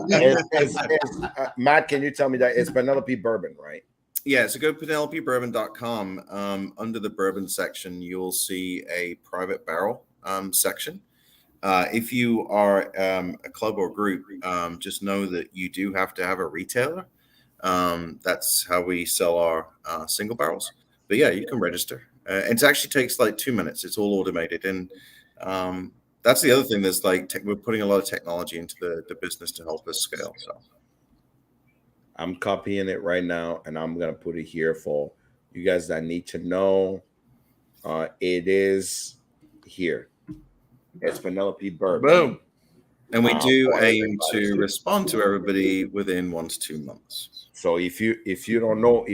Matt, can you tell me that it's Penelope Bourbon, right? Yeah, so go PenelopeBourbon.com. Under the bourbon section, you'll see a private barrel section. If you are a club or group, just know that you do have to have a retailer. That's how we sell our single barrels. But yeah, you can register. It actually takes like 2 minutes. It's all automated. And that's the other thing. There's like we're putting a lot of technology into the business to help us scale. So I'm copying it right now, and I'm going to put it here for you guys that need to know. It is here. It's Penelope Bourbon. Boom. and we do aim to respond to everybody within 1 to 2 months. So if you don't know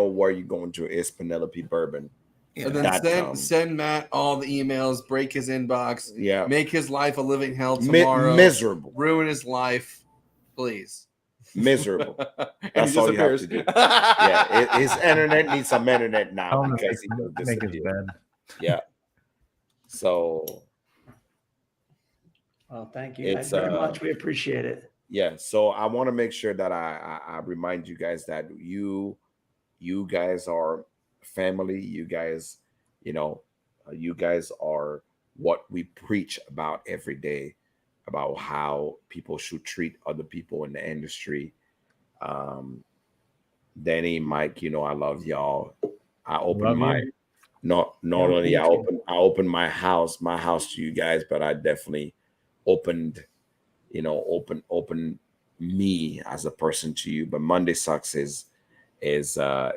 where you're going to, it's Penelope Bourbon. And then send Matt all the emails, break his inbox, make his life a living hell tomorrow, miserable, ruin his life, please. Miserable. That's all you have to do. His internet needs some internet now because he does make his bed. Yeah. So. Well, thank you guys very much. We appreciate it. Yeah. So I want to make sure that I remind you guys that you guys are family. You guys, you guys are what we preach about every day, about how people should treat other people in the industry. Danny, Mike, I love y'all. I open I opened my house to you guys, but I definitely opened me as a person to you. But Monday Sucks is a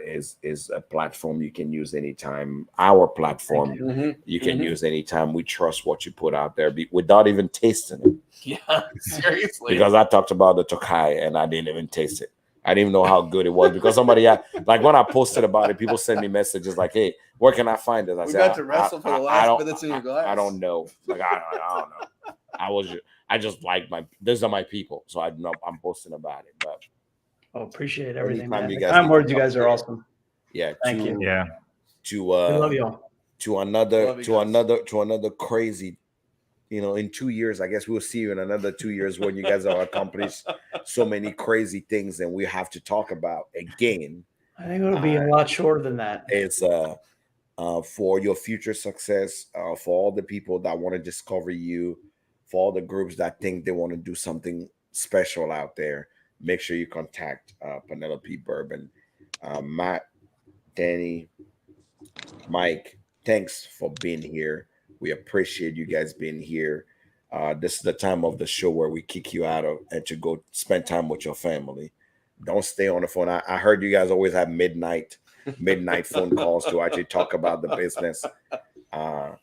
platform you can use anytime. Our platform you can use anytime. We trust what you put out there without even tasting it. Yeah, seriously. Because I talked about the Tokai and I didn't even taste it. I didn't even know how good it was because somebody had, like when I posted about it, people send me messages like, "Hey, where can I find this?" I said, got to wrestle for the last minutes in your glass. I don't know. Like I don't know. I just like these are my people, so I'm posting about it. But appreciate everything, man. The kind words you guys are awesome. Yeah, thank you. Yeah, we love you all. To another crazy. In 2 years, I guess we'll see you in another 2 years when you guys have accomplished so many crazy things, and we have to talk about again. I think it'll be a lot shorter than that. It's for your future success, for all the people that want to discover you, for all the groups that think they want to do something special out there. Make sure you contact Penelope Bourbon. Matt, Danny, Mike, thanks for being here. We appreciate you guys being here. This is the time of the show where we kick you out and to go spend time with your family. Don't stay on the phone. I heard you guys always have midnight phone calls to actually talk about the business. I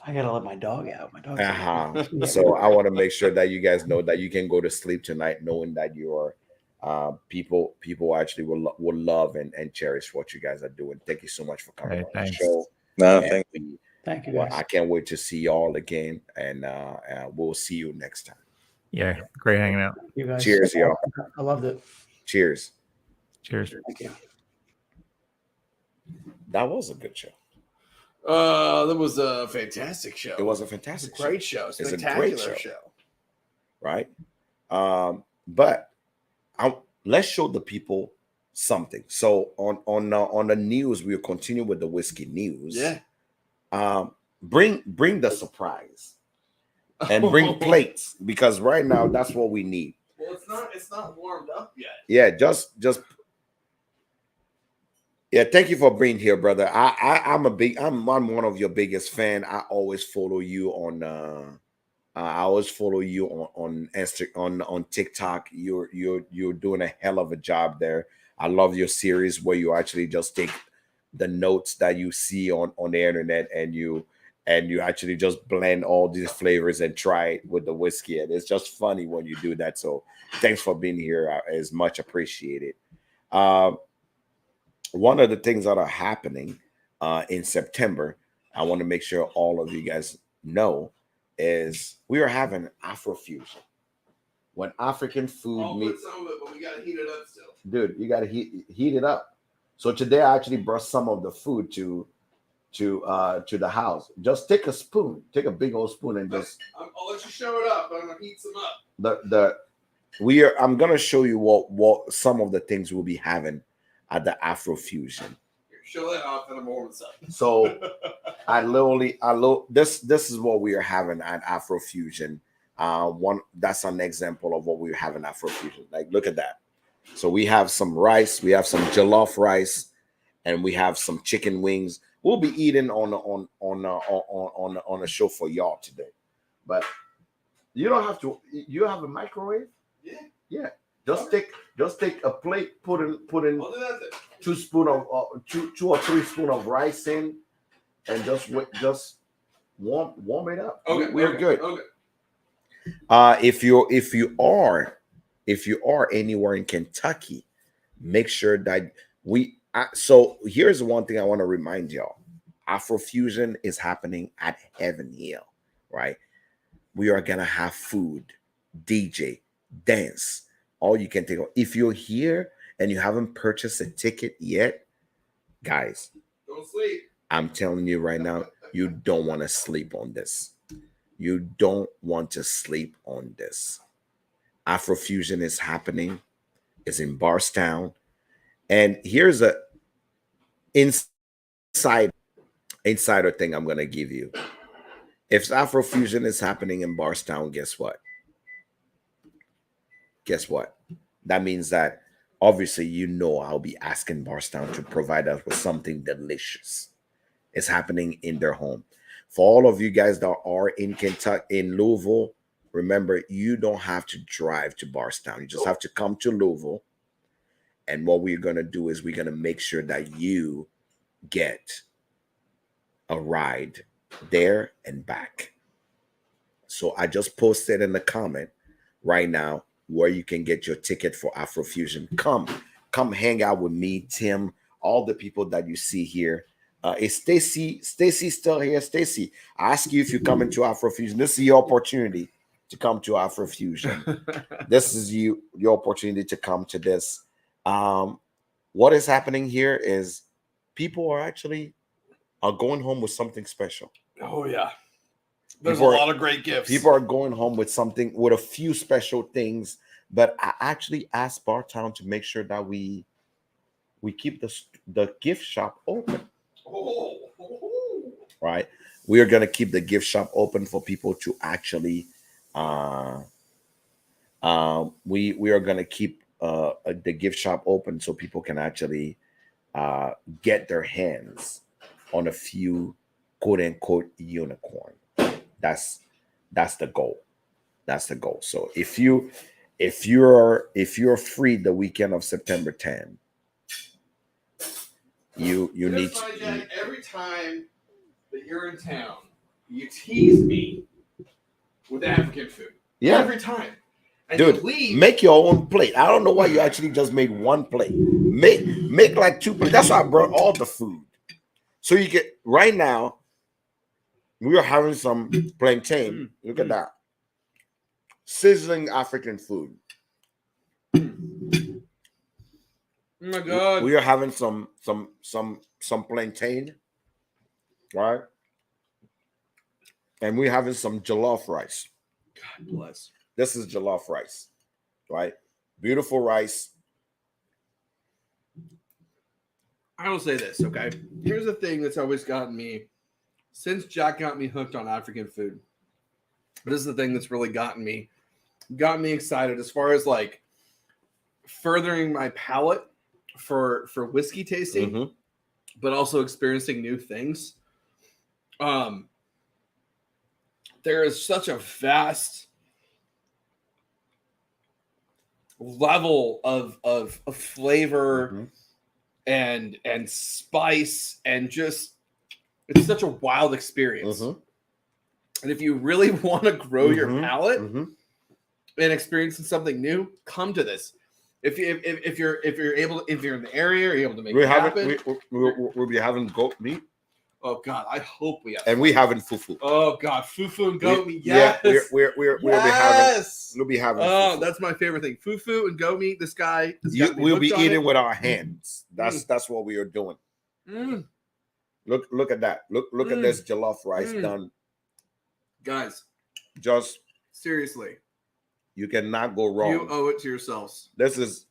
gotta let my dog out. My dog. So I want to make sure that you guys know that you can go to sleep tonight knowing that you are people actually will love and cherish what you guys are doing. Thank you so much for coming on the show. No, thank you. Thank you. Well, I can't wait to see y'all again, and we'll see you next time. Yeah, great hanging out. You guys. Cheers, y'all. I loved it. Cheers. Cheers. Thank you. That was a good show. That was a fantastic show. It was a fantastic great show. It's a Spectacular great show. Right? But let's show the people something. So on the news, we'll continue with the whiskey news. Yeah. Bring the surprise. and bring plates because right now that's what we need. Well, it's not warmed up yet. Yeah, just yeah. Thank you for being here, brother. I'm one of your biggest fan. I always follow you on I always follow you on TikTok. You're doing a hell of a job there. I love your series where you actually just take the notes that you see on the internet and you actually just blend all these flavors and try it with the whiskey. And it's just funny when you do that. So thanks for being here. It's much appreciated. One of the things that are happening in September, I want to make sure all of you guys know, is we are having Afrofusion. When African food I'll meets, put some of it, but we gotta heat it up still. dude, you gotta heat it up. So today I actually brought some of the food to the house. Just take a spoon, take a big old spoon, and just I'll let you show it up, but I'm gonna heat some up. I'm gonna show you what some of the things we'll be having at the Afrofusion. Here, show that off, and I'm warming this up. So this is what we are having at Afrofusion. That's an example of what we're having at Afrofusion. Like, look at that. So we have some rice, we have some jollof rice, and we have some chicken wings. We'll be eating on a show for y'all today. But you don't have to. You have a microwave? Yeah. Yeah. Just take a plate, put in I'll do that then. 2 or 3 spoons of rice in, and just warm it up. Okay, We're good. Okay. If you are anywhere in Kentucky, make sure that so here's one thing I want to remind y'all. Afrofusion is happening at Heaven Hill, right? We are gonna have food, DJ, dance, all you can think of. If you're here and you haven't purchased a ticket yet, guys, Don't sleep. I'm telling you right now, you don't want to sleep on this. You don't want to sleep on this. Afrofusion is happening. It's in Barstown. And here's a insider thing I'm going to give you. If Afrofusion is happening in Barstown, guess what? Guess what? That means that obviously, I'll be asking Barstown to provide us with something delicious. It's happening in their home. For all of you guys that are in Kentucky, in Louisville, remember, you don't have to drive to Barstown. You just have to come to Louisville. And what we're going to do is we're going to make sure that you get a ride there and back. So I just posted in the comment right now where you can get your ticket for Afrofusion. Come hang out with me, Tim, all the people that you see here. Is Stacy still here? Stacy, I ask you if you come into Afrofusion. This is your opportunity to come to Afrofusion. This is your opportunity to come to this. What is happening here is people are going home with something special. Oh yeah. There's People a lot of great gifts. People are going home with a few special things. But I actually asked Bartown to make sure that we keep the gift shop open. Right? We are going to keep the gift shop open for people to actually we are going to keep the gift shop open so people can actually get their hands on a few quote unquote unicorn. That's the goal. That's the goal. So if you're free the weekend of September 10, you need to. Jack, every time that you're in town, you tease me with African food. Yeah. Every time. And dude, you leave. Make your own plate. I don't know why you actually just made one plate. Make like 2 plates. That's why I brought all the food. So you get right now. We are having some plantain. Look at that. Sizzling African food. Oh my god. We are having some plantain, right? And we're having some jollof rice. God bless. This is jollof rice, right? Beautiful rice. I will say this, okay? Here's the thing that's always gotten me since Jack got me hooked on African food. this is the thing that's really gotten me excited as far as like furthering my palate for whiskey tasting, Mhm. but also experiencing new things. There is such a vast level of flavor Mhm. and spice, and just it's such a wild experience. Mhm. And if you really want to grow your Mhm. palate Mhm. and experiencing something new, come to this. If you're able, if you're in the area, you're able to make it happen. We'll be having goat meat, Oh God, I hope we have. and we having fufu. Oh God, fufu and goat meat. Yeah, Yes, we'll be having. Oh, fufu. that's my favorite thing. Fufu and goat meat. This guy. We'll be eating with our hands. That's what we are doing. Mm. Look at that. Look at this jollof rice done. Guys, Just seriously, you cannot go wrong. you owe it to yourselves. This is.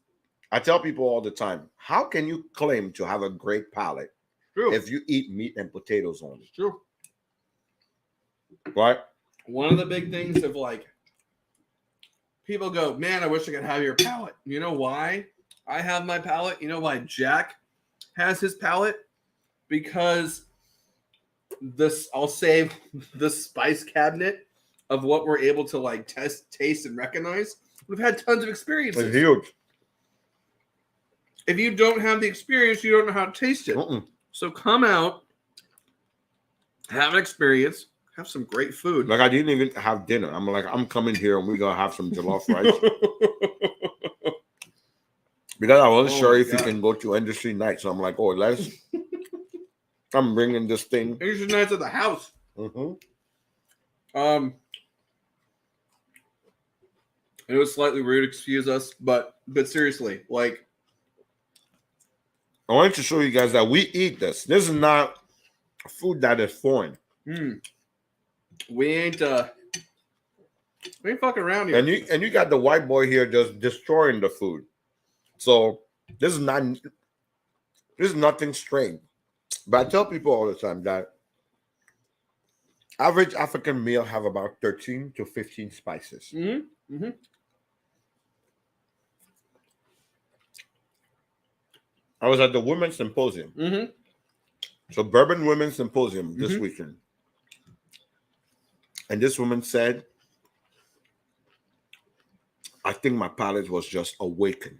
I tell people all the time. How can you claim to have a great palate True. if you eat meat and potatoes only? True. Right? One of the big things of like people go, man, I wish I could have your palate. You know why I have my palate? You know why Jack has his palate? Because this, I'll say, the spice cabinet of what we're able to like test, taste, and recognize. We've had tons of experiences. It's huge. If you don't have the experience, you don't know how to taste it. So come out, have an experience, have some great food. Like I didn't even have dinner. I'm like, I'm coming here and we're gonna have some jollof rice. Because I wasn't sure if you can go to industry night. So I'm like, oh, I'm bringing this thing. Industry nights at the house. It was slightly rude, excuse us, but seriously, like, I wanted to show you guys that we eat this. This is not food that is foreign. we ain't fucking around here. And you got the white boy here just destroying the food. So this is nothing strange. But I tell people all the time that average African meal have about 13 to 15 spices. I was at the Women's Symposium. So Bourbon Women's Symposium this weekend. And this woman said, I think my palate was just awakened.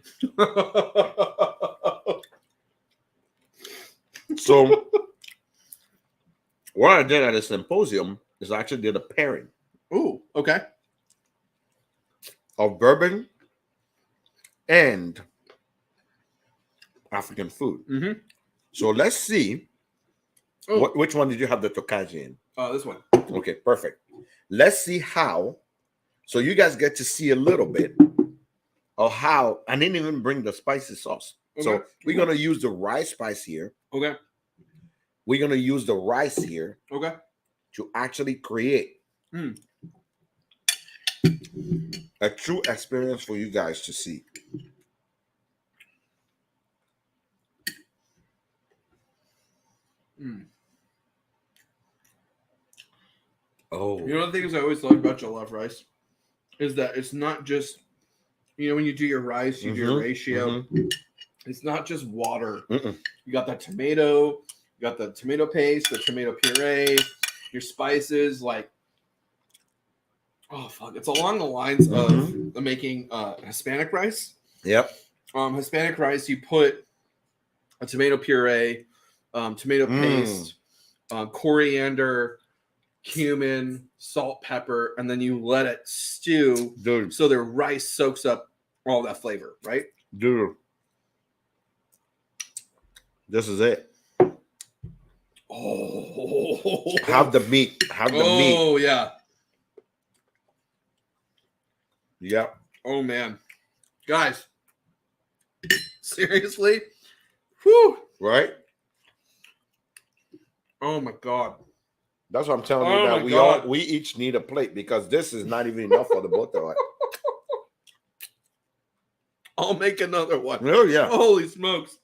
So what I did at a symposium is I actually did a pairing. Ooh, okay. Of bourbon and African food. So let's see. Which one did you have the tokaji in? This one. Okay, perfect. Let's see how. So you guys get to see a little bit of how. I didn't even bring the spicy sauce. So we're going to use the rice spice here. Okay. We're going to use the rice here. Okay. To actually create a true experience for you guys to see. Oh, you know, one of the things I always like about jollof rice is that it's not just, you know, when you do your rice, you do your ratio. It's not just water. You got that tomato, you got the tomato paste, the tomato puree, your spices, like, oh fuck, it's along the lines of making Hispanic rice. Yep. Hispanic rice, you put a tomato puree, tomato paste, coriander, cumin, salt, pepper, and then you let it stew. Dude. So the rice soaks up all that flavor, right? Dude. This is it. Oh. Have the meat. Have the meat. Oh, yeah. Yep. Oh, man. Guys. Seriously? Whew. Right? Oh, my God. That's what I'm telling you. That we each need a plate because this is not even enough for the both of us. I'll make another one. Oh, yeah. Holy smokes.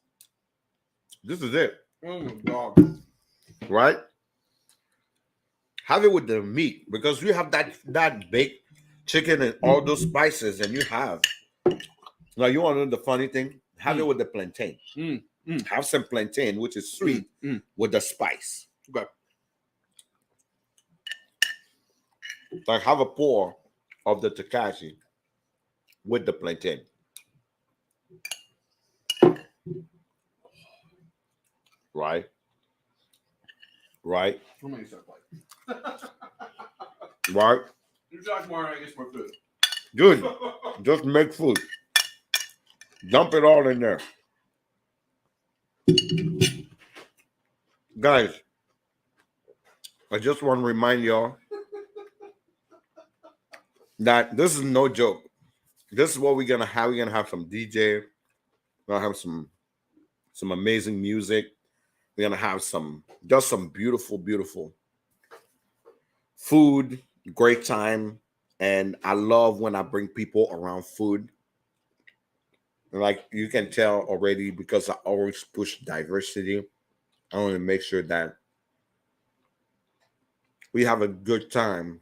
This is it. Oh, my God. Right? have it with the meat because you have that baked chicken and all those spices, and you have. Now you want to know the funny thing? Have it with the plantain. Have some plantain, which is sweet, with the spice. Okay. Like have a pour of the Takashi with the plantain. Right. Right. How many stuff like? Right. You talk more, I guess more food. Good. Just make food. Dump it all in there. Guys, I just want to remind y'all that this is no joke. This is what we're gonna have. We're gonna have some DJ. We're gonna have some amazing music. We're gonna have some beautiful, beautiful food, great time. And I love when I bring people around food. Like you can tell already, because I always push diversity. I want to make sure that we have a good time,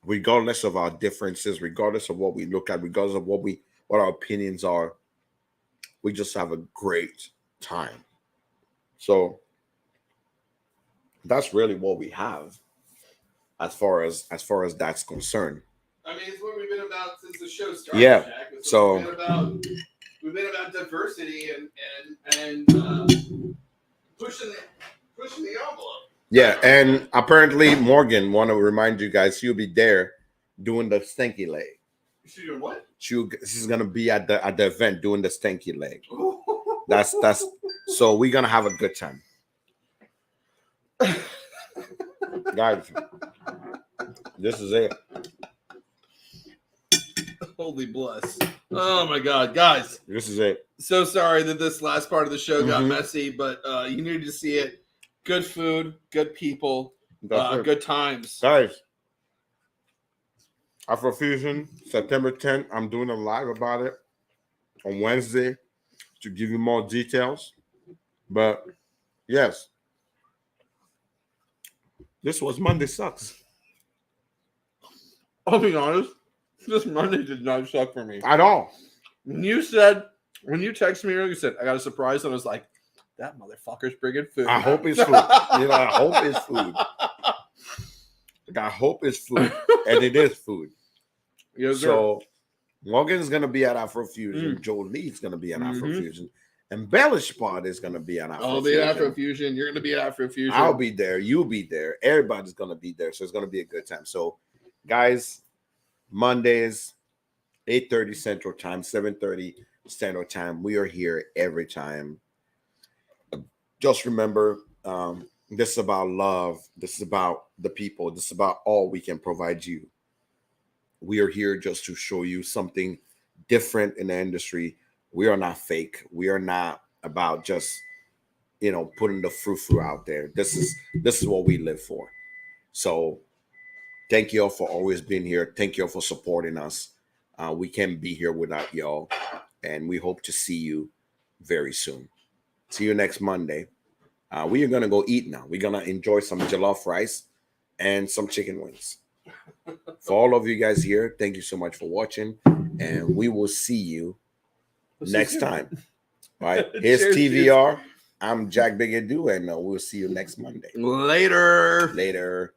regardless of our differences, regardless of what we look at, regardless of what our opinions are. We just have a great time. So that's really what we have as far as that's concerned. I mean, it's what we've been about since the show started. Yeah. Jack. It's So we've been about diversity and pushing the envelope. yeah, and apparently Morgan want to remind you guys she'll be there doing the stinky leg. She's doing what? She's gonna be at the event doing the stinky leg. That's so we're gonna have a good time. Guys, this is it. Holy bless. Oh my God, guys. This is it. So sorry that this last part of the show got Mhm. messy, but you needed to see it. Good food, good people, That's it. good times. Guys, Afrofusion, September 10th. I'm doing a live about it on Wednesday to give you more details. But yes, this was Monday Sucks. I'll be honest, this Monday did not suck for me. At all. When you texted me earlier, you said, I got a surprise, and I was like, that motherfucker's bringing food. I hope it's food. I hope it's food. I hope it's food. And it is food. Yes, sir. So Morgan's gonna be at Afrofusion. Joe Lee's gonna be at Afrofusion. And Bellish Pod is gonna be at Afrofusion. I'll be at Afrofusion. You're gonna be at Afrofusion. I'll be there. You'll be there. Everybody's gonna be there. So it's gonna be a good time. So, guys, Mondays, 8:30 Central Time, 7:30 Standard Time. We are here every time. Just remember, this is about love. This is about the people. This is about all we can provide you. We are here just to show you something different in the industry. We are not fake. We are not about just, putting the frou-frou out there. This is what we live for. So thank you all for always being here. Thank you all for supporting us. We can't be here without y'all. And we hope to see you very soon. See you next Monday. We are going to go eat now. We're going to enjoy some jollof rice and some chicken wings. For all of you guys here, thank you so much for watching. And we will see you next time. All right. Here's Cheers, TVR. I'm Jack Bigadoo, and we'll see you next Monday. Later. Later.